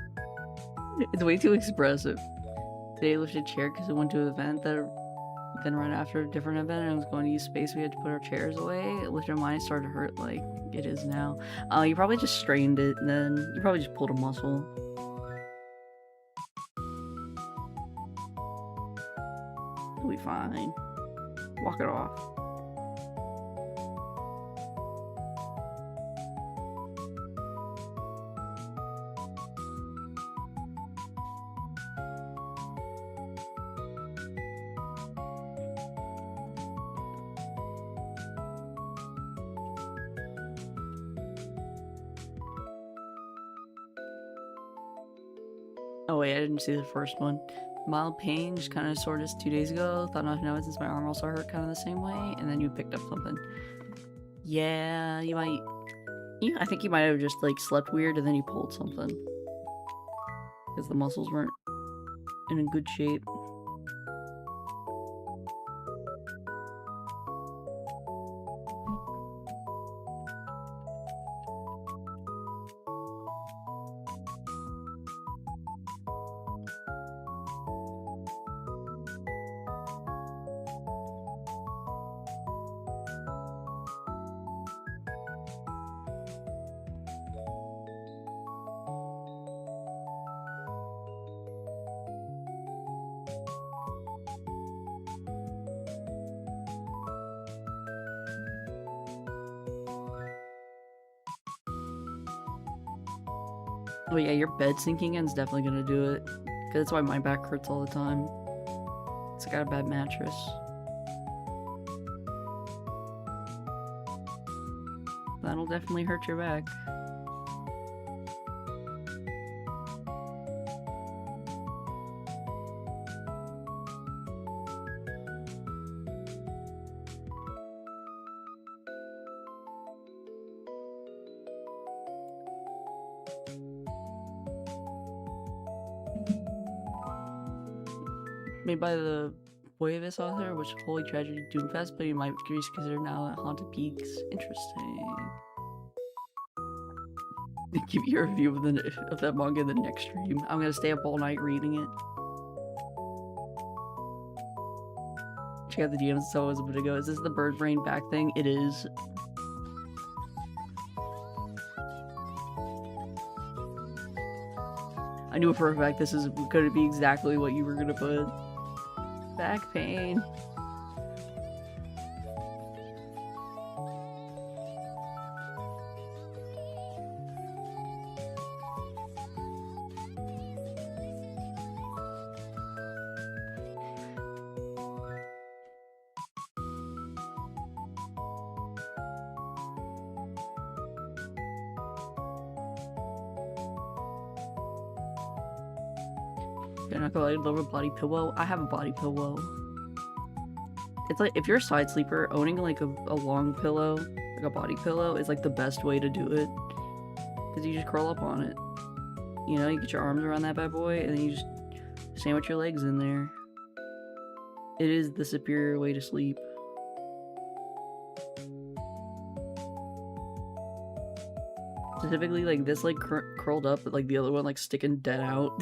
It's way too expressive. Today I lifted a chair because we went to an event that then right after a different event and I was going to use space. We had to put our chairs away. It lifted mine, started to hurt like it is now. You probably just strained it and then you probably just pulled a muscle. It'll be fine. Walk it off. Oh wait, I didn't see the first one. Mild pain, just kind of sore just 2 days ago. Thought nothing of it since my arm also hurt kind of the same way. And then you picked up something. Yeah, you might... Yeah, I think you might have just like slept weird and then you pulled something. Because the muscles weren't in a good shape. Oh yeah, your bed sinking in is definitely gonna do it. Cause that's why my back hurts all the time. It's got a bad mattress. That'll definitely hurt your back. Made by the Boy of this author, which Holy Tragedy Doomfest, but you might be considered now at Haunted Peaks. Interesting. Give you a review of that manga in the next stream. I'm gonna stay up all night reading it. Check out the DMs, so I was a bit ago. Is this the bird brain back thing? It is. I knew for a fact this is gonna be exactly what you were gonna put. Back pain. You're not gonna love a body pillow? I have a body pillow. It's like, if you're a side sleeper, owning like a long pillow, like a body pillow, is like the best way to do it. Because you just curl up on it. You know, you get your arms around that bad boy, and then you just sandwich your legs in there. It is the superior way to sleep. Specifically, like, this leg curled up, but like the other one like sticking dead out.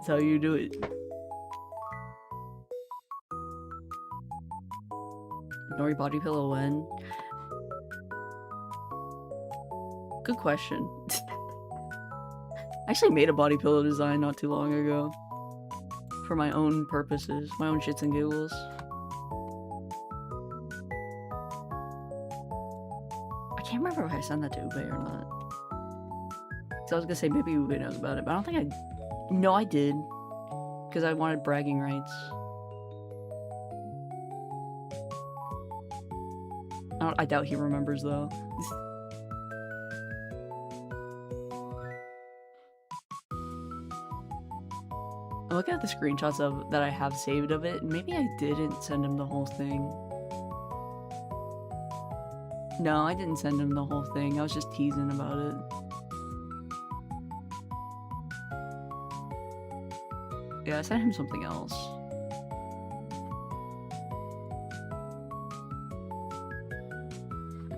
That's how you do it. Nori body pillow when? Good question. I actually made a body pillow design not too long ago. For my own purposes. My own shits and giggles. I can't remember if I sent that to Ube or not. So I was gonna say maybe Ube knows about it, but I don't think I... No, I did. Because I wanted bragging rights. I doubt he remembers, though. I'm looking at the screenshots that I have saved of it, and maybe I didn't send him the whole thing. No, I didn't send him the whole thing. I was just teasing about it. Yeah, I sent him something else.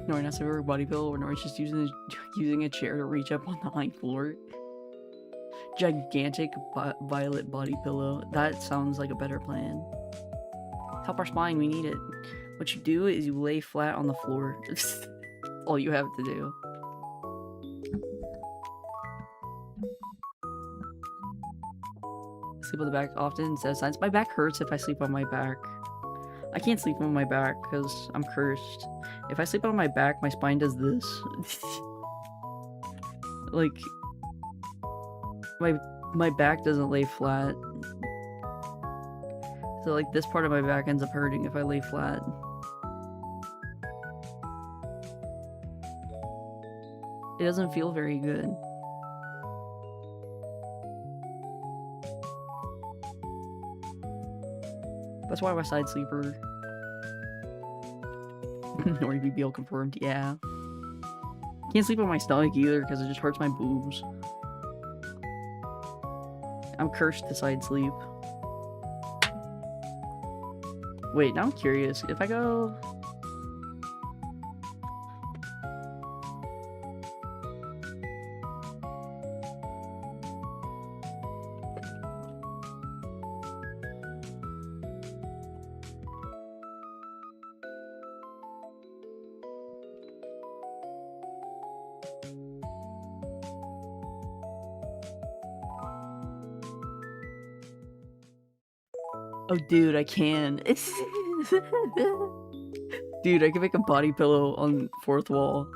Nori not a body pillow, or Nori's just using a chair to reach up on the high floor. Gigantic violet body pillow. That sounds like a better plan. Help our spine, we need it. What you do is you lay flat on the floor. That's all you have to do. Sleep on the back often instead of sides. My back hurts if I sleep on my back. I can't sleep on my back because I'm cursed. If I sleep on my back, my spine does this. Like, my back doesn't lay flat. So like this part of my back ends up hurting if I lay flat. It doesn't feel very good. That's why I'm a side sleeper. Nori BBL confirmed, yeah. Can't sleep on my stomach either because it just hurts my boobs. I'm cursed to side sleep. Wait, now I'm curious. If I go... Oh, dude, I can. Dude, I can make a body pillow on fourth wall.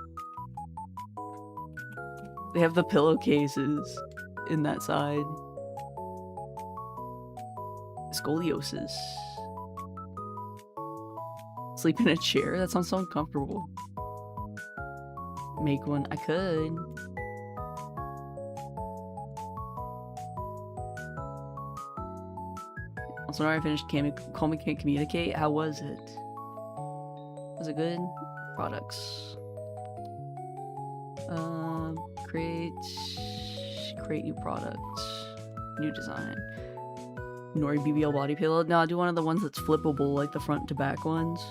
They have the pillowcases in that side. Scoliosis. Sleep in a chair? That sounds so uncomfortable. Make one. I could. Also, now I finished Call Me Can't Communicate. How was it? Was it good? Products. Create new product. New design. Nori BBL body pillow? No, I'll do one of the ones that's flippable, like the front to back ones.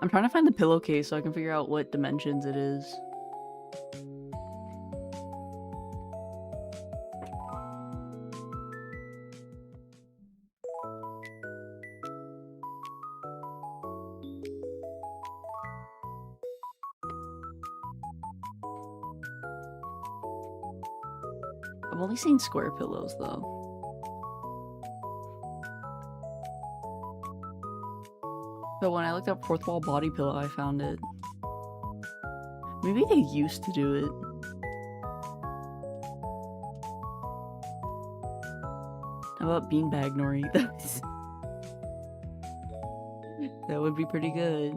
I'm trying to find the pillowcase so I can figure out what dimensions it is. I've only seen square pillows though. But when I looked up fourth wall body pillow, I found it. Maybe they used to do it. How about beanbag Nori? That would be pretty good.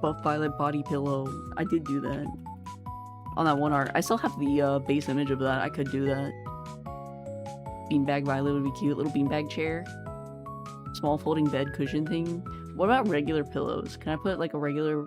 Buff violet body pillow. I did do that. On that one art. I still have the base image of that. I could do that. Beanbag violet would be cute. Little beanbag chair. Small folding bed cushion thing. What about regular pillows? Can I put like a regular...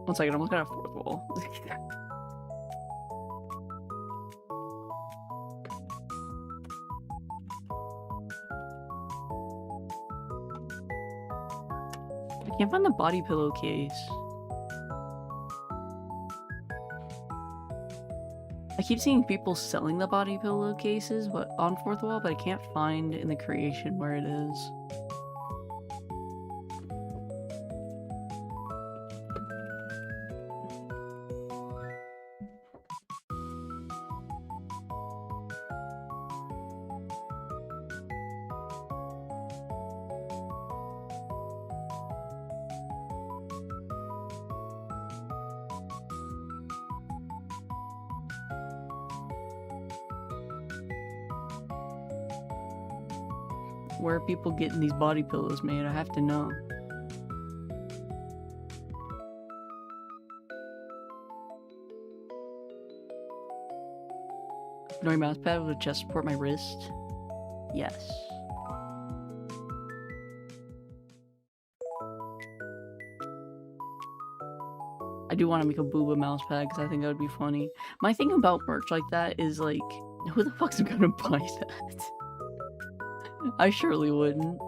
One second, I'm looking at fourth wall. I can't find the body pillowcase. I keep seeing people selling the body pillowcases on fourth wall, but I can't find in the creation where it is. Where are people getting these body pillows made? I have to know. Nori mousepad with a chest support my wrist? Yes. I do want to make a booba mousepad because I think that would be funny. My thing about merch like that is like, who the fuck's gonna buy that? I surely wouldn't.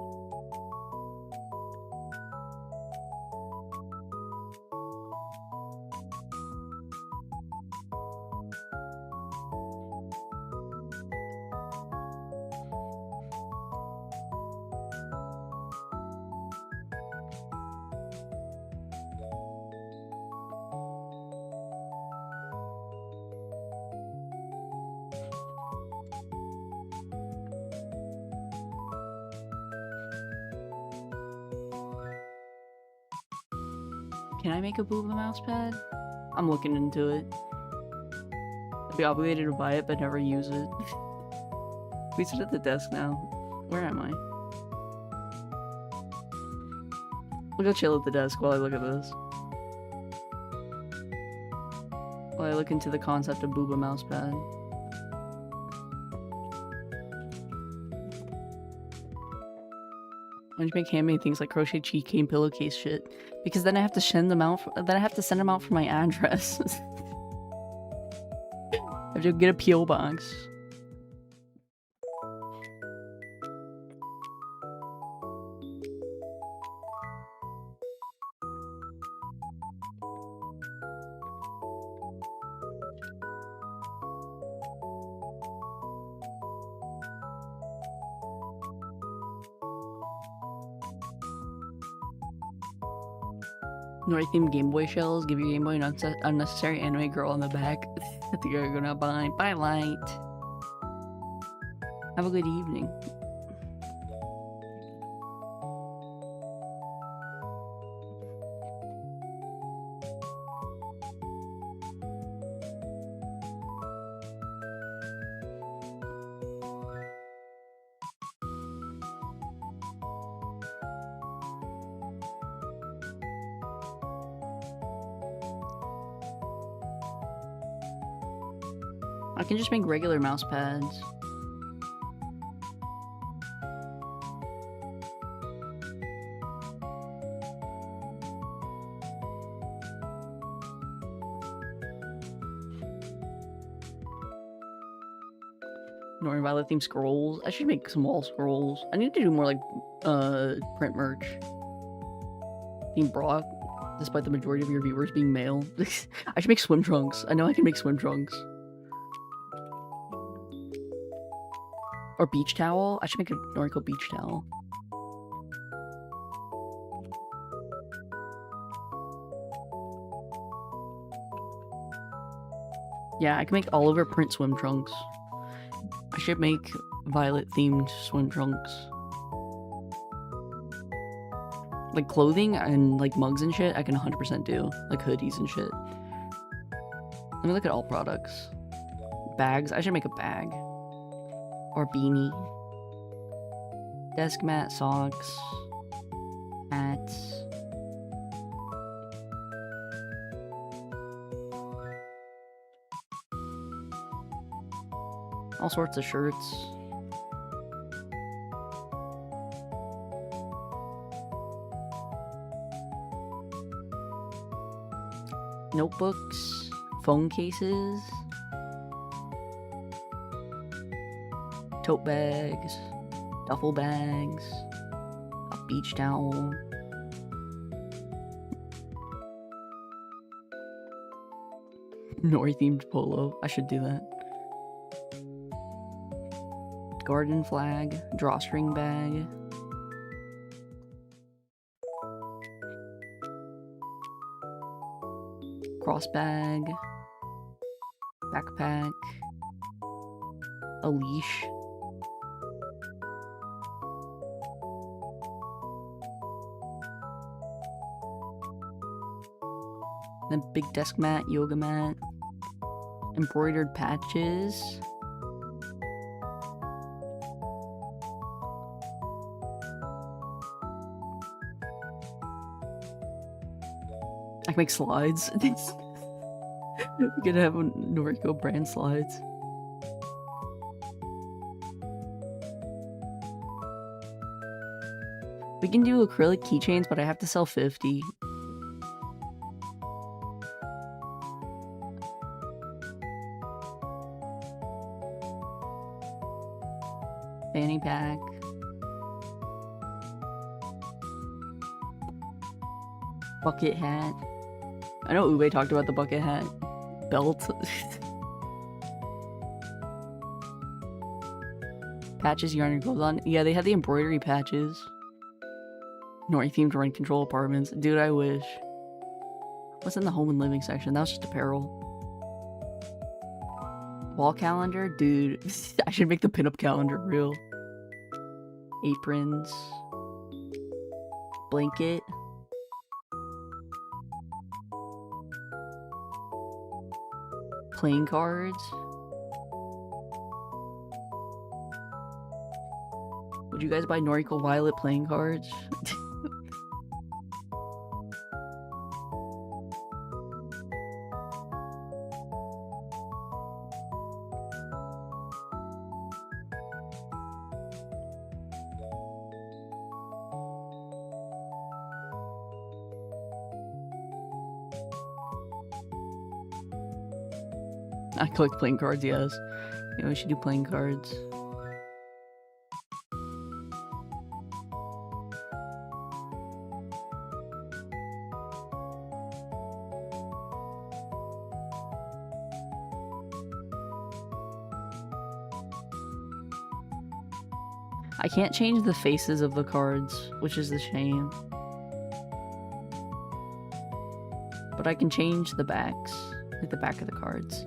Can I make a booba mousepad? I'm looking into it. I'd be obligated to buy it, but never use it. We sit at the desk now. Where am I? We'll go chill at the desk while I look at this. While I look into the concept of booba mousepad. Why don't you make handmade things like crochet cheek cane pillowcase shit? Because then I have to send them out. Then I have to send them out for my address. I have to get a PO box. Nori themed Game Boy shells. Give your Game Boy an unnecessary anime girl on the back. I think you're gonna buy. Bye, Light. Have a good evening. I can just make regular mouse pads. Nori Violet themed scrolls. I should make some wall scrolls. I need to do more like print merch. Team Brock, despite the majority of your viewers being male. I should make swim trunks. I know I can make swim trunks. Or beach towel. I should make a Noriko beach towel. Yeah, I can make Oliver print swim trunks. I should make Violet themed swim trunks. Like clothing and like mugs and shit, I can 100% do. Like hoodies and shit. Let me look at all products. Bags. I should make a bag. Or beanie. Desk mat, socks. Hats. All sorts of shirts. Notebooks. Phone cases. Tote bags. Duffel bags. A beach towel. Nori themed polo. I should do that. Garden flag, drawstring bag. Cross bag. Backpack. A leash. Then big desk mat, yoga mat. Embroidered patches. I can make slides. We could have Noriko brand slides. We can do acrylic keychains, but I have to sell 50. Fanny pack. Bucket hat. I know Ube talked about the bucket hat. Belt. Patches, yarn, and clothes on. Yeah, they had the embroidery patches. Nori themed rent control apartments. Dude, I wish. What's in the home and living section? That was just apparel. Wall calendar? Dude, I should make the pinup calendar real. Aprons. Blanket. Playing cards. Would you guys buy Noriko Violet playing cards? I collect playing cards, yes. Yeah, we should do playing cards. I can't change the faces of the cards, which is a shame. But I can change the backs, like the back of the cards.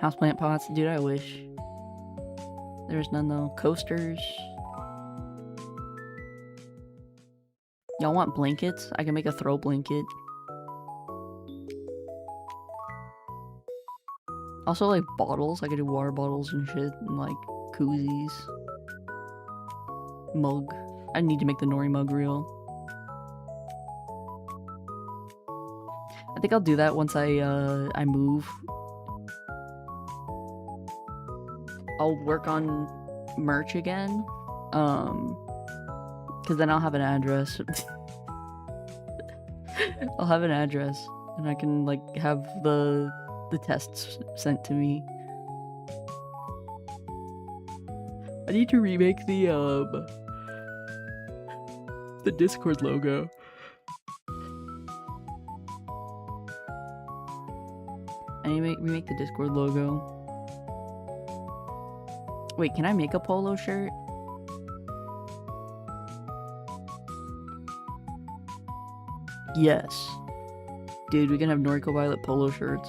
Houseplant pots, dude, I wish. There's none though. Coasters. Y'all want blankets? I can make a throw blanket. Also, like, bottles. I could do water bottles and shit, and, like, koozies. Mug. I need to make the Nori mug real. I think I'll do that once I move. I'll work on merch again. Because then I'll have an address. I'll have an address, and I can, like, have the tests sent to me. I need to remake the Discord logo. I need to remake the Discord logo. Wait, can I make a polo shirt? Yes. Dude, we can have Noriko Violet polo shirts.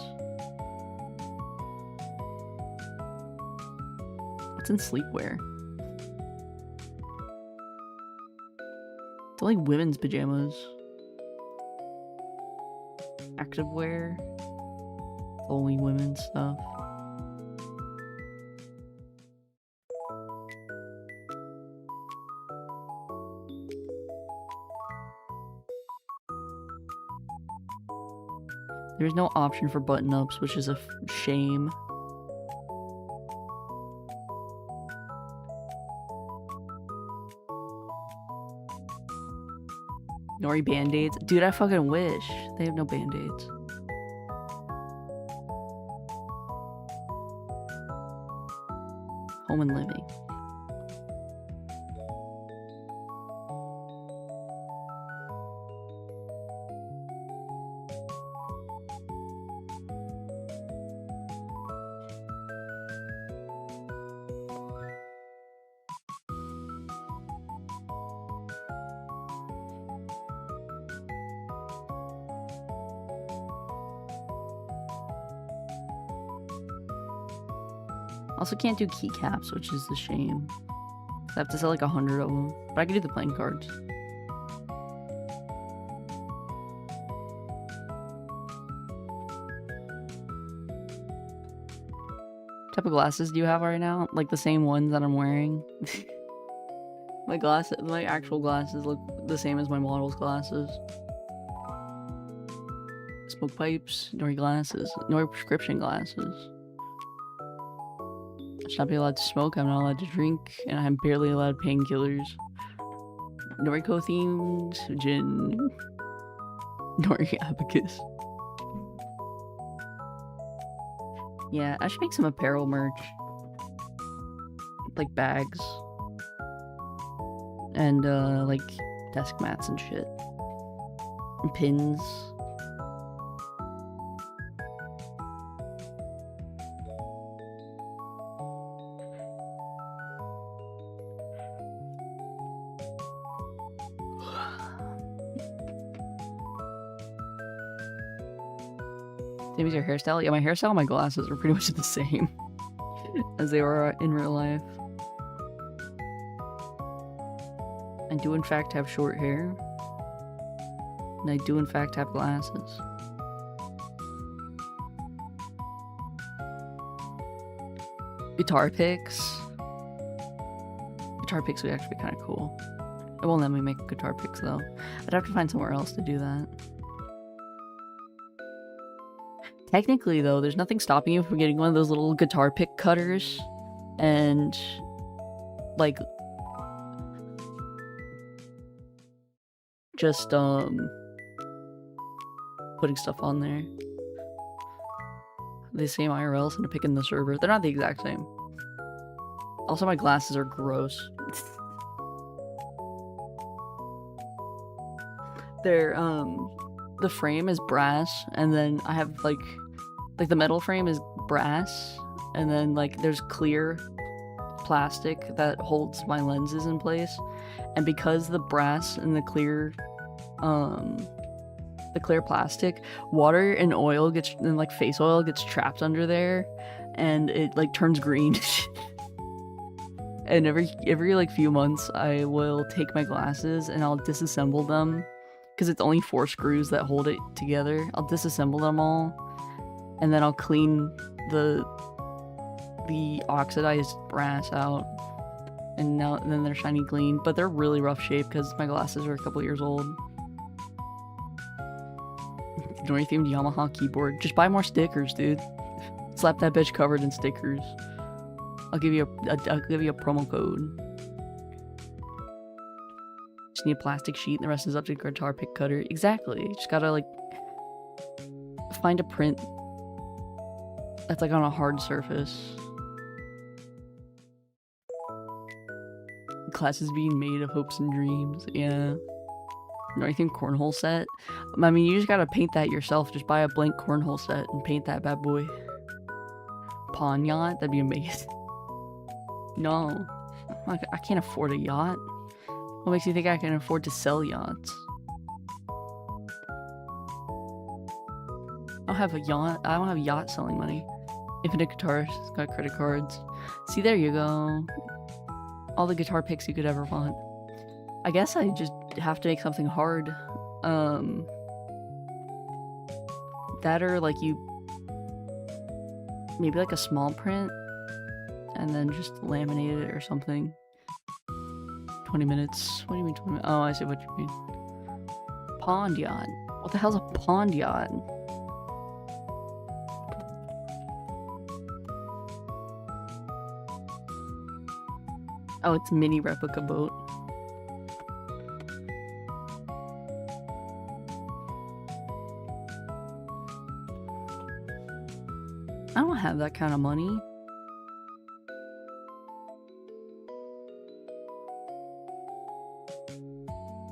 What's in sleepwear? It's like women's pajamas. Activewear. Only women's stuff. There's no option for button-ups, which is a shame. Nori band-aids? Dude, I fucking wish. They have no band-aids. Home and living. Also can't do keycaps, which is a shame. I have to sell like 100 of them. But I can do the playing cards. What type of glasses do you have right now? Like the same ones that I'm wearing? My actual glasses look the same as my model's glasses. Smoke pipes, Nori glasses, Nori prescription glasses. I should not be allowed to smoke, I'm not allowed to drink, and I'm barely allowed painkillers. Noriko themed gin. Nori abacus. Yeah, I should make some apparel merch. Like bags. And like desk mats and shit. And pins. Same as your hairstyle? Yeah, my hairstyle and my glasses are pretty much the same as they were in real life. I do in fact have short hair. And I do in fact have glasses. Guitar picks. Guitar picks would actually be kind of cool. It won't let me make guitar picks though. I'd have to find somewhere else to do that. Technically, though, there's nothing stopping you from getting one of those little guitar pick cutters and, like, just, putting stuff on there. The same IRL, and to pick in the server. They're not the exact same. Also, my glasses are gross. They're, the frame is brass, and then I have, like the metal frame is brass, and then, like, there's clear plastic that holds my lenses in place, and because the brass and the clear plastic, water and oil gets, and like face oil gets trapped under there, and it like turns green. And every like few months I will take my glasses and I'll disassemble them, because it's only 4 screws that hold it together. I'll disassemble them all, and then I'll clean the oxidized brass out, and then they're shiny clean. But they're really rough shape because my glasses are a couple years old. Nori themed Yamaha keyboard. Just buy more stickers, dude. Slap that bitch covered in stickers. I'll give you a promo code. Just need a plastic sheet, and the rest is up to guitar pick cutter. Exactly. Just gotta like find a print that's like on a hard surface. Classes being made of hopes and dreams. Yeah. Nori themed cornhole set. I mean, you just gotta paint that yourself. Just buy a blank cornhole set and paint that bad boy. Pawn yacht? That'd be amazing. No, I can't afford a yacht. What makes you think I can afford to sell yachts? I don't have a yacht. I don't have yacht selling money. Infinite Guitars got credit cards. See, there you go. All the guitar picks you could ever want. I guess I just have to make something hard. That, or like maybe like a small print, and then just laminate it or something. 20 minutes. What do you mean 20 minutes? Oh, I see what you mean. Pond yacht. What the hell's a pond yacht? Oh, it's mini replica boat. I don't have that kind of money.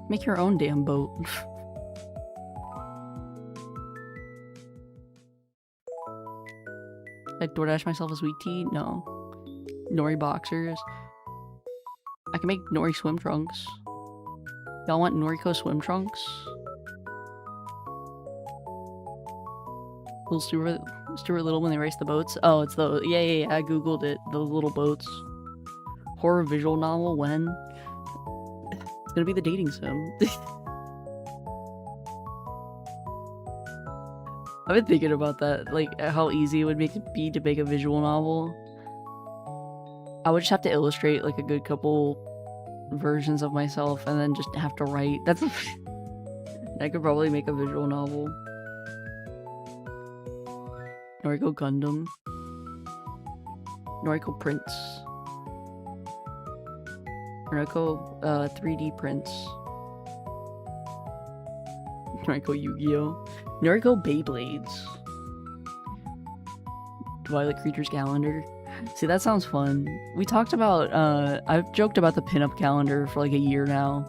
Make your own damn boat. I DoorDash myself a sweet tea? No. Nori boxers. I can make Nori swim trunks. Y'all want Noriko swim trunks? Little Stuart Little when they race the boats? Oh, it's the... Yeah, I googled it. Those little boats. Horror visual novel, when? It's gonna be the dating sim. I've been thinking about that, like, how easy it would be to make a visual novel. I would just have to illustrate, like, a good couple versions of myself and then just have to write. That's... I could probably make a visual novel. Noriko Gundam. Noriko Prince. Noriko 3D Prince. Noriko Yu-Gi-Oh! Noriko Beyblades. Violet Creatures Calendar. See, that sounds fun. We talked about, I've joked about the pinup calendar for like a year now,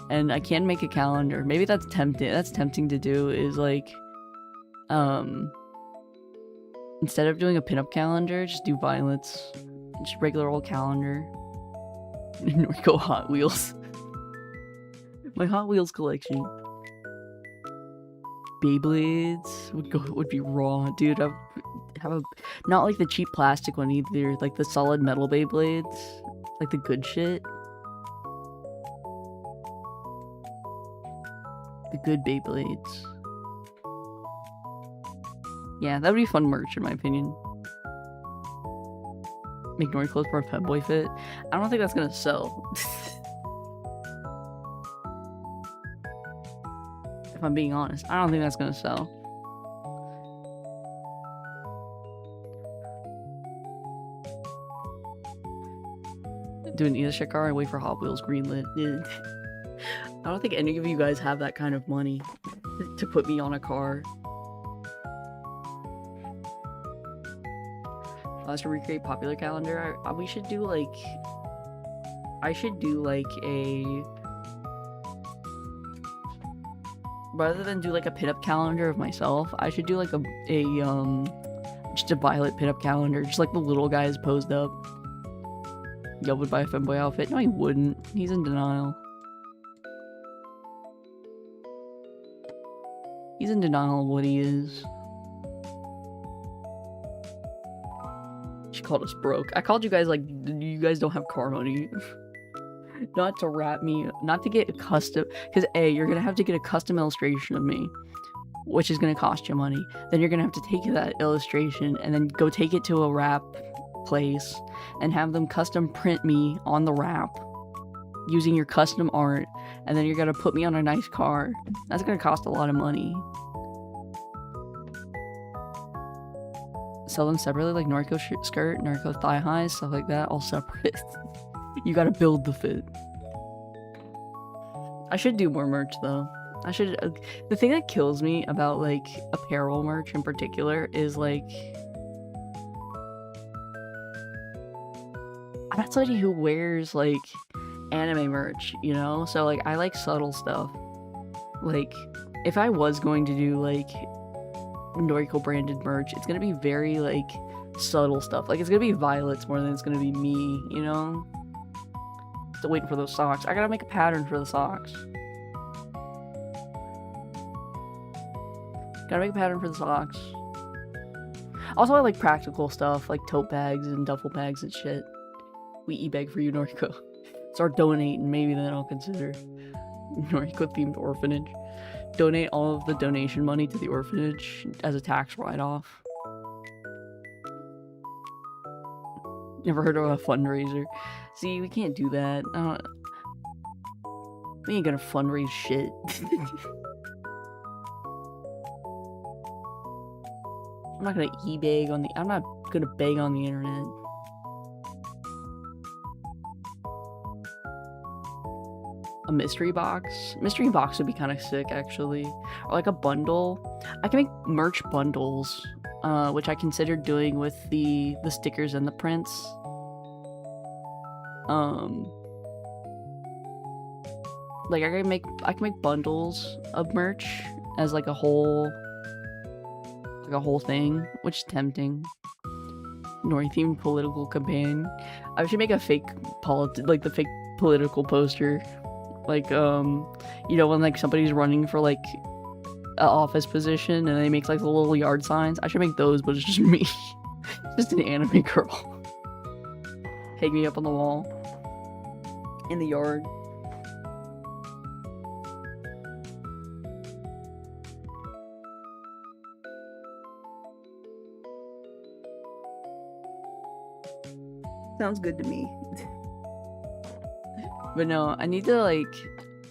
and I can make a calendar. Maybe that's tempting to do, is like, instead of doing a pinup calendar, just do Violets. Just regular old calendar. Noriko Hot Wheels. My Hot Wheels collection. Beyblades would be raw, dude. I have a, not like the cheap plastic one either, like the solid metal Beyblades, like the good shit. The good Beyblades. Yeah, that would be fun merch in my opinion. Make Nori clothes for a Pet Boy fit. I don't think that's gonna sell. If I'm being honest, I don't think that's gonna sell. Do an Ishikar and wait for Hot Wheels greenlit. I don't think any of you guys have that kind of money to put me on a car. Us to recreate popular calendar. We should do like... I should do like a... Rather than do like a pinup calendar of myself, I should do like just a Violet pinup calendar, just like the little guys posed up. Yo would buy a femboy outfit. No, he wouldn't. He's in denial. He's in denial of what he is. She called us broke. I called you guys like, you guys don't have car money. Not to wrap me, not to get a custom, because A, you're gonna have to get a custom illustration of me, which is gonna cost you money. Then you're gonna have to take that illustration and then go take it to a wrap place and have them custom print me on the wrap using your custom art, and then you're gonna put me on a nice car. That's gonna cost a lot of money. Sell them separately, like Noriko skirt, Noriko thigh highs, stuff like that, all separate. You gotta build the fit. I should do more merch though. I should. The thing that kills me about like apparel merch in particular is like, I'm not somebody who wears like anime merch, you know? So like I like subtle stuff. Like if I was going to do like Noriko branded merch, it's gonna be very like subtle stuff. Like it's gonna be Violet's more than it's gonna be me, you know? Still waiting for those socks. I gotta make a pattern for the socks. Gotta make a pattern for the socks. Also, I like practical stuff, like tote bags and duffel bags and shit. We e-bag for you, Noriko. Start donating, maybe then I'll consider. Noriko-themed orphanage. Donate all of the donation money to the orphanage as a tax write-off. Never heard of a fundraiser. See, we can't do that. We ain't gonna fundraise shit. I'm not gonna e-bag on the- I'm not gonna beg on the internet. A mystery box? Mystery box would be kind of sick, actually. Or like a bundle. I can make merch bundles, which I considered doing with the stickers and the prints. Like I can make bundles of merch as like a whole thing, which is tempting. Nori-themed political campaign. I should make a fake the fake political poster. Like, you know, when like somebody's running for like an office position and they make like the little yard signs. I should make those, but it's just me. Just an anime girl. Hang me up on the wall. In the yard. Sounds good to me. But no, I need to like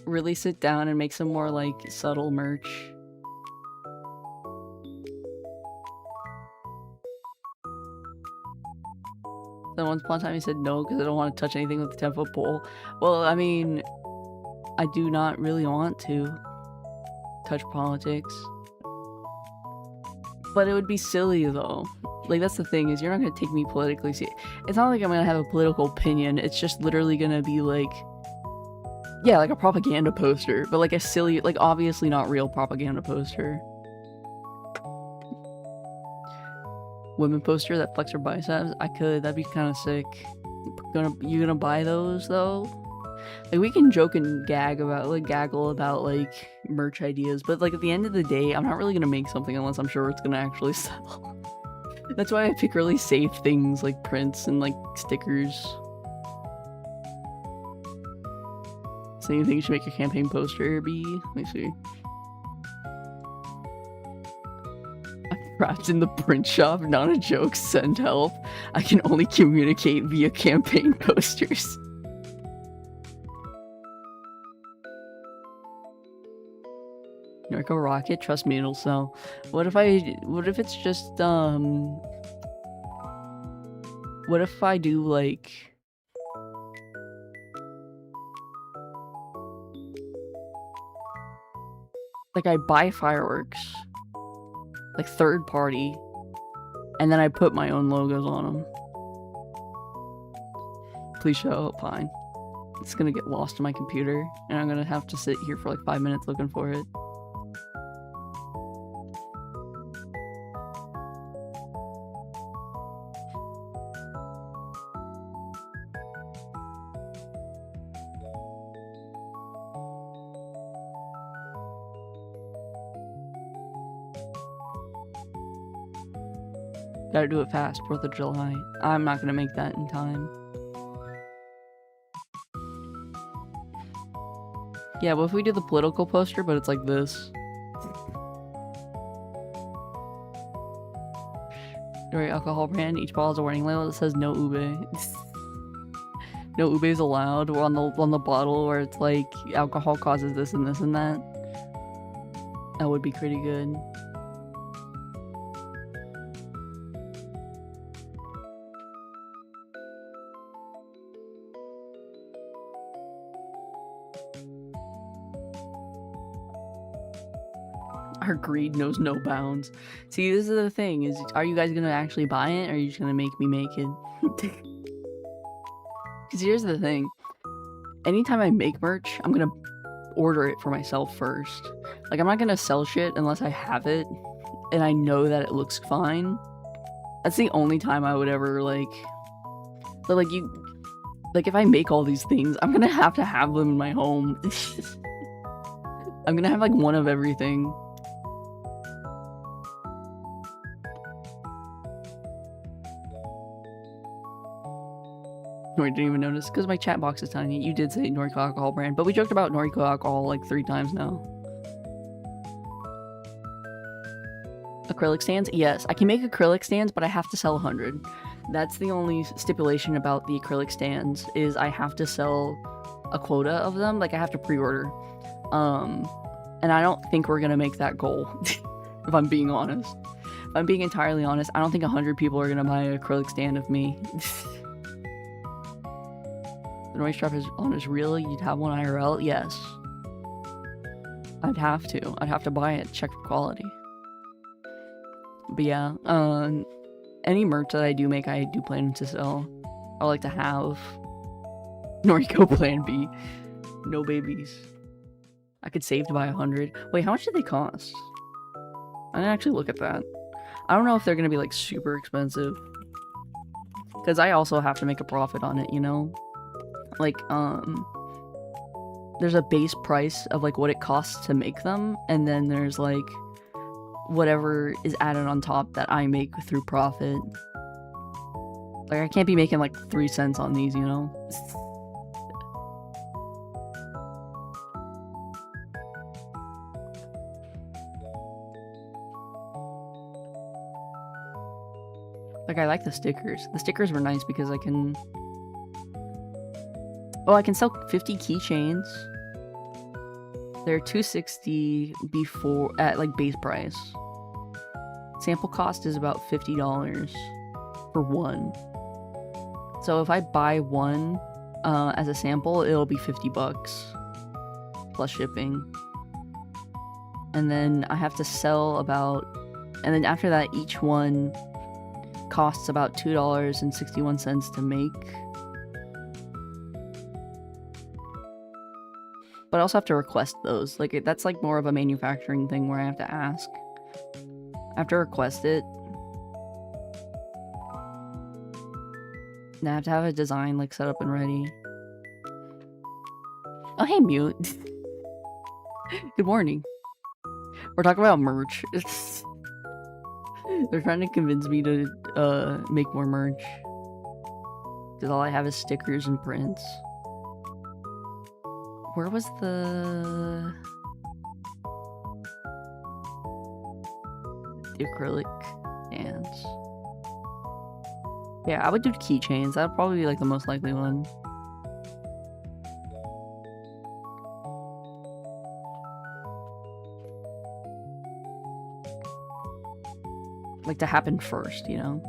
really sit down and make some more like subtle merch. Then once upon a time he said no because I don't want to touch anything with the 10-foot pole. Well, I mean, I do not really want to touch politics. But it would be silly though. Like that's the thing, is you're not gonna take me politically seriously. It's not like I'm gonna have a political opinion. It's just literally gonna be like, yeah, like a propaganda poster, but like a silly, like obviously not real propaganda poster. Women poster that flex her biceps. I could. That'd be kind of sick. You gonna buy those though? Like we can joke and gaggle about like merch ideas, but like at the end of the day, I'm not really gonna make something unless I'm sure it's gonna actually sell. That's why I pick really safe things like prints and like stickers. So you think you should make a campaign poster be? Let me see. I'm trapped in the print shop, not a joke, send help. I can only communicate via campaign posters. Noriko rocket, trust me, it'll sell. What if it's just, what if I do, like... Like, I buy fireworks. Like, third party. And then I put my own logos on them. Please show up, fine. It's gonna get lost in my computer, and I'm gonna have to sit here for like 5 minutes looking for it. Gotta do it fast, 4th of July. I'm not gonna make that in time. Yeah, what if we do the political poster, but it's like this? Right, alcohol brand. Each bottle has a warning label that says no ube. No ube is allowed. Or on the bottle where it's like alcohol causes this and this and that. That would be pretty good. Our greed knows no bounds. See, this is the thing, is are you guys gonna actually buy it, or are you just gonna make me make it? Because here's the thing. Anytime I make merch, I'm gonna order it for myself first. Like, I'm not gonna sell shit unless I have it, and I know that it looks fine. That's the only time I would ever, like... But, like, if I make all these things, I'm gonna have to have them in my home. I'm gonna have, like, one of everything. Nori didn't even notice, because my chat box is tiny. You did say Noriko alcohol brand, but we joked about Noriko alcohol like 3 times now. Acrylic stands? Yes, I can make acrylic stands, but I have to sell 100. That's the only stipulation about the acrylic stands, is I have to sell a quota of them. Like, I have to pre-order. And I don't think we're gonna make that goal, if I'm being honest. If I'm being entirely honest, I don't think 100 people are gonna buy an acrylic stand of me. The noise trap is real? You'd have one IRL? Yes. I'd have to buy it, check for quality. But yeah, any merch that I do make, I do plan to sell. I like to have Noriko Plan B. No babies. I could save to buy 100. Wait, how much did they cost? I didn't actually look at that. I don't know if they're gonna be like super expensive. Because I also have to make a profit on it, you know? Like, there's a base price of like what it costs to make them, and then there's like whatever is added on top that I make through profit. Like, I can't be making like 3 cents on these, you know? Like, I like the stickers. The stickers were nice because I can... Oh, I can sell 50 keychains. They're $260 before at like base price. Sample cost is about $50 for one. So if I buy one as a sample, it'll be $50 plus shipping. And then I have to sell about, and then after that, each one costs about $2.61 to make. But I also have to request those. Like, that's like more of a manufacturing thing where I have to ask. I have to request it. And I have to have a design like set up and ready. Oh, hey, Mute. Good morning. We're talking about merch. They're trying to convince me to make more merch. Because all I have is stickers and prints. Where was the acrylic stands? Yeah, I would do keychains. That would probably be like the most likely one. Like, to happen first, you know?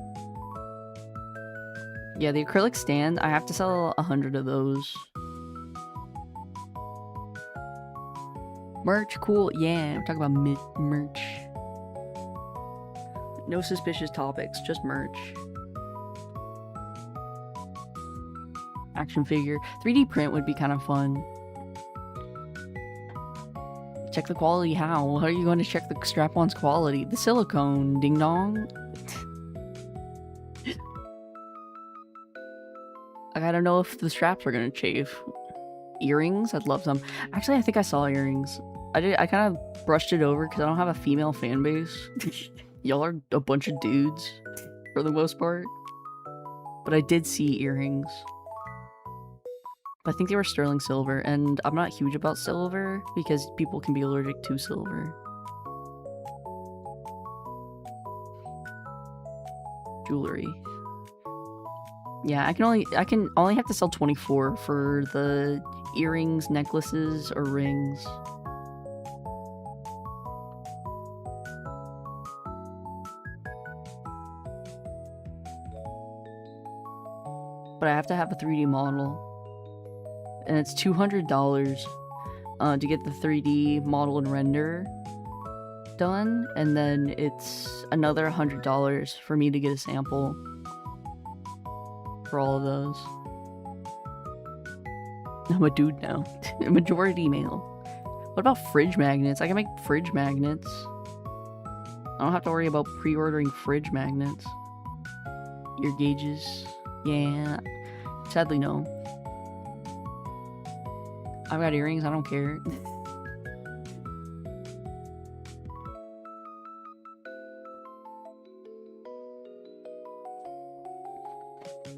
Yeah, the acrylic stand, I have to sell 100 of those. Merch, cool. Yeah, we're talking about merch. No suspicious topics, just merch. Action figure. 3D print would be kind of fun. Check the quality. How? How are you going to check the strap-on's quality? The silicone, ding dong. I gotta know if the straps are gonna chafe. Earrings? I'd love some. Actually, I think I saw earrings. I kind of brushed it over because I don't have a female fan base. Y'all are a bunch of dudes. for the most part. But I did see earrings. But I think they were sterling silver, and I'm not huge about silver because people can be allergic to silver. Jewelry. Yeah, I can only have to sell 24 for the earrings, necklaces, or rings. But I have to have a 3D model. And it's $200 to get the 3D model and render done, and then it's another $100 for me to get a sample for all of those. I'm a dude now. Majority male. What about fridge magnets? I can make fridge magnets. I don't have to worry about pre-ordering fridge magnets. Ear gauges. Yeah. Sadly, no. I've got earrings, I don't care.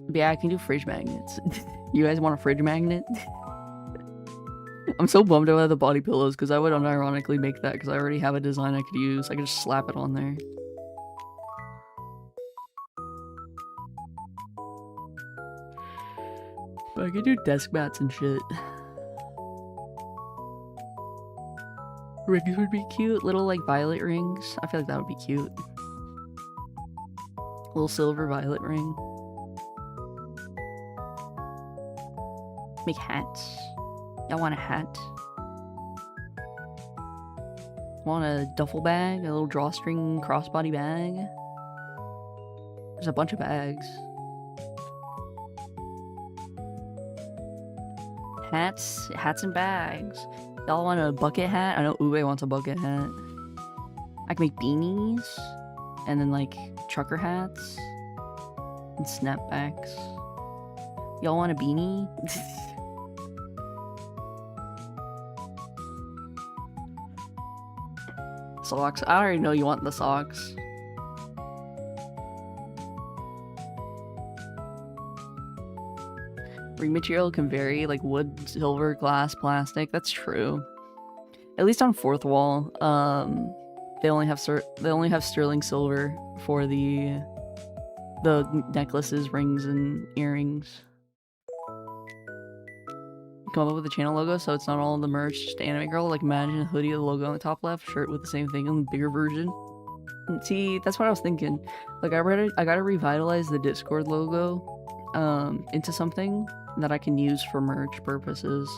But yeah, I can do fridge magnets. You guys want a fridge magnet? I'm so bummed about the body pillows because I would unironically make that because I already have a design I could use. I could just slap it on there. But I could do desk mats and shit. Rings would be cute. Little like violet rings. I feel like that would be cute. Little silver violet ring. Make hats. Y'all want a hat? Want a duffel bag? A little drawstring crossbody bag? There's a bunch of bags. Hats and bags. Y'all want a bucket hat? I know Ube wants a bucket hat. I can make beanies. And then like trucker hats. And snapbacks. Y'all want a beanie? Socks. I already know you want the socks. Ring material can vary, like wood, silver, glass, plastic. That's true. At least on Fourth Wall, they only have sterling silver for the necklaces, rings, and earrings. Come up with the channel logo so it's not all in the merch, just Anime Girl. Like imagine a hoodie with the logo on the top left, shirt with the same thing in the bigger version. And see, that's what I was thinking. Like I gotta revitalize the Discord logo into something that I can use for merch purposes.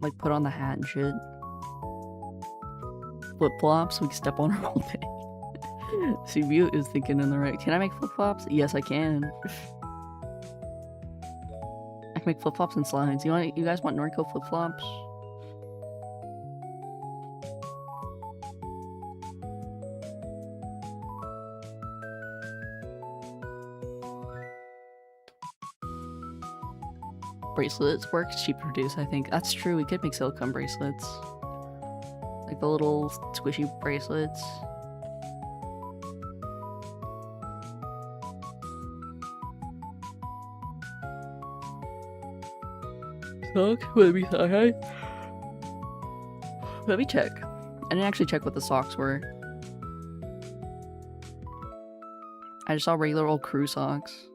Like put on the hat and shit. Flip-flops, we can step on her all day. See, View is thinking in the right. Can I make flip-flops? Yes, I can. I can make flip-flops and slides. You guys want Noriko flip-flops? Bracelets work, cheap to produce, I think. That's true, we could make silicone bracelets. Like the little squishy bracelets. Let me check. I didn't actually check what the socks were. I just saw regular old crew socks.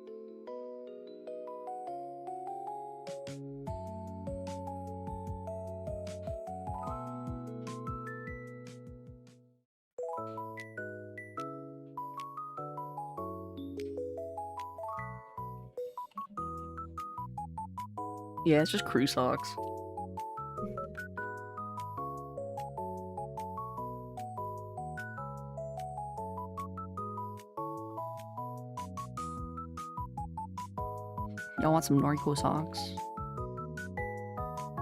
Yeah, it's just crew socks. Y'all want some Noriko socks?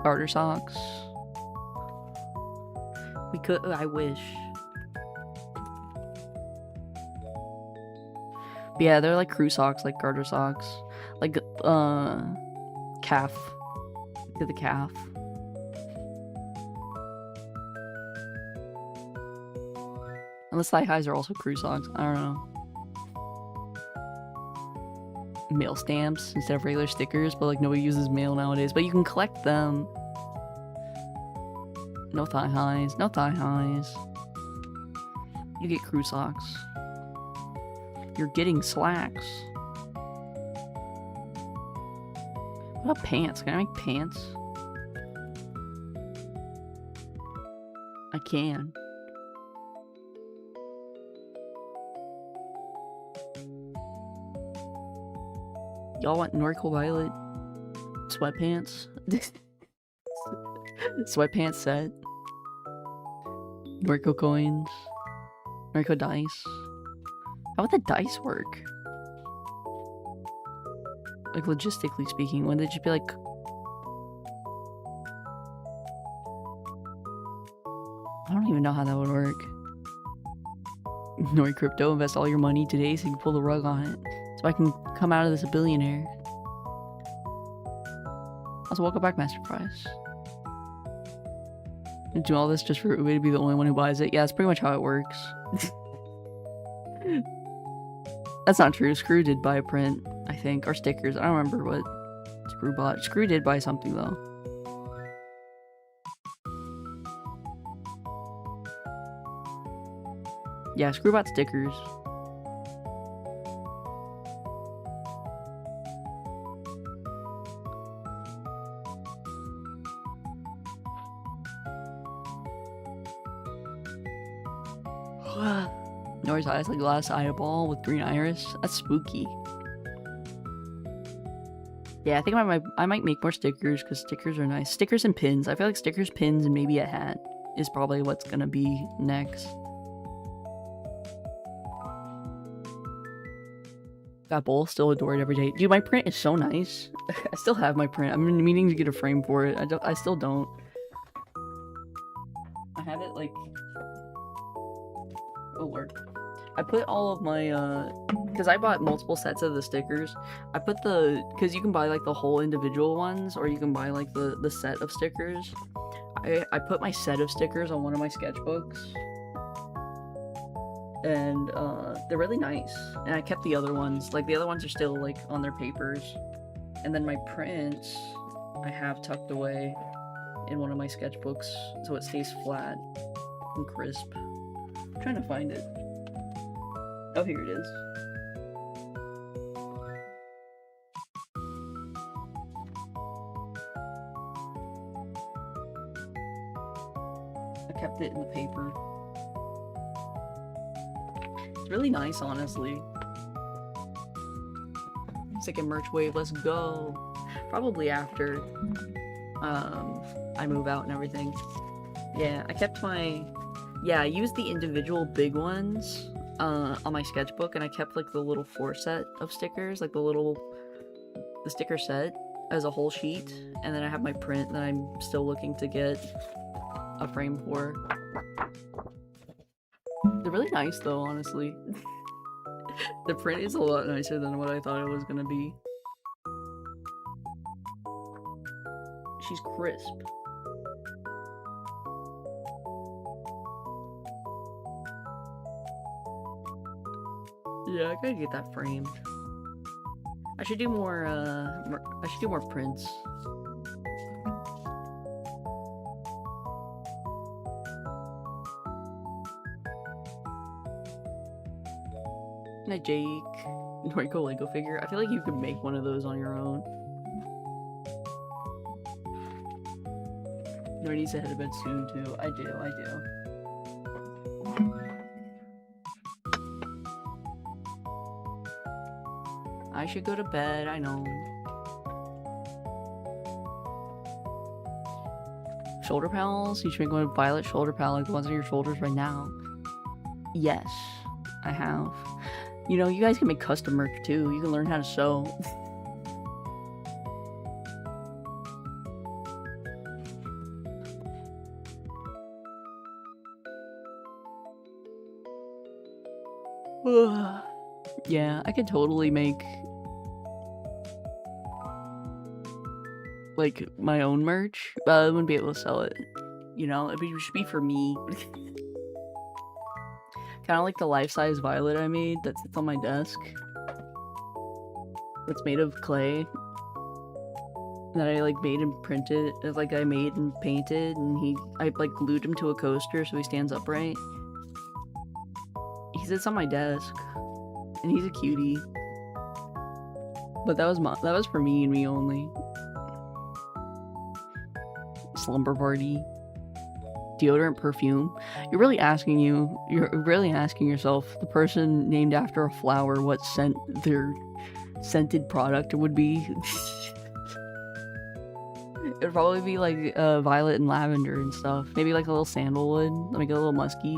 Garter socks? We could, I wish. But yeah, they're like crew socks, like garter socks. Like, calf. To the calf. Unless thigh highs are also crew socks. I don't know. Mail stamps instead of regular stickers, but like nobody uses mail nowadays. But you can collect them. No thigh highs. No thigh highs. You get crew socks. You're getting slacks. What about pants? Can I make pants? I can. Y'all want Norco Violet sweatpants? Sweatpants set. Norco coins. Norco dice. How would the dice work? Like, logistically speaking, would they just be like... I don't even know how that would work. Nori Crypto, invest all your money today so you can pull the rug on it. So I can come out of this a billionaire. Also, welcome back, Master Price. Do all this just for Ube to be the only one who buys it? Yeah, that's pretty much how it works. That's not true. Screw did buy a print, I think. Or stickers. I don't remember what Screw bought. Screw did buy something, though. Yeah, Screw bought stickers. Nori's eyes like glass eyeball with green iris. That's spooky. Yeah, I think I might make more stickers because stickers are nice. Stickers and pins. I feel like stickers, pins, and maybe a hat is probably what's gonna be next. Got both. Still adore it every day. Dude, my print is so nice. I still have my print. I'm meaning to get a frame for it. I still don't. I have it like... Oh lord. I put all of my, because I bought multiple sets of the stickers. I put because you can buy like the whole individual ones, or you can buy like the set of stickers. I put my set of stickers on one of my sketchbooks. And, they're really nice. And I kept the other ones. Like, the other ones are still, like, on their papers. And then my prints, I have tucked away in one of my sketchbooks, so it stays flat and crisp. I'm trying to find it. Oh, here it is. I kept it in the paper. It's really nice, honestly. It's like a merch wave, let's go. Probably after I move out and everything. Yeah, I kept my... Yeah, I used the individual big ones on my sketchbook, and I kept like the little 4 set of stickers, like the sticker set as a whole sheet, and then I have my print that I'm still looking to get a frame for. They're really nice though, honestly. The print is a lot nicer than what I thought it was gonna be. She's crisp. Yeah, I gotta get that framed. I should do more, I should do more prints. Night, Jake. Noriko Lego figure. I feel like you could make one of those on your own. Nor needs to head to bed soon too. I do. I should go to bed, I know. Shoulder pals? You should make one with violet shoulder pal like the ones on your shoulders right now. Yes, I have. You know, you guys can make custom merch too. You can learn how to sew. Yeah, I could totally make like my own merch, but I wouldn't be able to sell it. You know, it should be for me. Kind of like the life-size violet I made that sits on my desk. It's made of clay that I like made and printed. Like I made and painted, and I like glued him to a coaster so he stands upright. He sits on my desk, and he's a cutie. But that was for me and me only. Slumber party. Deodorant, perfume. You're really asking yourself, the person named after a flower, what scent their scented product would be. It'd probably be like violet and lavender and stuff. Maybe like a little sandalwood, like a little musky.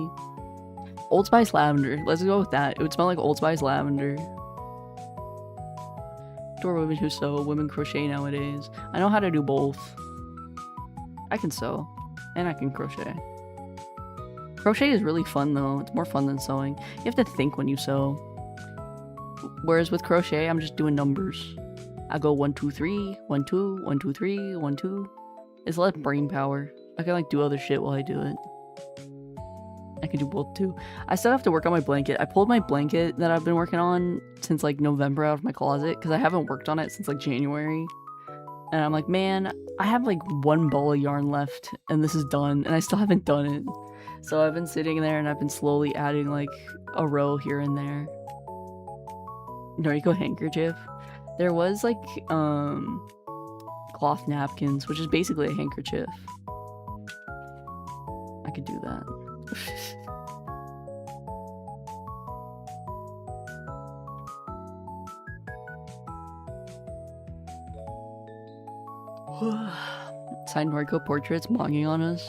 Old Spice lavender. Let's go with that. It would smell like Old Spice lavender. Adore women who sew, women crochet nowadays. I know how to do both. I can sew, and I can crochet. Crochet is really fun though. It's more fun than sewing. You have to think when you sew. Whereas with crochet, I'm just doing numbers. I go 1, 2, 3, 1, 2, 1, 2, 3, 1, 2. It's less brain power. I can like do other shit while I do it. I can do both too. I still have to work on my blanket. I pulled my blanket that I've been working on since like November out of my closet because I haven't worked on it since like January. And I'm like, man, I have like one ball of yarn left and this is done and I still haven't done it. So I've been sitting there and I've been slowly adding like a row here and there. Noriko handkerchief. There was like cloth napkins, which is basically a handkerchief. I could do that. Signed Noriko portraits monging on us.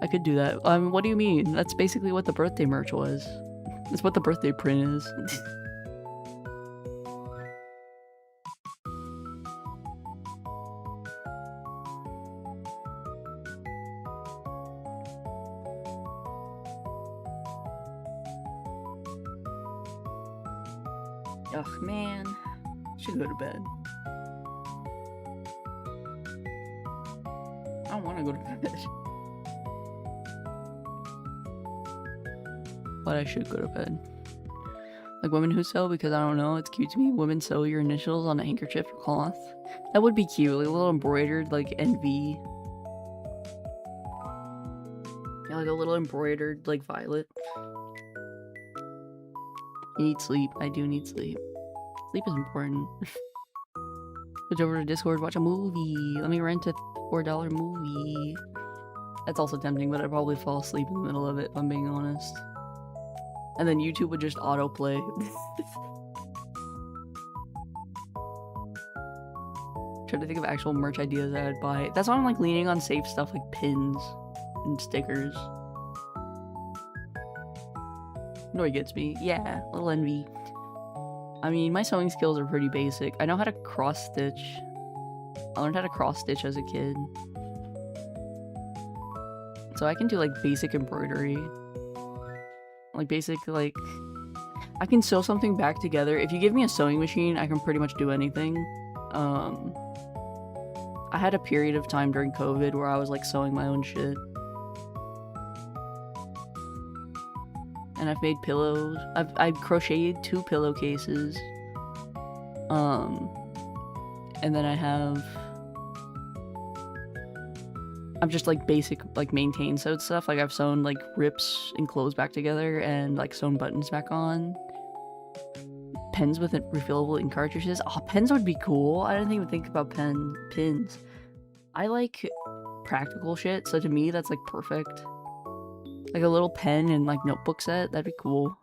I could do that. What do you mean? That's basically what the birthday merch was. It's what the birthday print is. Ugh, man. Should go to bed. I don't want to go to bed. But I should go to bed. Like women who sew, because I don't know, it's cute to me. Women sew your initials on a handkerchief or cloth. That would be cute. Like a little embroidered, like NV. Yeah, like a little embroidered, like violet. You need sleep. I do need sleep. Sleep is important. Switch over to Discord, watch a movie. Let me rent a $4 movie. That's also tempting, but I'd probably fall asleep in the middle of it, if I'm being honest. And then YouTube would just autoplay. Trying to think of actual merch ideas that I'd buy. That's why I'm like leaning on safe stuff like pins and stickers. Nori gets me. Yeah, little envy. I mean, my sewing skills are pretty basic. I know how to cross stitch. I learned how to cross stitch as a kid. So I can do like basic embroidery. Like basic, like, I can sew something back together. If you give me a sewing machine, I can pretty much do anything. I had a period of time during COVID where I was like sewing my own shit. And I've made pillows. I've crocheted 2 pillowcases. And then I'm just like basic like maintain sewed stuff. Like I've sewn like rips and clothes back together and like sewn buttons back on. Pens with refillable ink cartridges. Oh, pens would be cool. I didn't even think about pins. I like practical shit, so to me that's like perfect. Like a little pen and like notebook set, that'd be cool.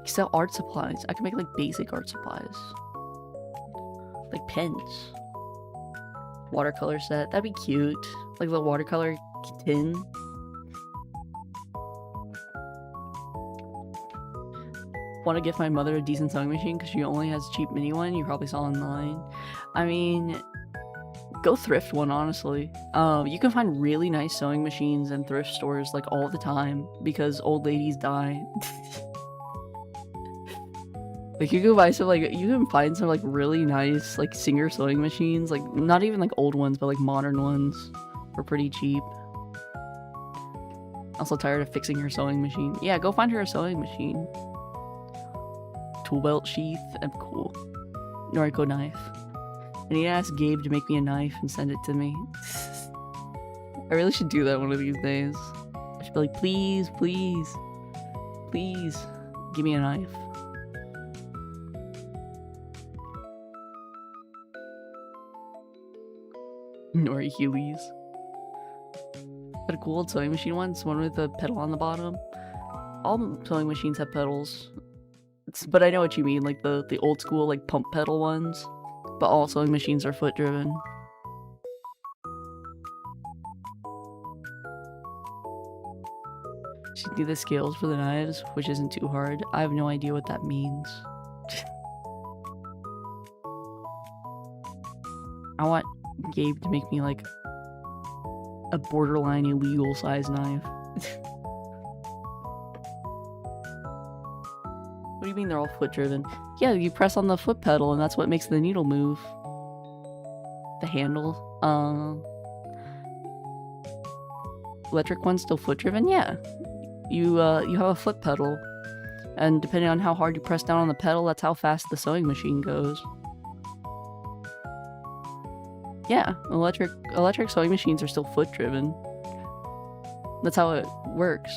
Sell art supplies. I can make like basic art supplies. Like pens. Watercolor set, that'd be cute. Like the watercolor tin. Want to gift my mother a decent sewing machine because she only has a cheap mini one you probably saw online. I mean, go thrift one, honestly. You can find really nice sewing machines in thrift stores like all the time because old ladies die. Like you can buy some like you can find some like really nice like Singer sewing machines, like not even like old ones but like modern ones for pretty cheap. Also tired of fixing her sewing machine. Yeah, go find her a sewing machine. Tool belt sheath. And cool. Noriko knife. I need to ask Gabe to make me a knife and send it to me. I really should do that one of these days. I should be like, please, please, please, give me a knife. Nori Heelys. Had a cool old sewing machine once, one with a pedal on the bottom. All sewing machines have pedals. But I know what you mean, like the old school like pump pedal ones. But all sewing machines are foot driven. Should do the scales for the knives, which isn't too hard. I have no idea what that means. I want Gabe to make me like a borderline illegal size knife. What do you mean they're all foot driven? Yeah, you press on the foot pedal and that's what makes the needle move. The handle. Electric one's still foot driven? Yeah. You have a foot pedal, and depending on how hard you press down on the pedal, that's how fast the sewing machine goes. Yeah, electric sewing machines are still foot driven. That's how it works.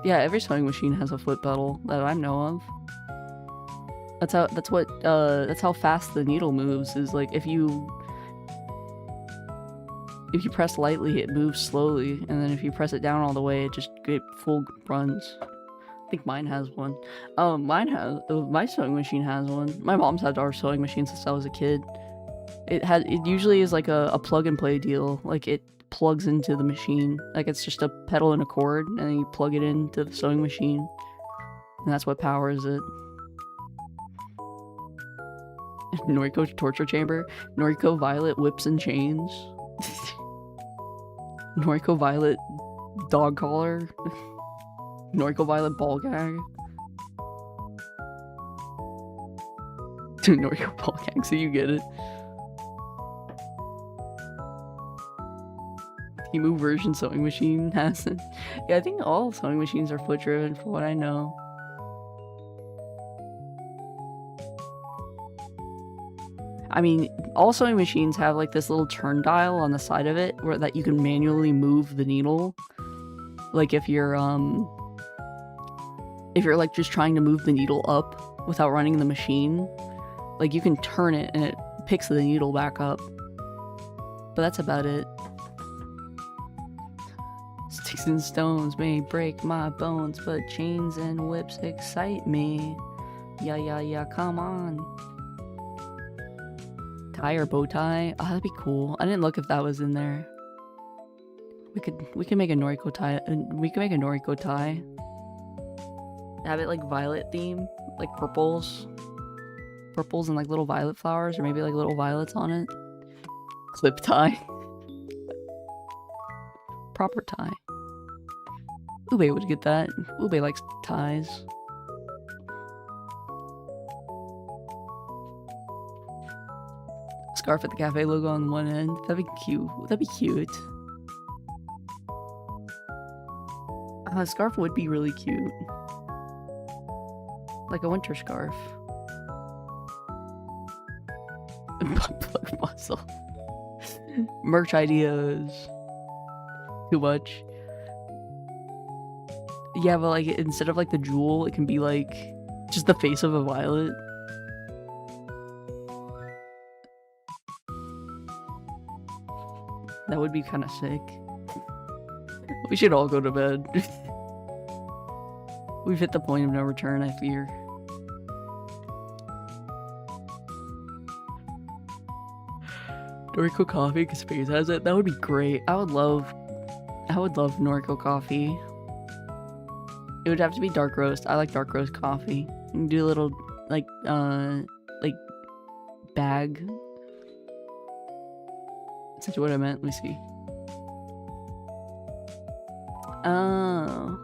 Yeah, every sewing machine has a foot pedal that I know of. That's how fast the needle moves, is like if you press lightly, it moves slowly, and then if you press it down all the way, it just full runs. I think mine has one. My sewing machine has one. My mom's had our sewing machine since I was a kid. It usually is like a plug and play deal. Like it plugs into the machine. Like it's just a pedal and a cord, and then you plug it into the sewing machine, and that's what powers it. Noriko torture chamber. Noriko Violet whips and chains. Noriko Violet dog collar. Noriko Violet ball gag. Noriko ball gag, so you get it. Temu version sewing machine has it. Yeah, I think all sewing machines are foot driven from what I know. I mean, all sewing machines have like this little turn dial on the side of it that you can manually move the needle. Like if you're like just trying to move the needle up without running the machine, like you can turn it and it picks the needle back up. But that's about it. Sticks and stones may break my bones, but chains and whips excite me. Yeah, come on. Tie or bow tie? Oh, that'd be cool. I didn't look if that was in there. We could make a Noriko tie. We could make a Noriko tie. Have it like violet theme, like purples and like little violet flowers, or maybe like little violets on it. Clip tie. Proper tie. Ube would get that. Ube likes ties. Scarf with the cafe logo on one end. That'd be cute. That'd be cute. A scarf would be really cute. Like a winter scarf. Plug muscle. Merch ideas. Too much. Yeah, but like instead of like the jewel, it can be like just the face of a violet. That would be kind of sick. We should all go to bed. We've hit the point of no return, I fear. Noriko coffee, because Space has it. That would be great. I would love Noriko coffee. It would have to be dark roast. I like dark roast coffee. You can do a little like bag. That's what I meant. Let me see. Oh.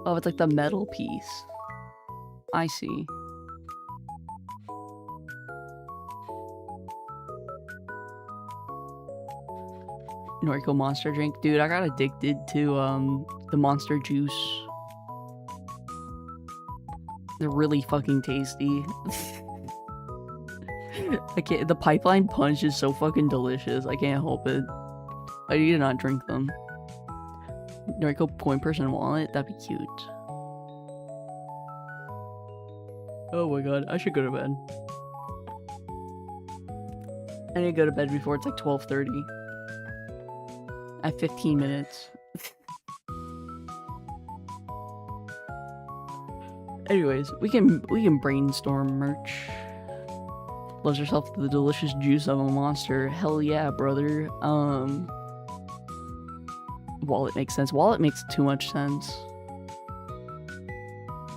Oh, it's like the metal piece. I see. Noriko Monster drink. Dude, I got addicted to the Monster Juice. They're really fucking tasty. I can't. The Pipeline Punch is so fucking delicious. I can't help it. I need to not drink them. Noriko Coin Purse and Wallet. That'd be cute. Oh my god, I should go to bed. I need to go to bed before it's like 12:30. I have 15 minutes. Anyways, we can brainstorm merch. Loves yourself the delicious juice of a monster. Hell yeah, brother. Wallet makes sense. Wallet makes too much sense.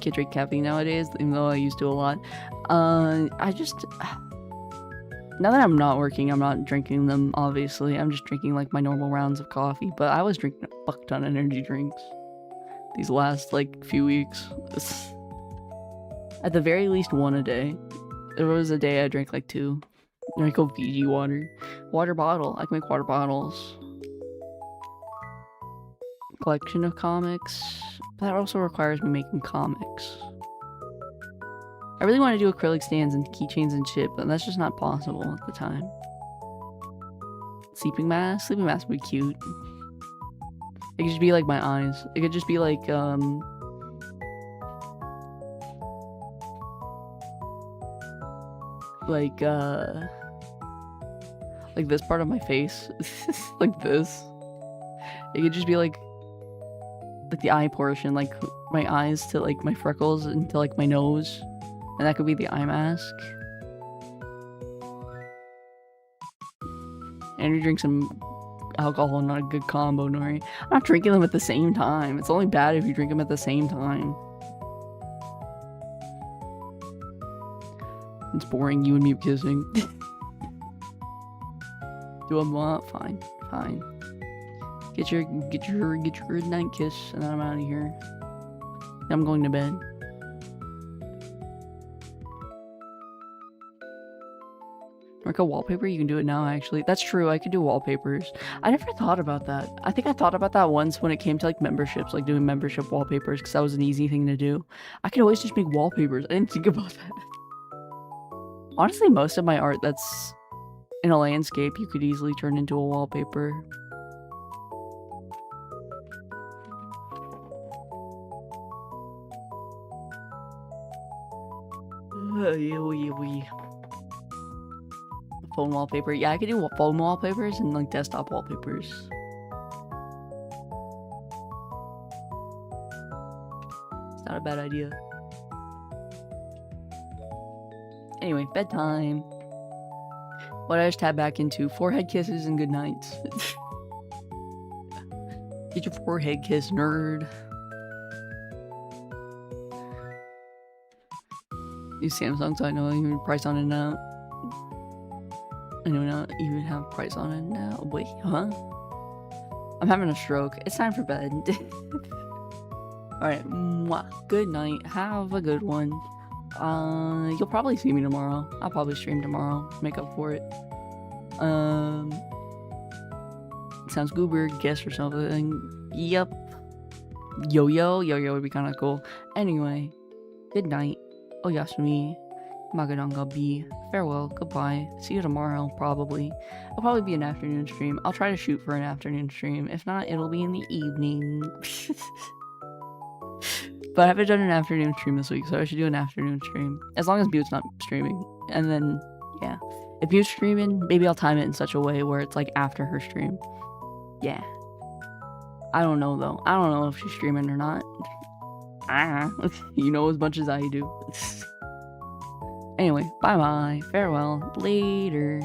Can't drink caffeine nowadays, even though I used to a lot. I just... Now that I'm not working, I'm not drinking them, obviously. I'm just drinking, like, my normal rounds of coffee. But I was drinking a fuck ton of energy drinks these last, like, few weeks. At the very least, one a day. There was a day I drank, like, 2. Noriko Fiji water. Water bottle. I can make water bottles. Collection of comics. That also requires me making comics. I really want to do acrylic stands and keychains and shit, but that's just not possible at the time. Sleeping mask? Sleeping mask would be cute. It could just be like my eyes. It could just be like, like this part of my face. Like this. It could just be like the eye portion, like my eyes to like my freckles and to like my nose. And that could be the eye mask. And you drink some alcohol, not a good combo, Nori. I'm not drinking them at the same time. It's only bad if you drink them at the same time. It's boring, you and me kissing. Do I want? Fine, fine. Get your good night kiss, and then I'm out of here. I'm going to bed. Like a wallpaper, you can do it now, actually. That's true, I could do wallpapers. I never thought about that. I think I thought about that once when it came to, like, memberships, like doing membership wallpapers, because that was an easy thing to do. I could always just make wallpapers. I didn't think about that. Honestly, most of my art that's in a landscape, you could easily turn into a wallpaper. Phone wallpaper. Yeah, I could do phone wallpapers and like desktop wallpapers. It's not a bad idea. Anyway, bedtime. What I just tabbed back into? Forehead kisses and good nights. Get your forehead kiss, nerd. Use Samsung, so I know even price on it now. I do not even have price on it now. Wait, huh? I'm having a stroke. It's time for bed. Alright, good night. Have a good one. You'll probably see me tomorrow. I'll probably stream tomorrow. Make up for it. Sounds goober, guess or something. Yep. Yo-yo would be kind of cool. Anyway, good night. Oyasumi. Magadanga B. Farewell, goodbye. See you tomorrow, probably. It'll probably be an afternoon stream. I'll try to shoot for an afternoon stream. If not, it'll be in the evening. But I haven't done an afternoon stream this week, so I should do an afternoon stream. As long as Bute's not streaming. And then, yeah. If Bute's streaming, maybe I'll time it in such a way where it's like after her stream. Yeah. I don't know, though. I don't know if she's streaming or not. You know as much as I do. Anyway, bye-bye. Farewell. Later.